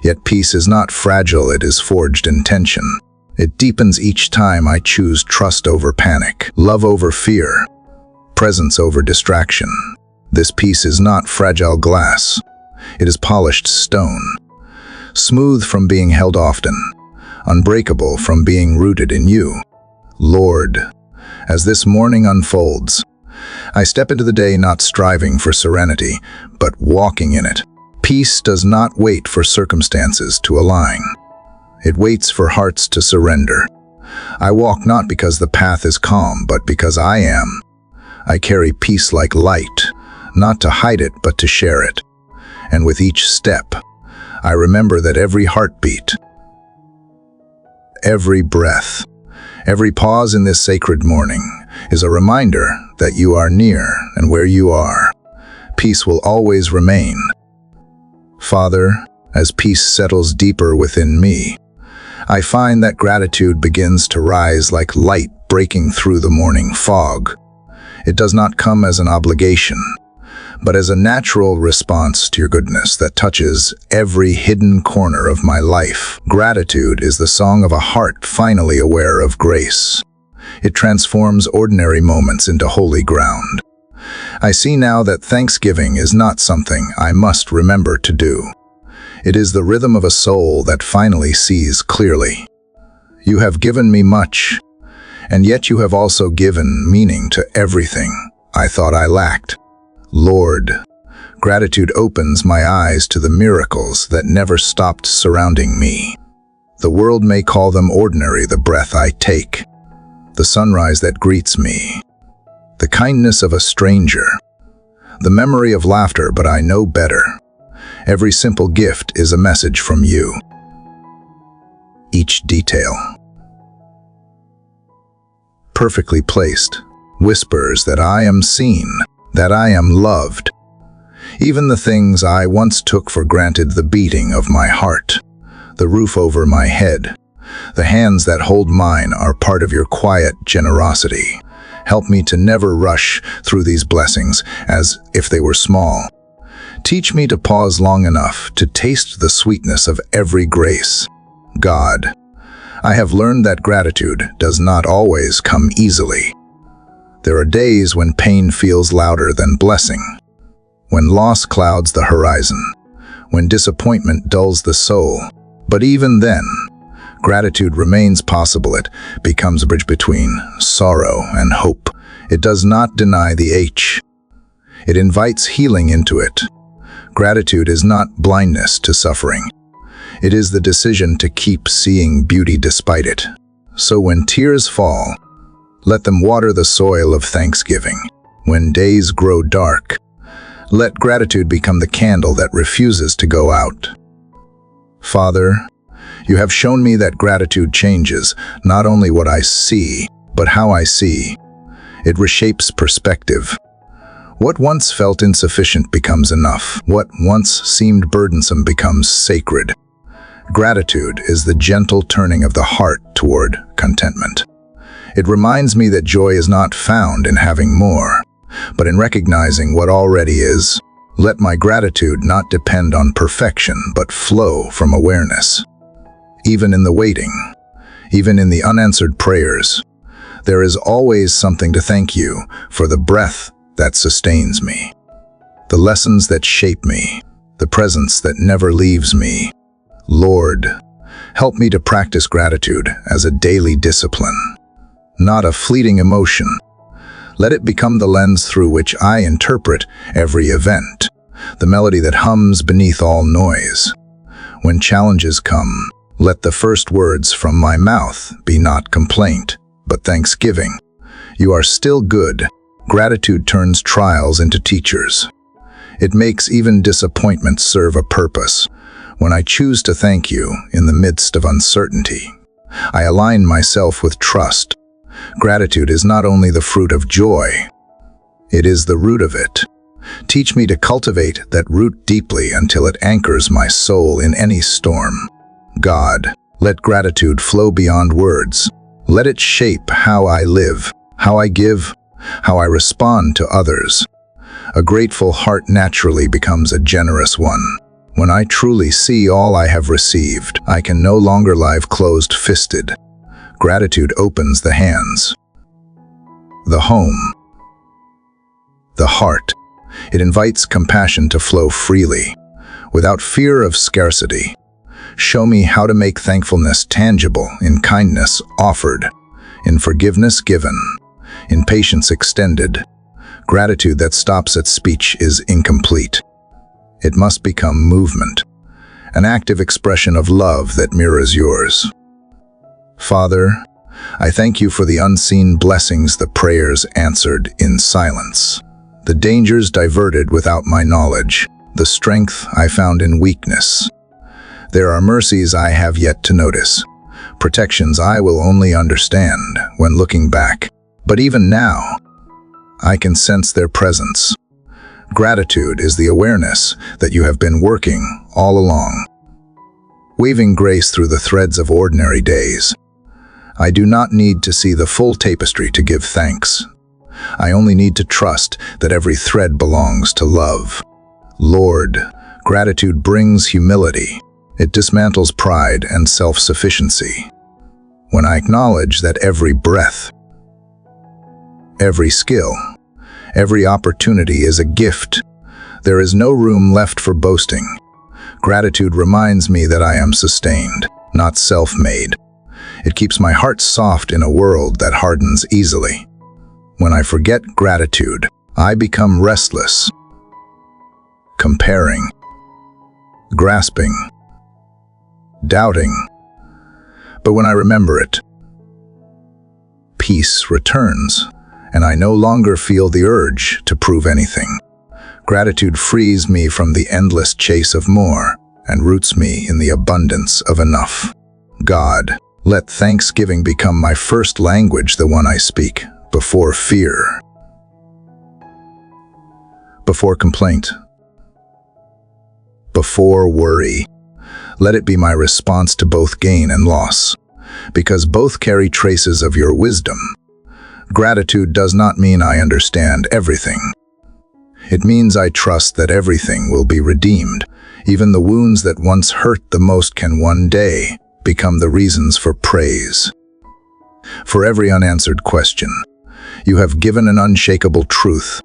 Yet peace is not fragile, it is forged in tension. It deepens each time I choose trust over panic, love over fear, presence over distraction. This peace is not fragile glass. It is polished stone, smooth from being held often, unbreakable from being rooted in you. Lord, as this morning unfolds, I step into the day not striving for serenity, but walking in it. Peace does not wait for circumstances to align. It waits for hearts to surrender. I walk not because the path is calm, but because I am. I carry peace like light, not to hide it, but to share it. And with each step, I remember that every heartbeat, every breath, every pause in this sacred morning is a reminder that you are near, and where you are, peace will always remain. Father, as peace settles deeper within me, I find that gratitude begins to rise like light breaking through the morning fog. It does not come as an obligation, but as a natural response to your goodness that touches every hidden corner of my life. Gratitude is the song of a heart finally aware of grace. It transforms ordinary moments into holy ground. I see now that thanksgiving is not something I must remember to do. It is the rhythm of a soul that finally sees clearly. You have given me much, and yet you have also given meaning to everything I thought I lacked. Lord, gratitude opens my eyes to the miracles that never stopped surrounding me. The world may call them ordinary, the breath I take, the sunrise that greets me, the kindness of a stranger, the memory of laughter, but I know better. Every simple gift is a message from you. Each detail, perfectly placed, whispers that I am seen, that I am loved. Even the things I once took for granted, the beating of my heart, the roof over my head, the hands that hold mine, are part of your quiet generosity. Help me to never rush through these blessings as if they were small. Teach me to pause long enough to taste the sweetness of every grace. God, I have learned that gratitude does not always come easily. There are days when pain feels louder than blessing, when loss clouds the horizon, when disappointment dulls the soul. But even then, gratitude remains possible. It becomes a bridge between sorrow and hope. It does not deny the ache. It invites healing into it. Gratitude is not blindness to suffering. It is the decision to keep seeing beauty despite it. So when tears fall, let them water the soil of thanksgiving. When days grow dark, Let gratitude become the candle that refuses to go out. Father, you have shown me that gratitude changes not only what I see, but how I see. It reshapes perspective. What once felt insufficient becomes enough. What once seemed burdensome becomes sacred. Gratitude is the gentle turning of the heart toward contentment. It reminds me that joy is not found in having more, but in recognizing what already is. Let my gratitude not depend on perfection, but flow from awareness. Even in the waiting, even in the unanswered prayers, there is always something to thank you for: the breath that sustains me, the lessons that shape me, the presence that never leaves me. Lord, help me to practice gratitude as a daily discipline, not a fleeting emotion. Let it become the lens through which I interpret every event, the melody that hums beneath all noise. When challenges come, let the first words from my mouth be not complaint, but thanksgiving. You are still good. Gratitude turns trials into teachers. It makes even disappointment serve a purpose. When I choose to thank you in the midst of uncertainty, I align myself with trust. Gratitude is not only the fruit of joy, it is the root of it. Teach me to cultivate that root deeply until it anchors my soul in any storm. God, let gratitude flow beyond words. Let it shape how I live, how I give, how I respond to others. A grateful heart naturally becomes a generous one. When I truly see all I have received, I can no longer live closed-fisted. Gratitude opens the hands, the home, the heart. It invites compassion to flow freely, without fear of scarcity. Show me how to make thankfulness tangible, in kindness offered, in forgiveness given, in patience extended. Gratitude that stops at speech is incomplete. It must become movement, an active expression of love that mirrors yours. Father, I thank you for the unseen blessings, the prayers answered in silence, the dangers diverted without my knowledge, the strength I found in weakness. There are mercies I have yet to notice, protections I will only understand when looking back. But even now, I can sense their presence. Gratitude is the awareness that you have been working all along, weaving grace through the threads of ordinary days. I do not need to see the full tapestry to give thanks. I only need to trust that every thread belongs to love. Lord, gratitude brings humility. It dismantles pride and self-sufficiency. When I acknowledge that every breath, every skill, every opportunity is a gift, there is no room left for boasting. Gratitude reminds me that I am sustained, not self-made. It keeps my heart soft in a world that hardens easily. When I forget gratitude, I become restless, comparing, grasping, doubting. But when I remember it, peace returns, and I no longer feel the urge to prove anything. Gratitude frees me from the endless chase of more and roots me in the abundance of enough. God, let thanksgiving become my first language, the one I speak, before fear, before complaint, before worry. Let it be my response to both gain and loss, because both carry traces of your wisdom. Gratitude does not mean I understand everything. It means I trust that everything will be redeemed. Even the wounds that once hurt the most can one day become the reasons for praise. For every unanswered question, you have given an unshakable truth,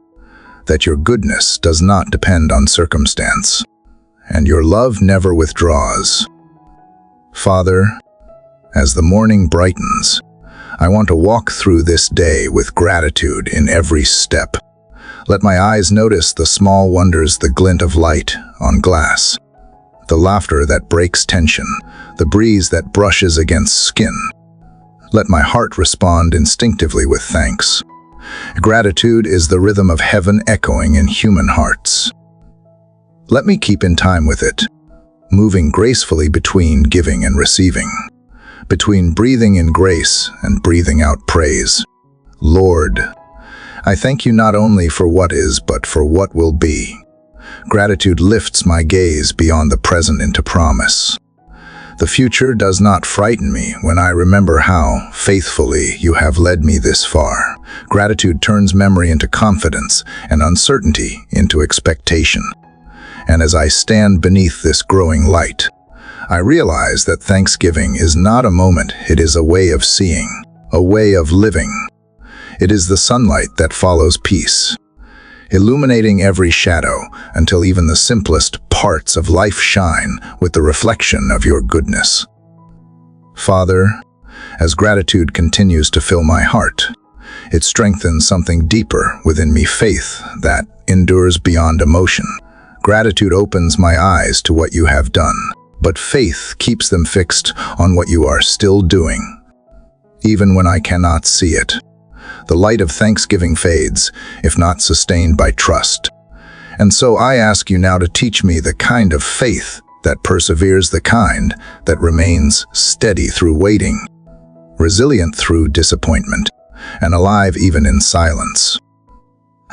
that your goodness does not depend on circumstance, and your love never withdraws. Father, as the morning brightens, I want to walk through this day with gratitude in every step. Let my eyes notice the small wonders, the glint of light on glass, the laughter that breaks tension, the breeze that brushes against skin. Let my heart respond instinctively with thanks. Gratitude is the rhythm of heaven echoing in human hearts. Let me keep in time with it, moving gracefully between giving and receiving, between breathing in grace and breathing out praise. Lord, I thank you not only for what is, but for what will be. Gratitude lifts my gaze beyond the present into promise. The future does not frighten me when I remember how faithfully you have led me this far. Gratitude turns memory into confidence and uncertainty into expectation. And as I stand beneath this growing light, I realize that thanksgiving is not a moment, it is a way of seeing, a way of living. It is the sunlight that follows peace, illuminating every shadow until even the simplest parts of life shine with the reflection of your goodness. Father, as gratitude continues to fill my heart, it strengthens something deeper within me, faith that endures beyond emotion. Gratitude opens my eyes to what you have done, but faith keeps them fixed on what you are still doing, even when I cannot see it. The light of thanksgiving fades, if not sustained by trust. And so I ask you now to teach me the kind of faith that perseveres, the kind that remains steady through waiting, resilient through disappointment, and alive even in silence.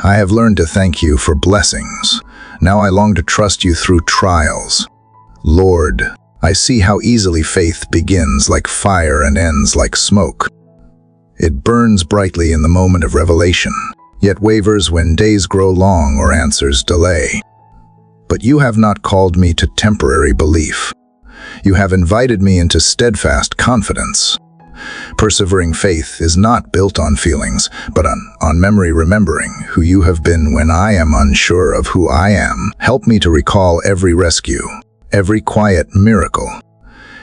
I have learned to thank you for blessings. Now I long to trust you through trials. Lord, I see how easily faith begins like fire and ends like smoke. It burns brightly in the moment of revelation, yet wavers when days grow long or answers delay. But you have not called me to temporary belief. You have invited me into steadfast confidence. Persevering faith is not built on feelings, but on memory, remembering who you have been when I am unsure of who I am. Help me to recall every rescue, every quiet miracle,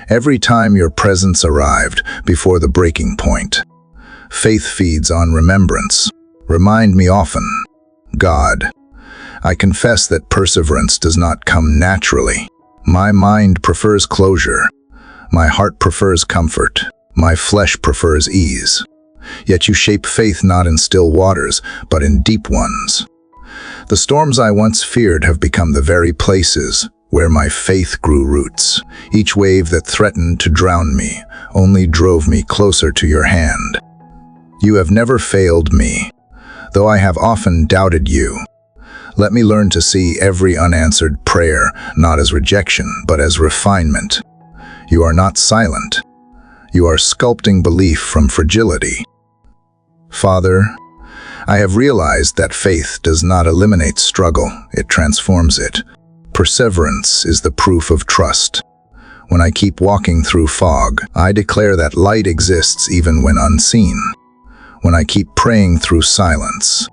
every time your presence arrived before the breaking point. Faith feeds on remembrance. Remind me often. God, I confess that perseverance does not come naturally. My mind prefers closure. My heart prefers comfort. My flesh prefers ease. Yet you shape faith not in still waters, but in deep ones. The storms I once feared have become the very places where my faith grew roots. Each wave that threatened to drown me only drove me closer to your hand. You have never failed me, though I have often doubted you. Let me learn to see every unanswered prayer not as rejection, but as refinement. You are not silent. You are sculpting belief from fragility. Father, I have realized that faith does not eliminate struggle, it transforms it. Perseverance is the proof of trust. When I keep walking through fog, I declare that light exists even when unseen. When I keep praying through silence,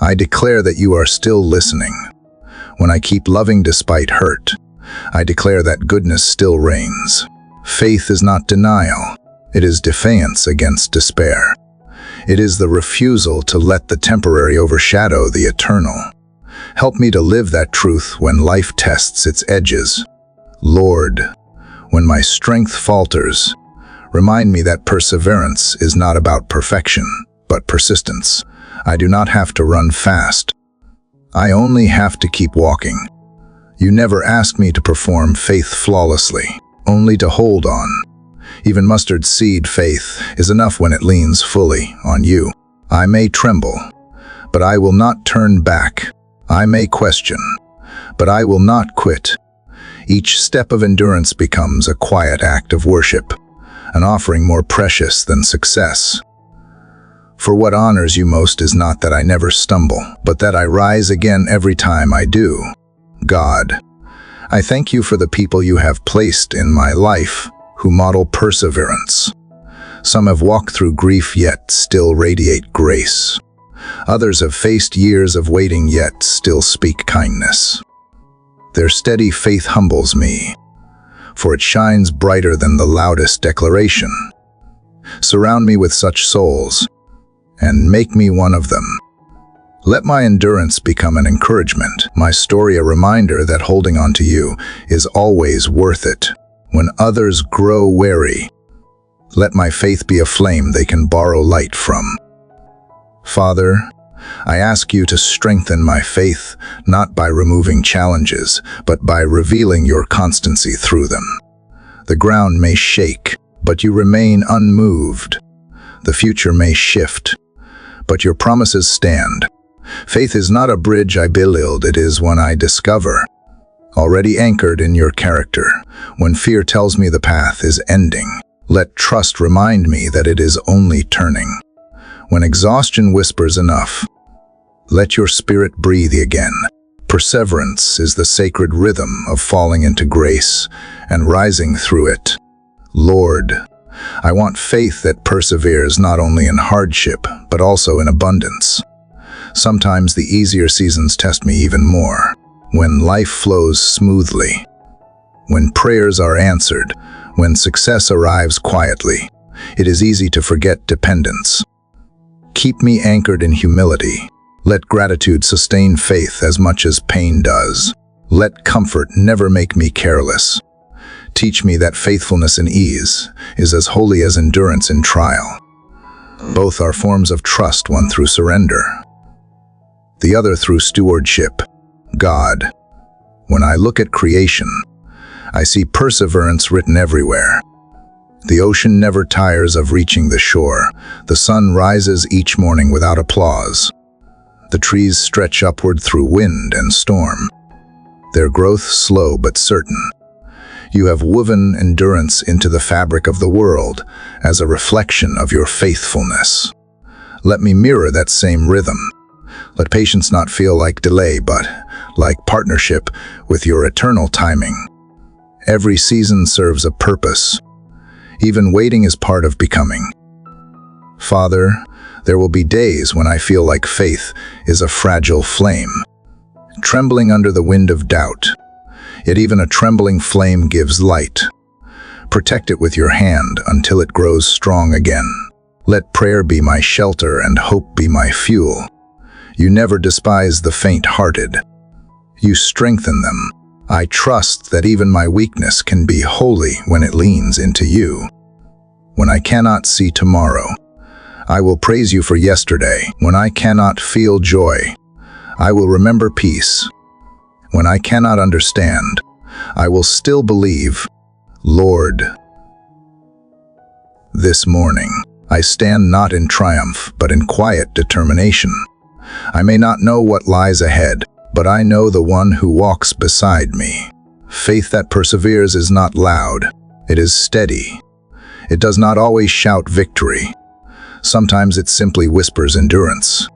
I declare that you are still listening. When I keep loving despite hurt, I declare that goodness still reigns. Faith is not denial. It is defiance against despair. It is the refusal to let the temporary overshadow the eternal. Help me to live that truth when life tests its edges. Lord, when my strength falters, remind me that perseverance is not about perfection, but persistence. I do not have to run fast. I only have to keep walking. You never ask me to perform faith flawlessly, only to hold on. Even mustard seed faith is enough when it leans fully on you. I may tremble, but I will not turn back. I may question, but I will not quit. Each step of endurance becomes a quiet act of worship, an offering more precious than success. For what honors you most is not that I never stumble, but that I rise again every time I do. God, I thank you for the people you have placed in my life who model perseverance. Some have walked through grief yet still radiate grace. Others have faced years of waiting yet still speak kindness. Their steady faith humbles me, for it shines brighter than the loudest declaration. Surround me with such souls, and make me one of them. Let my endurance become an encouragement, my story a reminder that holding on to you is always worth it. When others grow weary, let my faith be a flame they can borrow light from. Father, I ask you to strengthen my faith, not by removing challenges, but by revealing your constancy through them. The ground may shake, but you remain unmoved. The future may shift, but your promises stand. Faith is not a bridge I build, it is one I discover. Already anchored in your character, when fear tells me the path is ending, let trust remind me that it is only turning. When exhaustion whispers enough, let your spirit breathe again. Perseverance is the sacred rhythm of falling into grace and rising through it. Lord, I want faith that perseveres not only in hardship, but also in abundance. Sometimes the easier seasons test me even more. When life flows smoothly, when prayers are answered, when success arrives quietly, it is easy to forget dependence. Keep me anchored in humility. Let gratitude sustain faith as much as pain does. Let comfort never make me careless. Teach me that faithfulness in ease is as holy as endurance in trial. Both are forms of trust, one through surrender, the other through stewardship. God, when I look at creation, I see perseverance written everywhere. The ocean never tires of reaching the shore. The sun rises each morning without applause. The trees stretch upward through wind and storm, their growth slow but certain. You have woven endurance into the fabric of the world as a reflection of your faithfulness. Let me mirror that same rhythm. Let patience not feel like delay, but like partnership with your eternal timing. Every season serves a purpose. Even waiting is part of becoming. Father, there will be days when I feel like faith is a fragile flame, trembling under the wind of doubt. Yet even a trembling flame gives light. Protect it with your hand until it grows strong again. Let prayer be my shelter and hope be my fuel. You never despise the faint-hearted. You strengthen them. I trust that even my weakness can be holy when it leans into you. When I cannot see tomorrow, I will praise you for yesterday. When I cannot feel joy, I will remember peace. When I cannot understand, I will still believe. Lord, this morning, I stand not in triumph, but in quiet determination. I may not know what lies ahead, but I know the one who walks beside me. Faith that perseveres is not loud, it is steady. It does not always shout victory. Sometimes it simply whispers endurance.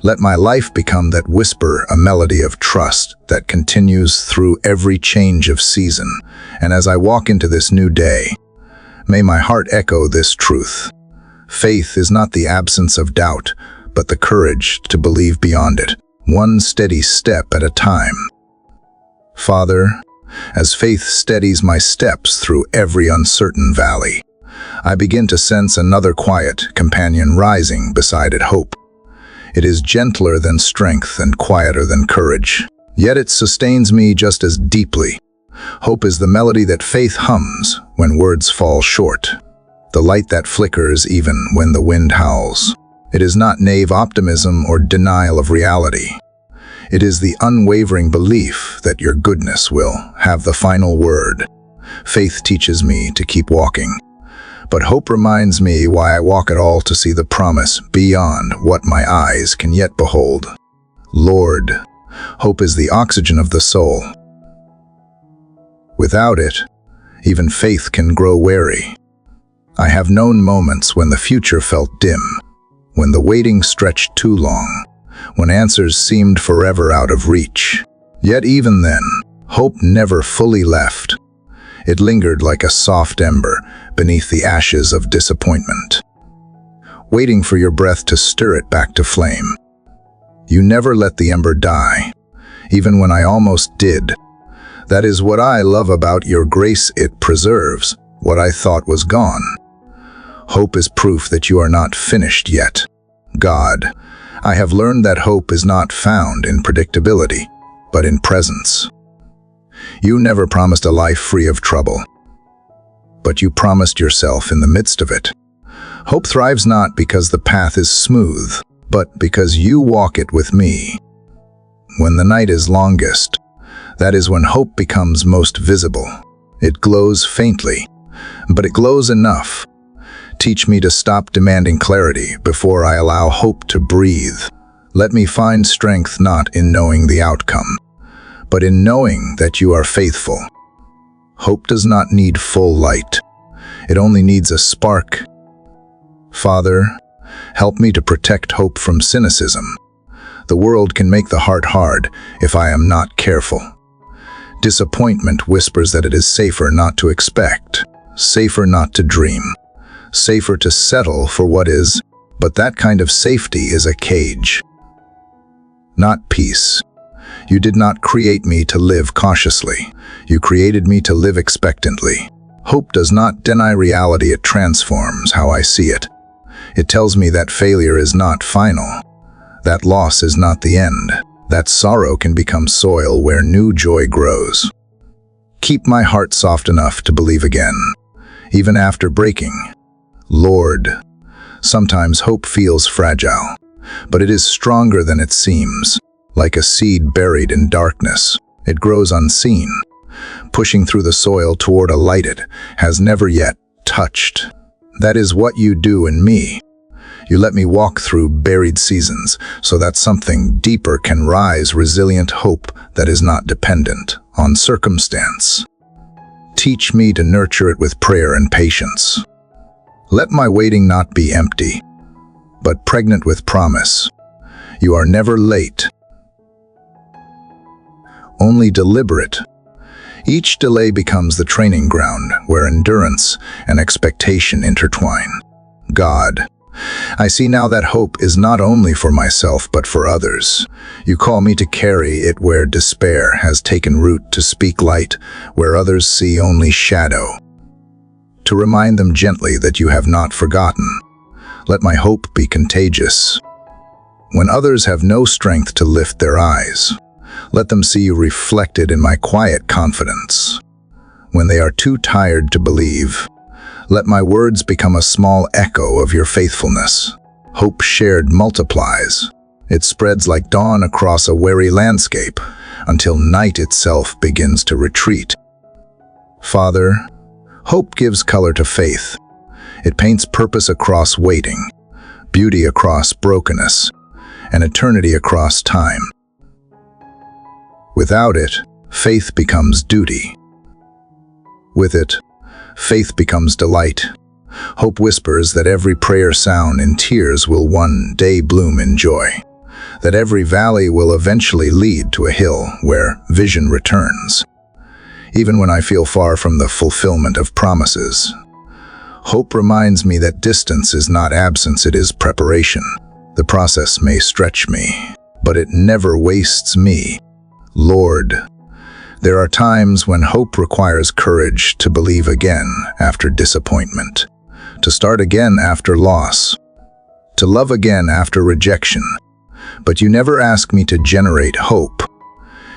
Let my life become that whisper, a melody of trust that continues through every change of season. And as I walk into this new day, may my heart echo this truth. Faith is not the absence of doubt, but the courage to believe beyond it, one steady step at a time. Father, as faith steadies my steps through every uncertain valley, I begin to sense another quiet companion rising beside it, hope. It is gentler than strength and quieter than courage, yet it sustains me just as deeply. Hope is the melody that faith hums when words fall short, the light that flickers even when the wind howls. It is not naive optimism or denial of reality. It is the unwavering belief that your goodness will have the final word. Faith teaches me to keep walking, but hope reminds me why I walk at all, to see the promise beyond what my eyes can yet behold. Lord, hope is the oxygen of the soul. Without it, even faith can grow weary. I have known moments when the future felt dim, when the waiting stretched too long, when answers seemed forever out of reach. Yet even then, hope never fully left. It lingered like a soft ember beneath the ashes of disappointment, waiting for your breath to stir it back to flame. You never let the ember die, even when I almost did. That is what I love about your grace. It preserves what I thought was gone. Hope is proof that you are not finished yet. God, I have learned that hope is not found in predictability, but in presence. You never promised a life free of trouble, but you promised yourself in the midst of it. Hope thrives not because the path is smooth, but because you walk it with me. When the night is longest, that is when hope becomes most visible. It glows faintly, but it glows enough. Teach me to stop demanding clarity before I allow hope to breathe. Let me find strength not in knowing the outcome, but in knowing that you are faithful. Hope does not need full light. It only needs a spark. Father, help me to protect hope from cynicism. The world can make the heart hard if I am not careful. Disappointment whispers that it is safer not to expect, safer not to dream, safer to settle for what is, but that kind of safety is a cage, not peace. You did not create me to live cautiously. You created me to live expectantly. Hope does not deny reality, it transforms how I see it. It tells me that failure is not final, that loss is not the end, that sorrow can become soil where new joy grows. Keep my heart soft enough to believe again, even after breaking. Lord, sometimes hope feels fragile, but it is stronger than it seems. Like a seed buried in darkness, it grows unseen, pushing through the soil toward a light it has never yet touched. That is what you do in me. You let me walk through buried seasons so that something deeper can rise, resilient hope that is not dependent on circumstance. Teach me to nurture it with prayer and patience. Let my waiting not be empty, but pregnant with promise. You are never late, only deliberate. Each delay becomes the training ground where endurance and expectation intertwine. God, I see now that hope is not only for myself but for others. You call me to carry it where despair has taken root, to speak light where others see only shadow, to remind them gently that you have not forgotten. Let my hope be contagious. When others have no strength to lift their eyes, let them see you reflected in my quiet confidence. When they are too tired to believe, let my words become a small echo of your faithfulness. Hope shared multiplies. It spreads like dawn across a weary landscape until night itself begins to retreat. Father, hope gives color to faith. It paints purpose across waiting, beauty across brokenness, and eternity across time. Without it, faith becomes duty. With it, faith becomes delight. Hope whispers that every prayer sound in tears will one day bloom in joy, that every valley will eventually lead to a hill where vision returns. Even when I feel far from the fulfillment of promises, hope reminds me that distance is not absence, it is preparation. The process may stretch me, but it never wastes me. Lord, there are times when hope requires courage to believe again after disappointment, to start again after loss, to love again after rejection. But you never ask me to generate hope.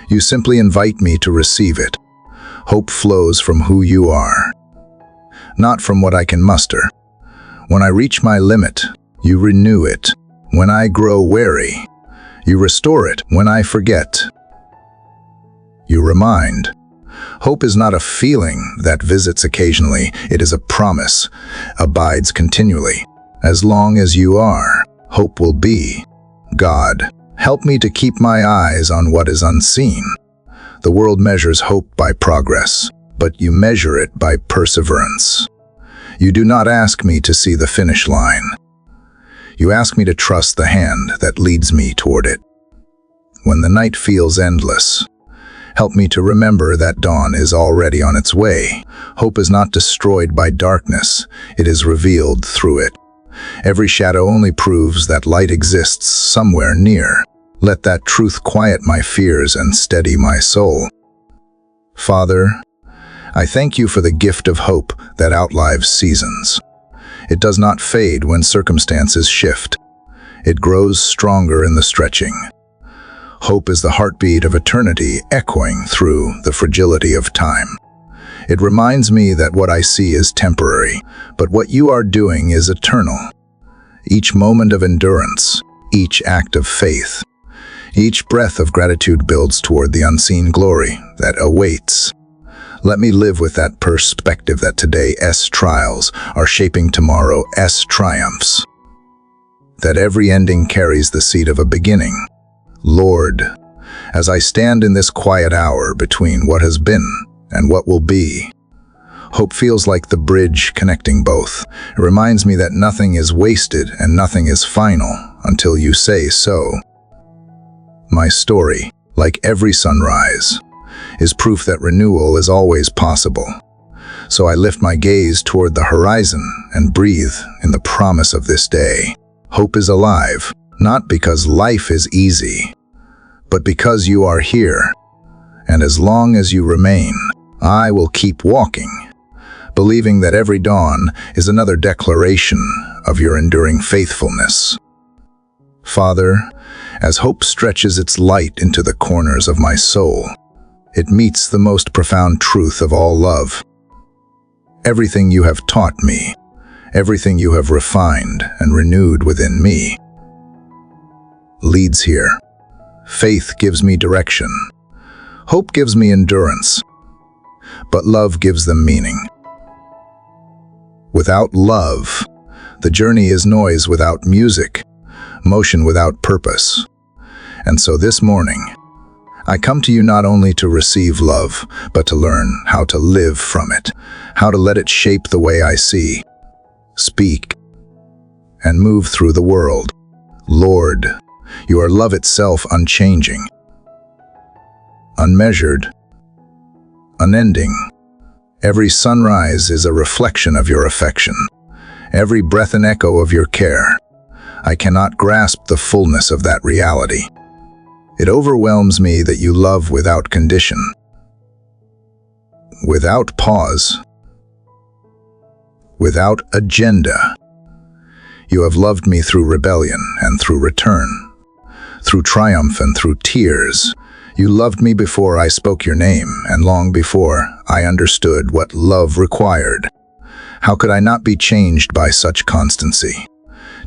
You simply invite me to receive it. Hope flows from who you are, not from what I can muster. When I reach my limit, you renew it. When I grow weary, you restore it. When I forget, you remind. Hope is not a feeling that visits occasionally. It is a promise, abides continually. As long as you are, hope will be. God, help me to keep my eyes on what is unseen. The world measures hope by progress, but you measure it by perseverance. You do not ask me to see the finish line. You ask me to trust the hand that leads me toward it. When the night feels endless, help me to remember that dawn is already on its way. Hope is not destroyed by darkness, it is revealed through it. Every shadow only proves that light exists somewhere near. Let that truth quiet my fears and steady my soul. Father, I thank you for the gift of hope that outlives seasons. It does not fade when circumstances shift. It grows stronger in the stretching. Hope is the heartbeat of eternity echoing through the fragility of time. It reminds me that what I see is temporary, but what you are doing is eternal. Each moment of endurance, each act of faith. Each breath of gratitude builds toward the unseen glory that awaits. Let me live with that perspective that today's trials are shaping tomorrow's triumphs. That every ending carries the seed of a beginning. Lord, as I stand in this quiet hour between what has been and what will be, hope feels like the bridge connecting both. It reminds me that nothing is wasted and nothing is final until you say so. My story, like every sunrise, is proof that renewal is always possible. So I lift my gaze toward the horizon and breathe in the promise of this day. Hope is alive, not because life is easy, but because you are here. And as long as you remain, I will keep walking, believing that every dawn is another declaration of your enduring faithfulness. Father, as hope stretches its light into the corners of my soul, it meets the most profound truth of all love. Everything you have taught me, everything you have refined and renewed within me, leads here. Faith gives me direction. Hope gives me endurance. But love gives them meaning. Without love, the journey is noise without music, motion without purpose. And so this morning, I come to you not only to receive love, but to learn how to live from it, how to let it shape the way I see, speak, and move through the world. Lord, you are love itself, unchanging, unmeasured, unending. Every sunrise is a reflection of your affection, every breath an echo of your care. I cannot grasp the fullness of that reality. It overwhelms me that you love without condition, without pause, without agenda. You have loved me through rebellion and through return, through triumph and through tears. You loved me before I spoke your name and long before I understood what love required. How could I not be changed by such constancy?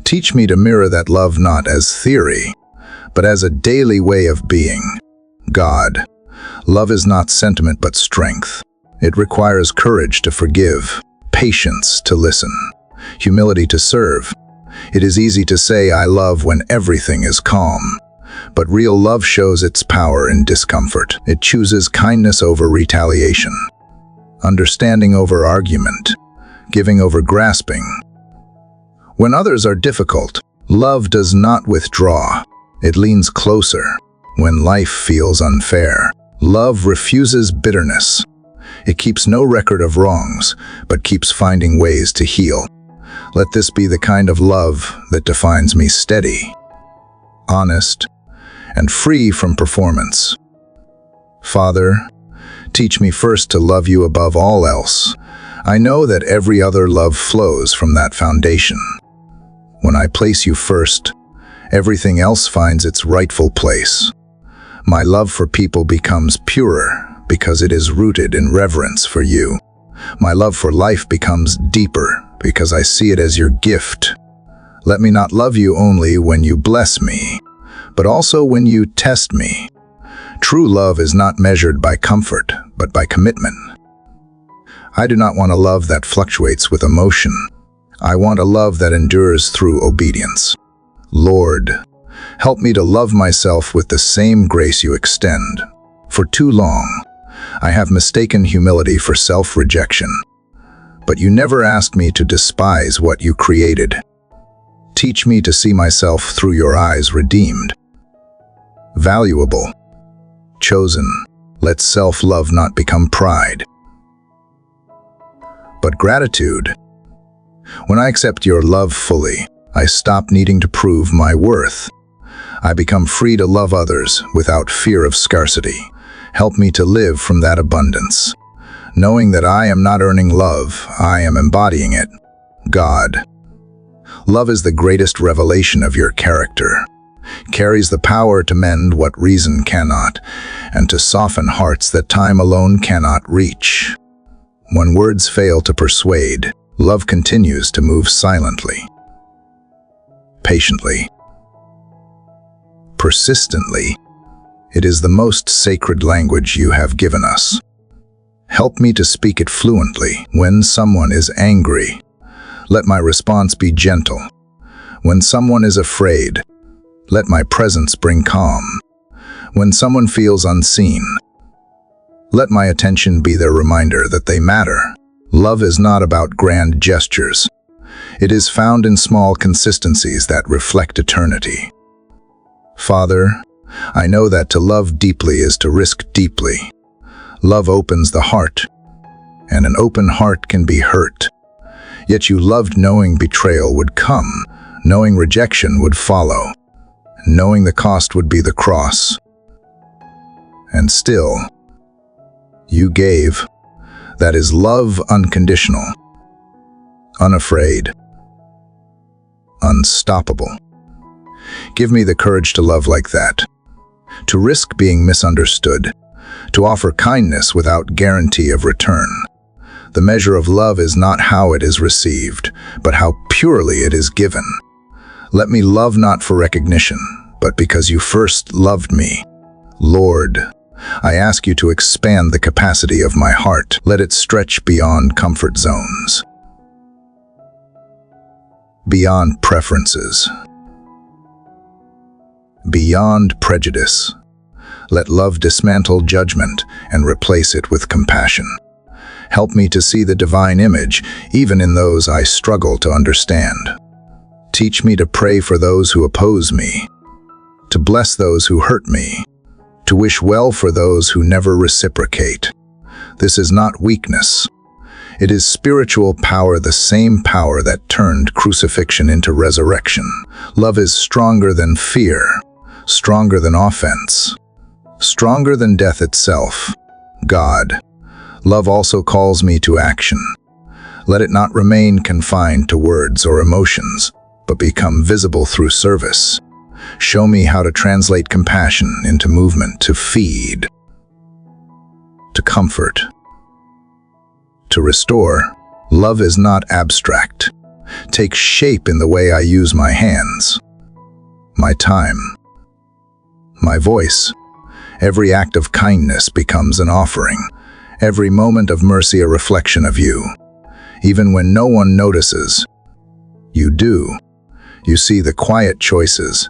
Teach me to mirror that love not as theory, but as a daily way of being. God, love is not sentiment but strength. It requires courage to forgive, patience to listen, humility to serve. It is easy to say I love when everything is calm, but real love shows its power in discomfort. It chooses kindness over retaliation, understanding over argument, giving over grasping. When others are difficult, love does not withdraw. It leans closer. When life feels unfair, love refuses bitterness. It keeps no record of wrongs, but keeps finding ways to heal. Let this be the kind of love that defines me: steady, honest, and free from performance. Father, teach me first to love you above all else. I know that every other love flows from that foundation. When I place you first, everything else finds its rightful place. My love for people becomes purer because it is rooted in reverence for you. My love for life becomes deeper because I see it as your gift. Let me not love you only when you bless me, but also when you test me. True love is not measured by comfort, but by commitment. I do not want a love that fluctuates with emotion. I want a love that endures through obedience. Lord, help me to love myself with the same grace you extend. For too long, I have mistaken humility for self-rejection. But you never asked me to despise what you created. Teach me to see myself through your eyes, redeemed, valuable, chosen. Let self-love not become pride, but gratitude. When I accept your love fully, I stop needing to prove my worth. I become free to love others without fear of scarcity. Help me to live from that abundance, knowing that I am not earning love, I am embodying it. God, love is the greatest revelation of your character. It carries the power to mend what reason cannot, and to soften hearts that time alone cannot reach. When words fail to persuade, love continues to move silently, patiently, persistently. It is the most sacred language you have given us. Help me to speak it fluently. When someone is angry, let my response be gentle. When someone is afraid, let my presence bring calm. When someone feels unseen, let my attention be their reminder that they matter. Love is not about grand gestures. It is found in small consistencies that reflect eternity. Father, I know that to love deeply is to risk deeply. Love opens the heart, and an open heart can be hurt. Yet you loved knowing betrayal would come, knowing rejection would follow, knowing the cost would be the cross. And still, you gave. That is love unconditional, unafraid, unstoppable. Give me the courage to love like that, to risk being misunderstood, to offer kindness without guarantee of return. The measure of love is not how it is received, but how purely it is given. Let me love not for recognition, but because you first loved me. Lord, I ask you to expand the capacity of my heart. Let it stretch beyond comfort zones, beyond preferences, beyond prejudice. Let love dismantle judgment and replace it with compassion. Help me to see the divine image, even in those I struggle to understand. Teach me to pray for those who oppose me, to bless those who hurt me, to wish well for those who never reciprocate. This is not weakness. It is spiritual power, the same power that turned crucifixion into resurrection. Love is stronger than fear, stronger than offense, stronger than death itself. God, love also calls me to action. Let it not remain confined to words or emotions, but become visible through service. Show me how to translate compassion into movement, to feed, to comfort, to restore. Love is not abstract. Take shape in the way I use my hands, my time, my voice. Every act of kindness becomes an offering. Every moment of mercy a reflection of you. Even when no one notices, you do. You see the quiet choices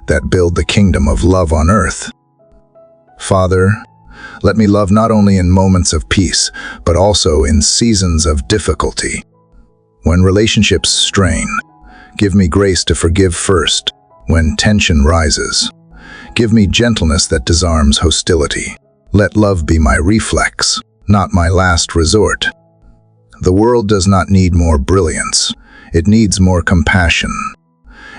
that build the kingdom of love on earth. Father, let me love not only in moments of peace, but also in seasons of difficulty. When relationships strain, give me grace to forgive first. When tension rises, give me gentleness that disarms hostility. Let love be my reflex, not my last resort. The world does not need more brilliance. It needs more compassion.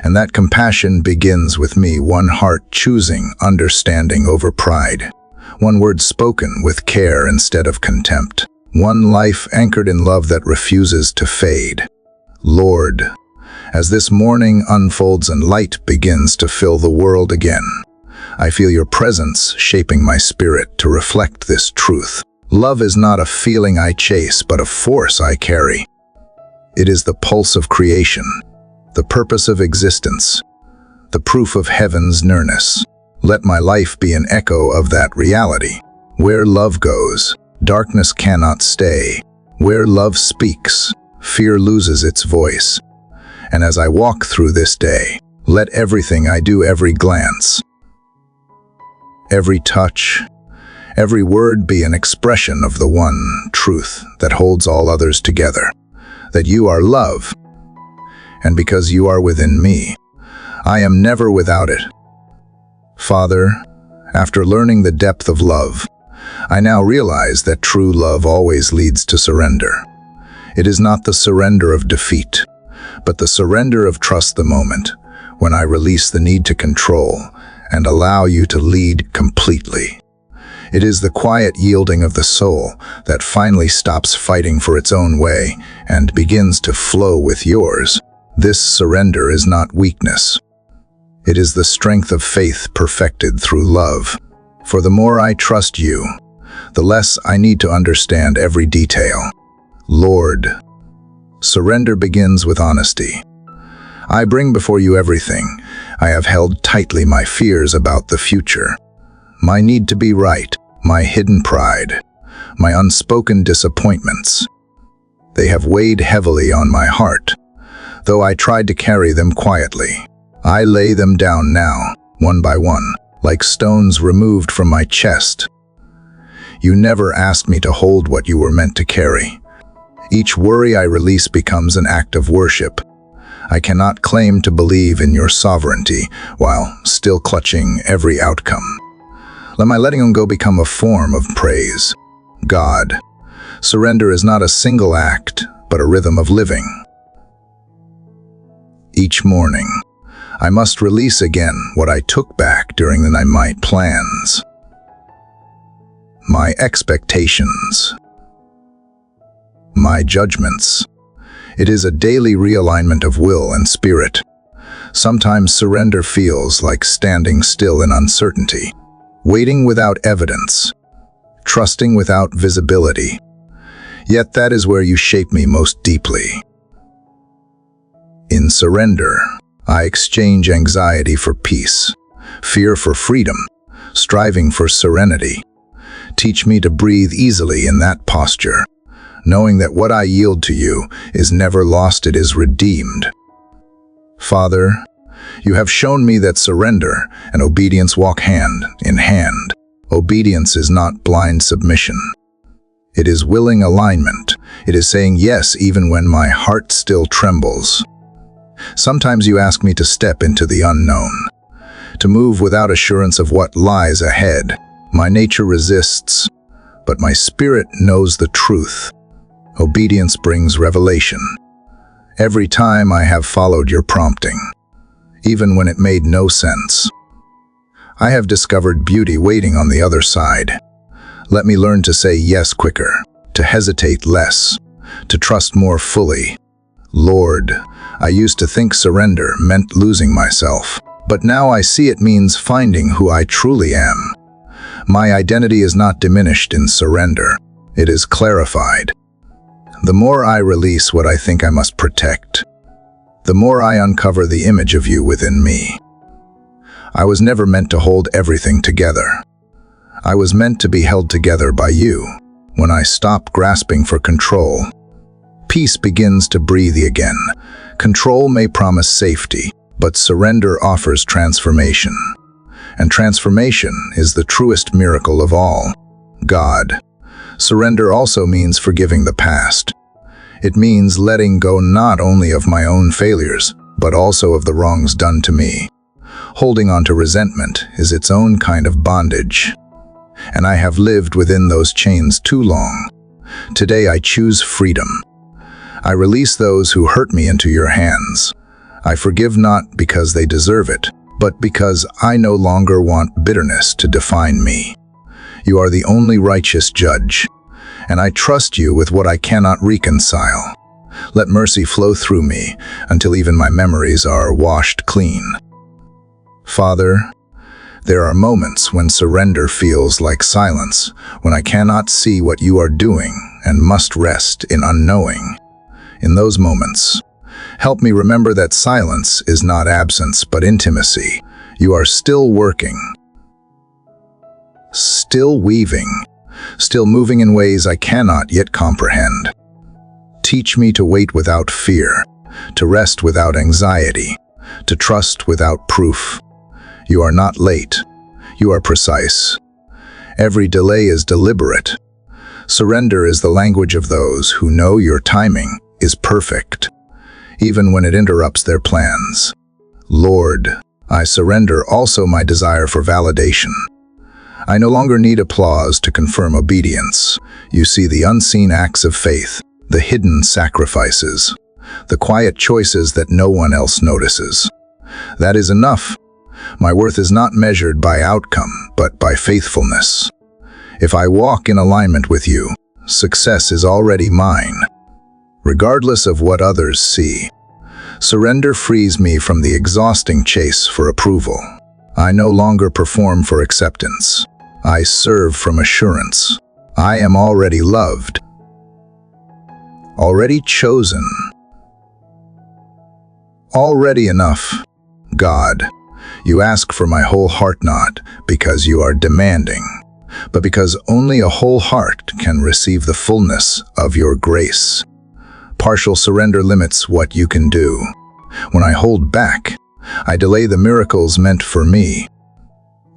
And that compassion begins with me, one heart choosing understanding over pride, one word spoken with care instead of contempt, one life anchored in love that refuses to fade. Lord, as this morning unfolds and light begins to fill the world again, I feel your presence shaping my spirit to reflect this truth. Love is not a feeling I chase, but a force I carry. It is the pulse of creation, the purpose of existence, the proof of heaven's nearness. Let my life be an echo of that reality. Where love goes, darkness cannot stay. Where love speaks, fear loses its voice. And as I walk through this day, let everything I do, every glance, every touch, every word be an expression of the one truth that holds all others together, that you are love. And because you are within me, I am never without it. Father, after learning the depth of love, I now realize that true love always leads to surrender. It is not the surrender of defeat, but the surrender of trust, the moment when I release the need to control and allow you to lead completely. It is the quiet yielding of the soul that finally stops fighting for its own way and begins to flow with yours. This surrender is not weakness. It is the strength of faith perfected through love. For the more I trust you, the less I need to understand every detail. Lord, surrender begins with honesty. I bring before you everything, I have held tightly my fears about the future, my need to be right, my hidden pride, my unspoken disappointments. They have weighed heavily on my heart, though I tried to carry them quietly. I lay them down now, one by one, like stones removed from my chest. You never asked me to hold what you were meant to carry. Each worry I release becomes an act of worship. I cannot claim to believe in your sovereignty while still clutching every outcome. Let my letting go become a form of praise. God, surrender is not a single act, but a rhythm of living. Each morning, I must release again what I took back during the night, my plans, my expectations, my judgments. It is a daily realignment of will and spirit. Sometimes surrender feels like standing still in uncertainty, waiting without evidence, trusting without visibility. Yet that is where you shape me most deeply. In surrender, I exchange anxiety for peace, fear for freedom, striving for serenity. Teach me to breathe easily in that posture, knowing that what I yield to you is never lost, it is redeemed. Father, you have shown me that surrender and obedience walk hand in hand. Obedience is not blind submission. It is willing alignment. It is saying yes even when my heart still trembles. Sometimes you ask me to step into the unknown, to move without assurance of what lies ahead. My nature resists, but my spirit knows the truth. Obedience brings revelation. Every time I have followed your prompting, even when it made no sense, I have discovered beauty waiting on the other side. Let me learn to say yes quicker, to hesitate less, to trust more fully. Lord, I used to think surrender meant losing myself, but now I see it means finding who I truly am. My identity is not diminished in surrender, it is clarified. The more I release what I think I must protect, the more I uncover the image of you within me. I was never meant to hold everything together. I was meant to be held together by you. When I stop grasping for control, peace begins to breathe again. Control may promise safety, but surrender offers transformation. And transformation is the truest miracle of all. God, surrender also means forgiving the past. It means letting go not only of my own failures, but also of the wrongs done to me. Holding on to resentment is its own kind of bondage, and I have lived within those chains too long. Today I choose freedom. I release those who hurt me into your hands. I forgive not because they deserve it, but because I no longer want bitterness to define me. You are the only righteous judge, and I trust you with what I cannot reconcile. Let mercy flow through me until even my memories are washed clean. Father, there are moments when surrender feels like silence, when I cannot see what you are doing and must rest in unknowing. In those moments, help me remember that silence is not absence but intimacy. You are still working, still weaving, still moving in ways I cannot yet comprehend. Teach me to wait without fear, to rest without anxiety, to trust without proof. You are not late. You are precise. Every delay is deliberate. Surrender is the language of those who know your timing is perfect, even when it interrupts their plans. Lord, I surrender also my desire for validation. I no longer need applause to confirm obedience. You see the unseen acts of faith, the hidden sacrifices, the quiet choices that no one else notices. That is enough. My worth is not measured by outcome, but by faithfulness. If I walk in alignment with you, success is already mine, regardless of what others see. Surrender frees me from the exhausting chase for approval. I no longer perform for acceptance. I serve from assurance. I am already loved, already chosen, already enough. God, You ask for my whole heart not because you are demanding, but because only a whole heart can receive the fullness of your grace. Partial surrender limits what you can do. When I hold back, I delay the miracles meant for me.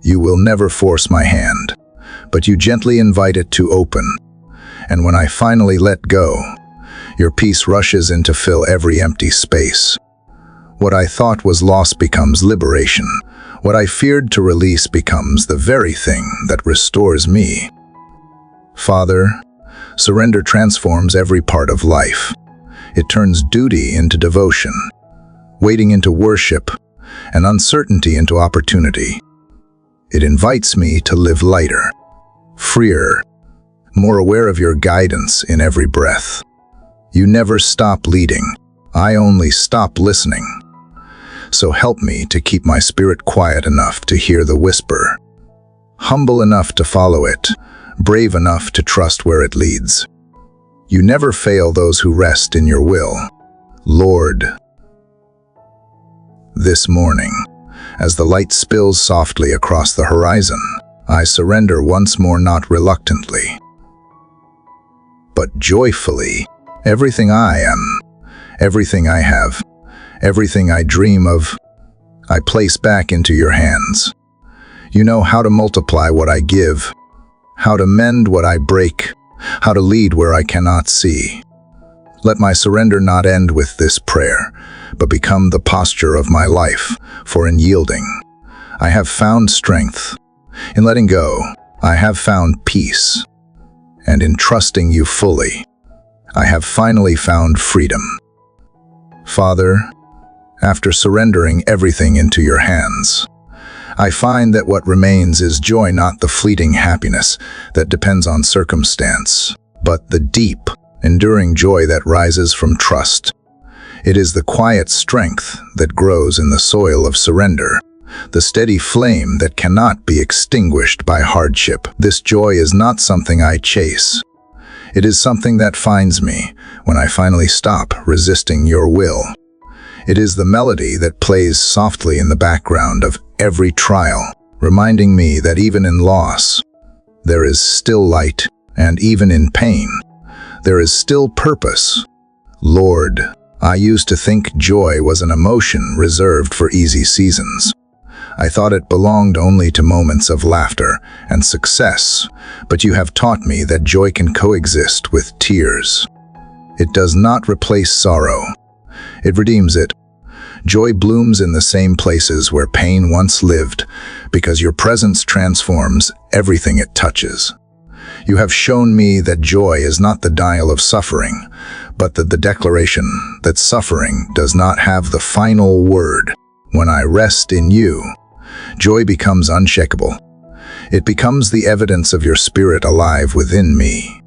You will never force my hand, but you gently invite it to open. And when I finally let go, your peace rushes in to fill every empty space. What I thought was loss becomes liberation. What I feared to release becomes the very thing that restores me. Father, surrender transforms every part of life. It turns duty into devotion, waiting into worship, and uncertainty into opportunity. It invites me to live lighter, freer, more aware of your guidance in every breath. You never stop leading. I only stop listening. So help me to keep my spirit quiet enough to hear the whisper, humble enough to follow it, brave enough to trust where it leads. You never fail those who rest in your will. Lord, this morning, as the light spills softly across the horizon, I surrender once more, not reluctantly, but joyfully. Everything I am, everything I have, everything I dream of, I place back into your hands. You know how to multiply what I give, how to mend what I break, how to lead where I cannot see. Let my surrender not end with this prayer, but become the posture of my life, for in yielding, I have found strength. In letting go, I have found peace. And in trusting you fully, I have finally found freedom. Father, after surrendering everything into your hands, I find that what remains is joy, not the fleeting happiness that depends on circumstance, but the deep, enduring joy that rises from trust. It is the quiet strength that grows in the soil of surrender, the steady flame that cannot be extinguished by hardship. This joy is not something I chase. It is something that finds me when I finally stop resisting your will. It is the melody that plays softly in the background of every trial, reminding me that even in loss, there is still light, and even in pain, there is still purpose. Lord, I used to think joy was an emotion reserved for easy seasons. I thought it belonged only to moments of laughter and success, but you have taught me that joy can coexist with tears. It does not replace sorrow. It redeems it. Joy blooms in the same places where pain once lived, because your presence transforms everything it touches. You have shown me that joy is not the denial of suffering, but the declaration that suffering does not have the final word. When I rest in you, joy becomes unshakable. It becomes the evidence of your spirit alive within me.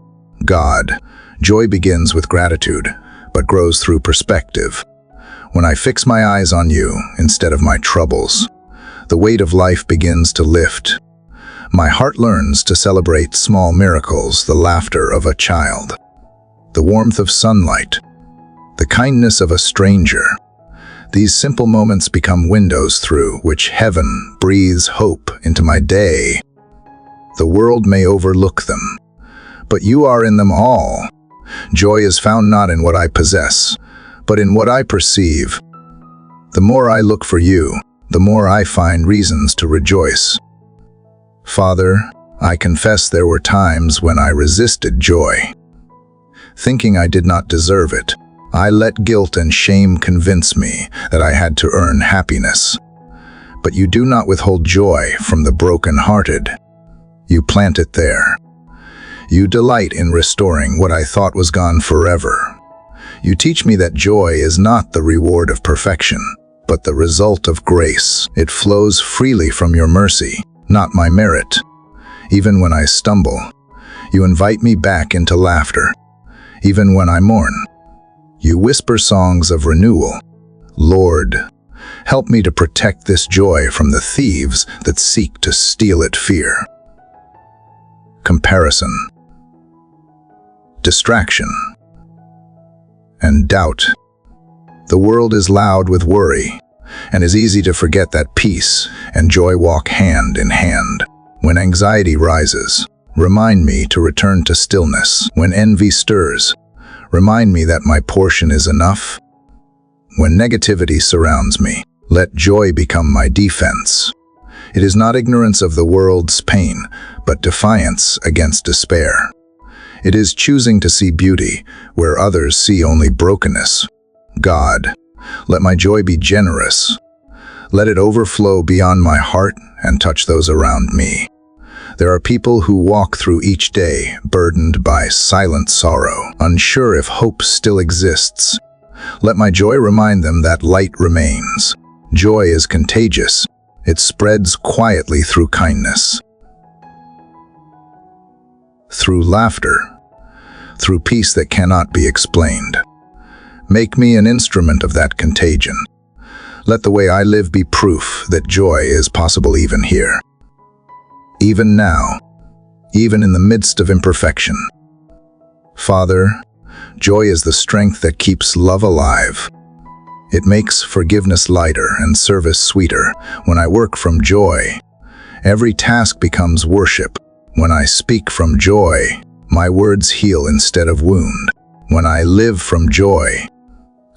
God, joy begins with gratitude, but grows through perspective. When I fix my eyes on you instead of my troubles, the weight of life begins to lift. My heart learns to celebrate small miracles, the laughter of a child, the warmth of sunlight, the kindness of a stranger. These simple moments become windows through which heaven breathes hope into my day. The world may overlook them, but you are in them all. Joy is found not in what I possess, but in what I perceive. The more I look for you, the more I find reasons to rejoice. Father, I confess there were times when I resisted joy. Thinking I did not deserve it, I let guilt and shame convince me that I had to earn happiness. But you do not withhold joy from the broken-hearted. You plant it there. You delight in restoring what I thought was gone forever. You teach me that joy is not the reward of perfection, but the result of grace. It flows freely from your mercy, not my merit. Even when I stumble, you invite me back into laughter. Even when I mourn, you whisper songs of renewal. Lord, help me to protect this joy from the thieves that seek to steal it. Fear, comparison, distraction, and doubt. The world is loud with worry, and is easy to forget that peace and joy walk hand in hand. When anxiety rises, remind me to return to stillness. When envy stirs, remind me that my portion is enough. When negativity surrounds me, let joy become my defense. It is not ignorance of the world's pain, but defiance against despair. It is choosing to see beauty where others see only brokenness. God, let my joy be generous. Let it overflow beyond my heart and touch those around me. There are people who walk through each day burdened by silent sorrow, unsure if hope still exists. Let my joy remind them that light remains. Joy is contagious. It spreads quietly through kindness, through laughter, through peace that cannot be explained. Make me an instrument of that contagion. Let the way I live be proof that joy is possible even here. Even now, even in the midst of imperfection. Father, joy is the strength that keeps love alive. It makes forgiveness lighter and service sweeter. When I work from joy, every task becomes worship. When I speak from joy, my words heal instead of wound. When I live from joy,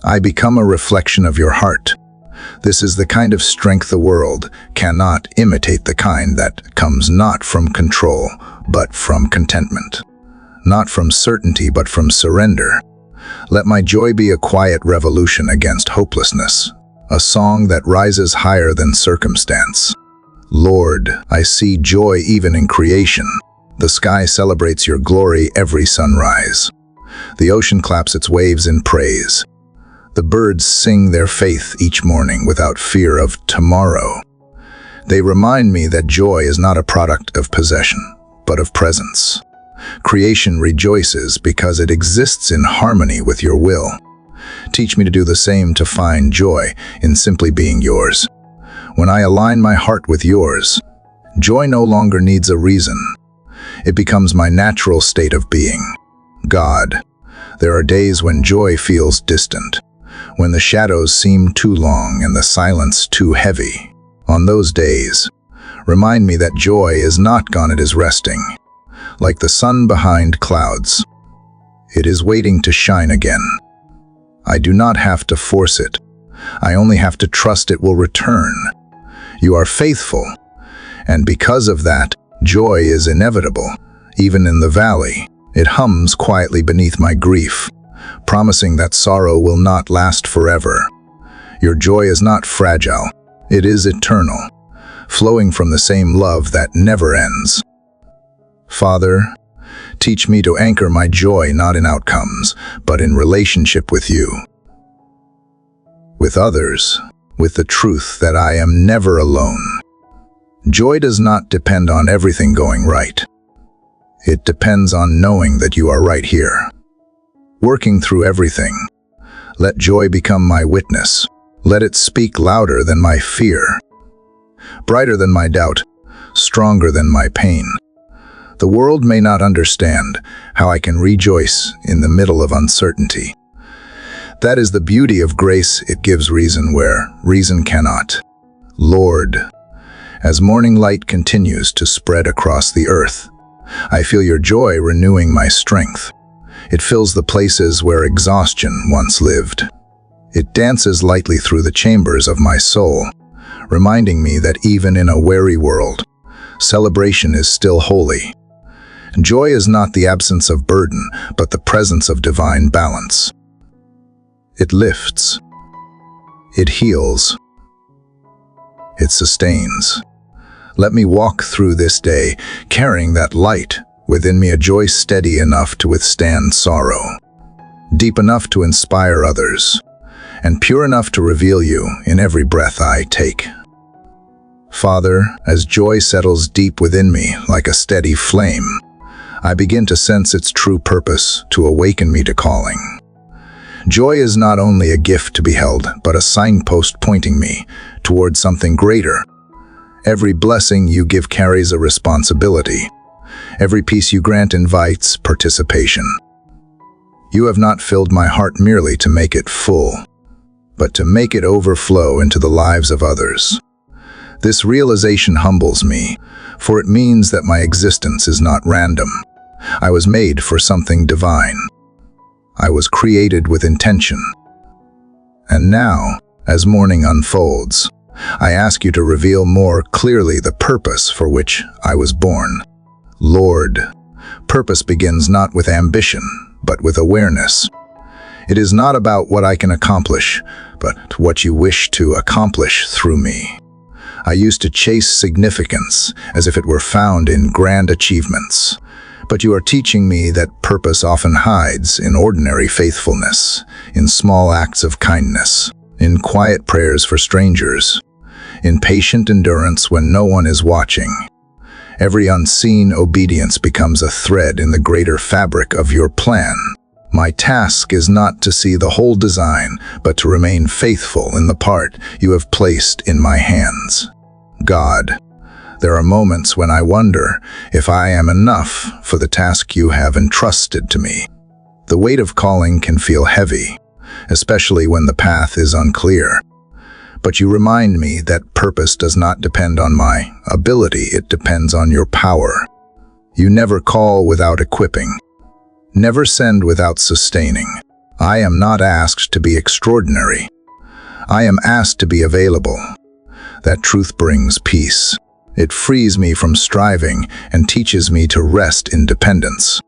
I become a reflection of your heart. This is the kind of strength the world cannot imitate, the kind that comes not from control, but from contentment. Not from certainty, but from surrender. Let my joy be a quiet revolution against hopelessness, a song that rises higher than circumstance. Lord, I see joy even in creation. The sky celebrates your glory every sunrise. The ocean claps its waves in praise. The birds sing their faith each morning without fear of tomorrow. They remind me that joy is not a product of possession, but of presence. Creation rejoices because it exists in harmony with your will. Teach me to do the same, to find joy in simply being yours. When I align my heart with yours, joy no longer needs a reason. It becomes my natural state of being. God, there are days when joy feels distant, when the shadows seem too long and the silence too heavy. On those days, remind me that joy is not gone, it is resting. Like the sun behind clouds, it is waiting to shine again. I do not have to force it. I only have to trust it will return. You are faithful, and because of that, joy is inevitable. Even in the valley, it hums quietly beneath my grief, promising that sorrow will not last forever. Your joy is not fragile, it is eternal, flowing from the same love that never ends. Father, teach me to anchor my joy not in outcomes, but in relationship with you, with others, with the truth that I am never alone. Joy does not depend on everything going right. It depends on knowing that you are right here, working through everything. Let joy become my witness. Let it speak louder than my fear, brighter than my doubt, stronger than my pain. The world may not understand how I can rejoice in the middle of uncertainty. That is the beauty of grace. It gives reason where reason cannot. Lord, as morning light continues to spread across the earth, I feel your joy renewing my strength. It fills the places where exhaustion once lived. It dances lightly through the chambers of my soul, reminding me that even in a weary world, celebration is still holy. Joy is not the absence of burden, but the presence of divine balance. It lifts. It heals. It sustains. Let me walk through this day, carrying that light within me, a joy steady enough to withstand sorrow, deep enough to inspire others, and pure enough to reveal you in every breath I take. Father, as joy settles deep within me like a steady flame, I begin to sense its true purpose, to awaken me to calling. Joy is not only a gift to be held, but a signpost pointing me toward something greater. Every blessing you give carries a responsibility. Every peace you grant invites participation. You have not filled my heart merely to make it full, but to make it overflow into the lives of others. This realization humbles me, for it means that my existence is not random. I was made for something divine. I was created with intention. And now, as morning unfolds, I ask you to reveal more clearly the purpose for which I was born. Lord, purpose begins not with ambition, but with awareness. It is not about what I can accomplish, but what you wish to accomplish through me. I used to chase significance as if it were found in grand achievements. But you are teaching me that purpose often hides in ordinary faithfulness, in small acts of kindness, in quiet prayers for strangers, in patient endurance when no one is watching. Every unseen obedience becomes a thread in the greater fabric of your plan. My task is not to see the whole design, but to remain faithful in the part you have placed in my hands. God, there are moments when I wonder if I am enough for the task you have entrusted to me. The weight of calling can feel heavy, especially when the path is unclear. But you remind me that purpose does not depend on my ability, it depends on your power. You never call without equipping, never send without sustaining. I am not asked to be extraordinary. I am asked to be available. That truth brings peace. It frees me from striving and teaches me to rest in dependence.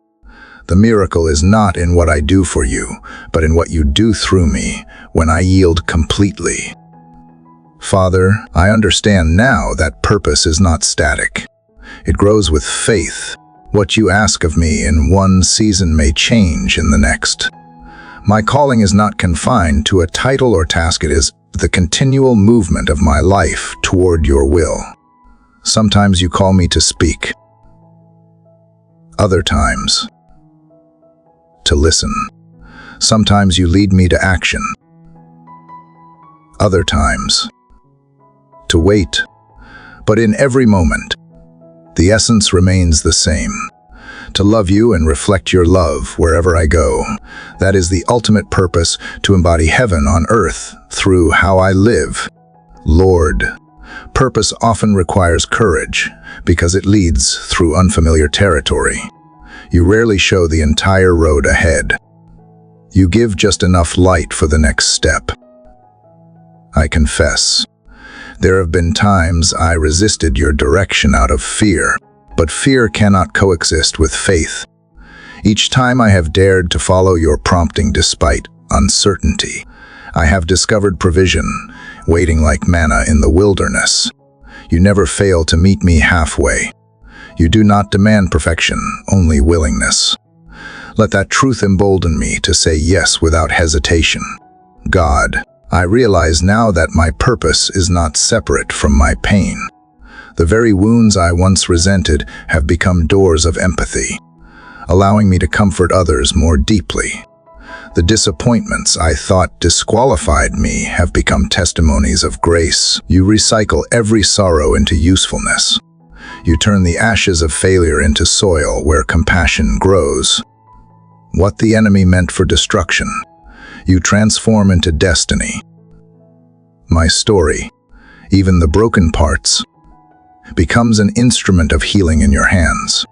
The miracle is not in what I do for you, but in what you do through me when I yield completely. Father, I understand now that purpose is not static. It grows with faith. What you ask of me in one season may change in the next. My calling is not confined to a title or task. It is the continual movement of my life toward your will. Sometimes you call me to speak. Other times, to listen. Sometimes you lead me to action. Other times, to wait. But in every moment, the essence remains the same. To love you and reflect your love wherever I go. That is the ultimate purpose, to embody heaven on earth through how I live. Lord, purpose often requires courage because it leads through unfamiliar territory. You rarely show the entire road ahead. You give just enough light for the next step. I confess, there have been times I resisted your direction out of fear, but fear cannot coexist with faith. Each time I have dared to follow your prompting despite uncertainty, I have discovered provision, waiting like manna in the wilderness. You never fail to meet me halfway. You do not demand perfection, only willingness. Let that truth embolden me to say yes without hesitation. God, I realize now that my purpose is not separate from my pain. The very wounds I once resented have become doors of empathy, allowing me to comfort others more deeply. The disappointments I thought disqualified me have become testimonies of grace. You recycle every sorrow into usefulness. You turn the ashes of failure into soil where compassion grows. What the enemy meant for destruction, you transform into destiny. My story, even the broken parts, becomes an instrument of healing in your hands.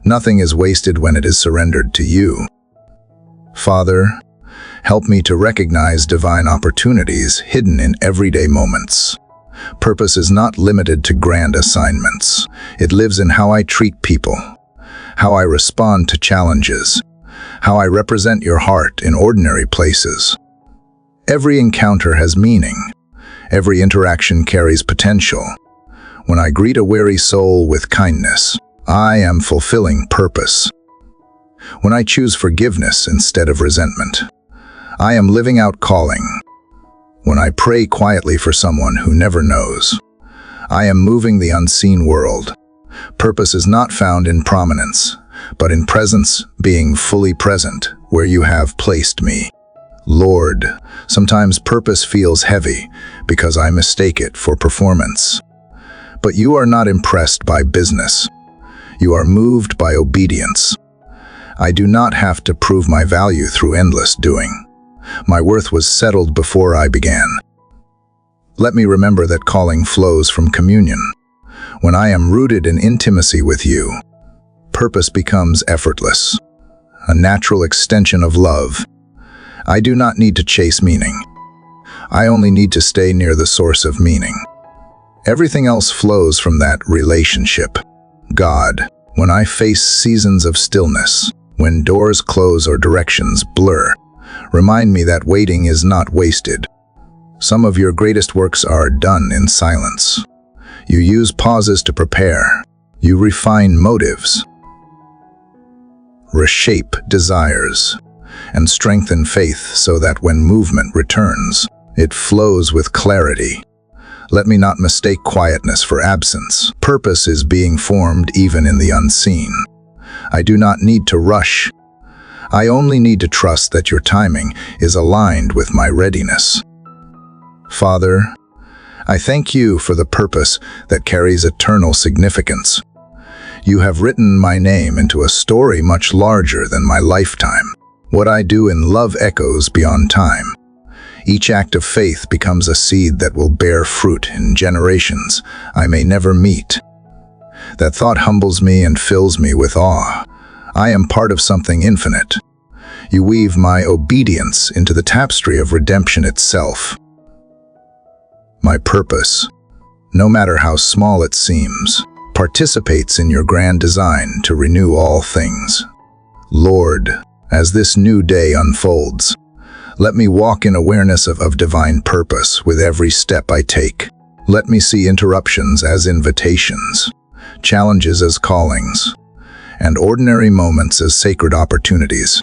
Nothing is wasted when it is surrendered to you. Father, help me to recognize divine opportunities hidden in everyday moments. Purpose is not limited to grand assignments. It lives in how I treat people, how I respond to challenges, how I represent your heart in ordinary places. Every encounter has meaning. Every interaction carries potential. When I greet a weary soul with kindness, I am fulfilling purpose. When I choose forgiveness instead of resentment, I am living out calling. When I pray quietly for someone who never knows, I am moving the unseen world. Purpose is not found in prominence, but in presence, being fully present where you have placed me. Lord, sometimes purpose feels heavy because I mistake it for performance. But you are not impressed by business. You are moved by obedience. I do not have to prove my value through endless doing. My worth was settled before I began. Let me remember that calling flows from communion. When I am rooted in intimacy with you, purpose becomes effortless, a natural extension of love. I do not need to chase meaning. I only need to stay near the source of meaning. Everything else flows from that relationship. God, when I face seasons of stillness, when doors close or directions blur, remind me that waiting is not wasted. Some of your greatest works are done in silence. You use pauses to prepare. You refine motives, reshape desires, and strengthen faith so that when movement returns, it flows with clarity. Let me not mistake quietness for absence. Purpose is being formed even in the unseen. I do not need to rush. I only need to trust that your timing is aligned with my readiness. Father, I thank you for the purpose that carries eternal significance. You have written my name into a story much larger than my lifetime. What I do in love echoes beyond time. Each act of faith becomes a seed that will bear fruit in generations I may never meet. That thought humbles me and fills me with awe. I am part of something infinite. You weave my obedience into the tapestry of redemption itself. My purpose, no matter how small it seems, participates in your grand design to renew all things. Lord, as this new day unfolds, let me walk in awareness of divine purpose with every step I take. Let me see interruptions as invitations, challenges as callings, and ordinary moments as sacred opportunities.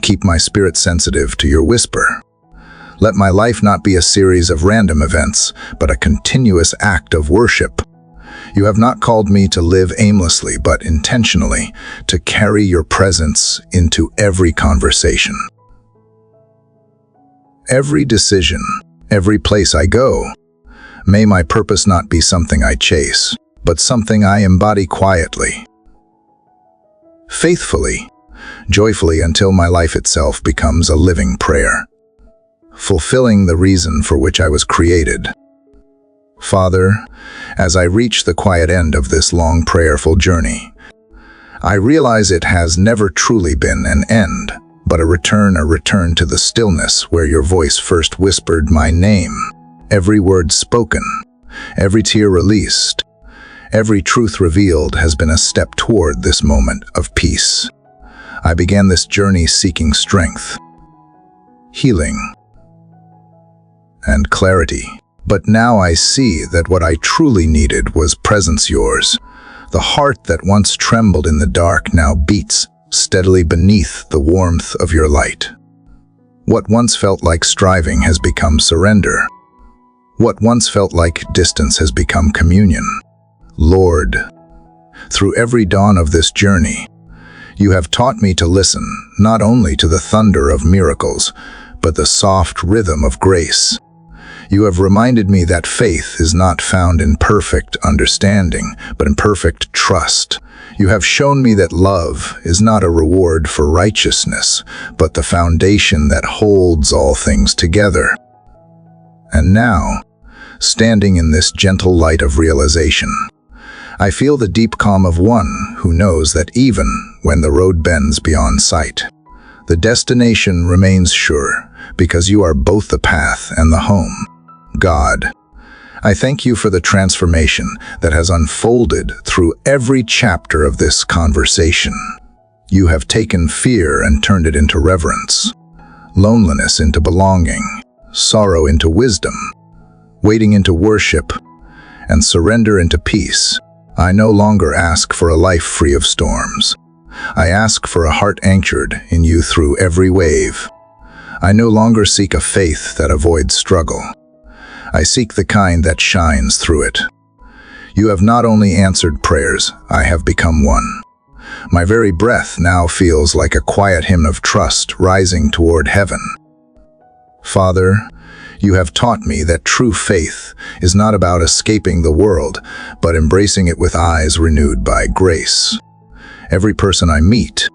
Keep my spirit sensitive to your whisper. Let my life not be a series of random events, but a continuous act of worship. You have not called me to live aimlessly, but intentionally, to carry your presence into every conversation. Every decision, every place I go, may my purpose not be something I chase, but something I embody quietly, faithfully, joyfully until my life itself becomes a living prayer, fulfilling the reason for which I was created. Father, as I reach the quiet end of this long prayerful journey, I realize it has never truly been an end, but a return to the stillness where your voice first whispered my name. Every word spoken, every tear released, every truth revealed has been a step toward this moment of peace. I began this journey seeking strength, healing, and clarity. But now I see that what I truly needed was presence yours. The heart that once trembled in the dark now beats steadily beneath the warmth of your light. What once felt like striving has become surrender. What once felt like distance has become communion. Lord, through every dawn of this journey, you have taught me to listen not only to the thunder of miracles, but the soft rhythm of grace. You have reminded me that faith is not found in perfect understanding, but in perfect trust. You have shown me that love is not a reward for righteousness, but the foundation that holds all things together. And now, standing in this gentle light of realization, I feel the deep calm of one who knows that even when the road bends beyond sight, the destination remains sure, because you are both the path and the home. God, I thank you for the transformation that has unfolded through every chapter of this conversation. You have taken fear and turned it into reverence, loneliness into belonging, sorrow into wisdom, waiting into worship, and surrender into peace. I no longer ask for a life free of storms. I ask for a heart anchored in you through every wave. I no longer seek a faith that avoids struggle. I seek the kind that shines through it. You have not only answered prayers, I have become one. My very breath now feels like a quiet hymn of trust rising toward heaven. Father, you have taught me that true faith is not about escaping the world, but embracing it with eyes renewed by grace. Every person I meet,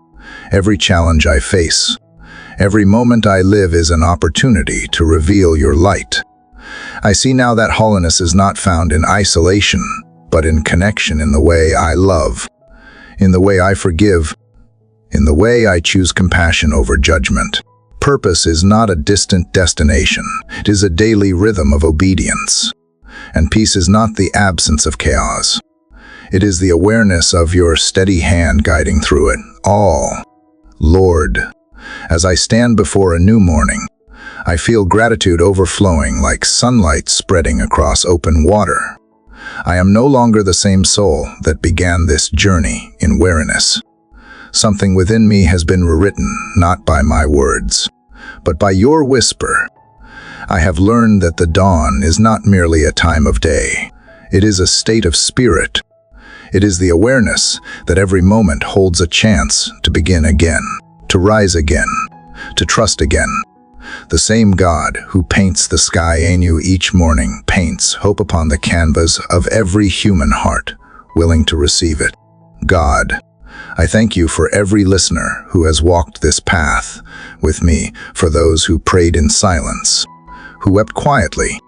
every challenge I face, Every moment I live is an opportunity to reveal your light. I see now that holiness is not found in isolation, but in connection, in the way I love, in the way I forgive, in the way I choose compassion over judgment. Purpose is not a distant destination. It is a daily rhythm of obedience. And peace is not the absence of chaos. It is the awareness of your steady hand guiding through it all. Lord, as I stand before a new morning, I feel gratitude overflowing like sunlight spreading across open water. I am no longer the same soul that began this journey in weariness. Something within me has been rewritten, not by my words, but by your whisper. I have learned that the dawn is not merely a time of day. It is a state of spirit. It is the awareness that every moment holds a chance to begin again, to rise again, to trust again. The same God who paints the sky anew each morning paints hope upon the canvas of every human heart, willing to receive it. God, I thank you for every listener who has walked this path with me, for those who prayed in silence, who wept quietly,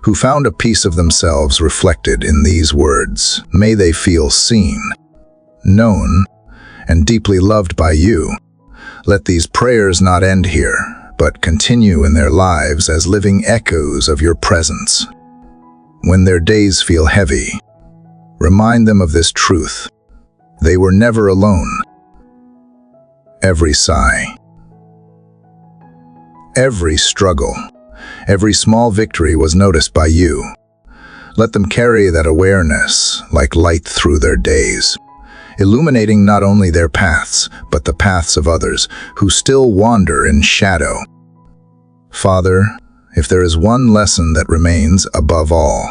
who found a piece of themselves reflected in these words. May they feel seen, known, and deeply loved by you. Let these prayers not end here, but continue in their lives as living echoes of your presence. When their days feel heavy, remind them of this truth. They were never alone. Every sigh, every struggle, every small victory was noticed by you. Let them carry that awareness like light through their days, illuminating not only their paths, but the paths of others who still wander in shadow. Father, if there is one lesson that remains above all,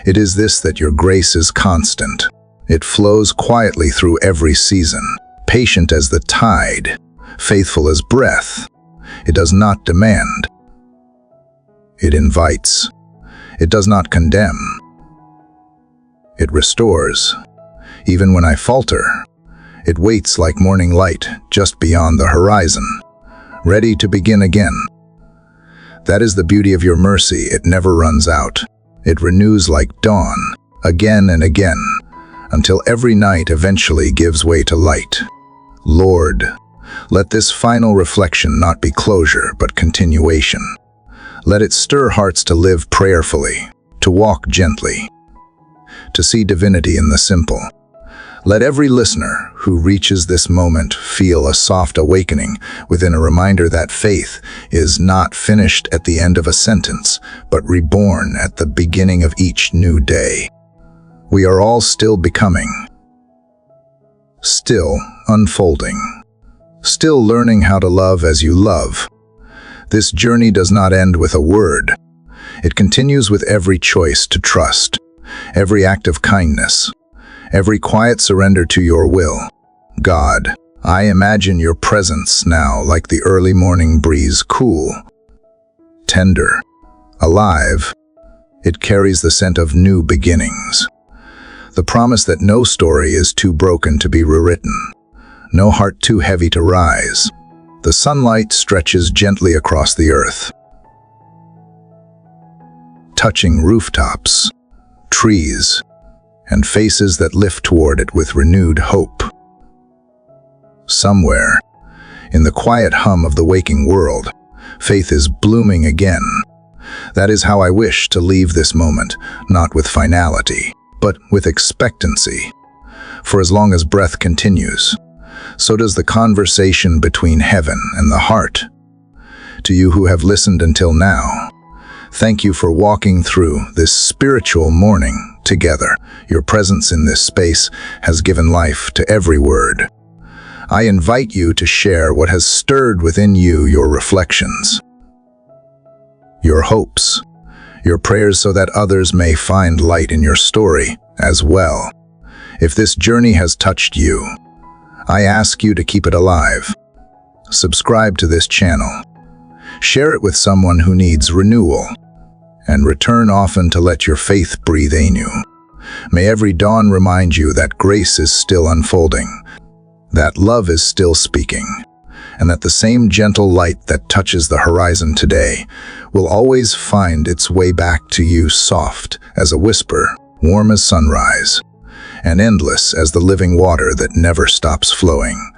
it is this: that your grace is constant. It flows quietly through every season, patient as the tide, faithful as breath. It does not demand. It invites. It does not condemn. It restores. Even when I falter, it waits like morning light just beyond the horizon, ready to begin again. That is the beauty of your mercy. It never runs out. It renews like dawn, again and again, until every night eventually gives way to light. Lord, let this final reflection not be closure, but continuation. Let it stir hearts to live prayerfully, to walk gently, to see divinity in the simple. Let every listener who reaches this moment feel a soft awakening within, a reminder that faith is not finished at the end of a sentence, but reborn at the beginning of each new day. We are all still becoming, still unfolding, still learning how to love as you love. This journey does not end with a word. It continues with every choice to trust, every act of kindness, every quiet surrender to your will. God, I imagine your presence now like the early morning breeze, cool, tender, alive. It carries the scent of new beginnings, the promise that no story is too broken to be rewritten, no heart too heavy to rise. The sunlight stretches gently across the earth, touching rooftops, trees, and faces that lift toward it with renewed hope. Somewhere, in the quiet hum of the waking world, faith is blooming again. That is how I wish to leave this moment, not with finality, but with expectancy. For as long as breath continues, so does the conversation between heaven and the heart. To you who have listened until now, thank you for walking through this spiritual morning together. Your presence in this space has given life to every word. I invite you to share what has stirred within you, your reflections, your hopes, your prayers, so that others may find light in your story as well. If this journey has touched you, I ask you to keep it alive. Subscribe to this channel. Share it with someone who needs renewal, and return often to let your faith breathe anew. May every dawn remind you that grace is still unfolding, that love is still speaking, and that the same gentle light that touches the horizon today will always find its way back to you, soft as a whisper, warm as sunrise, and endless as the living water that never stops flowing.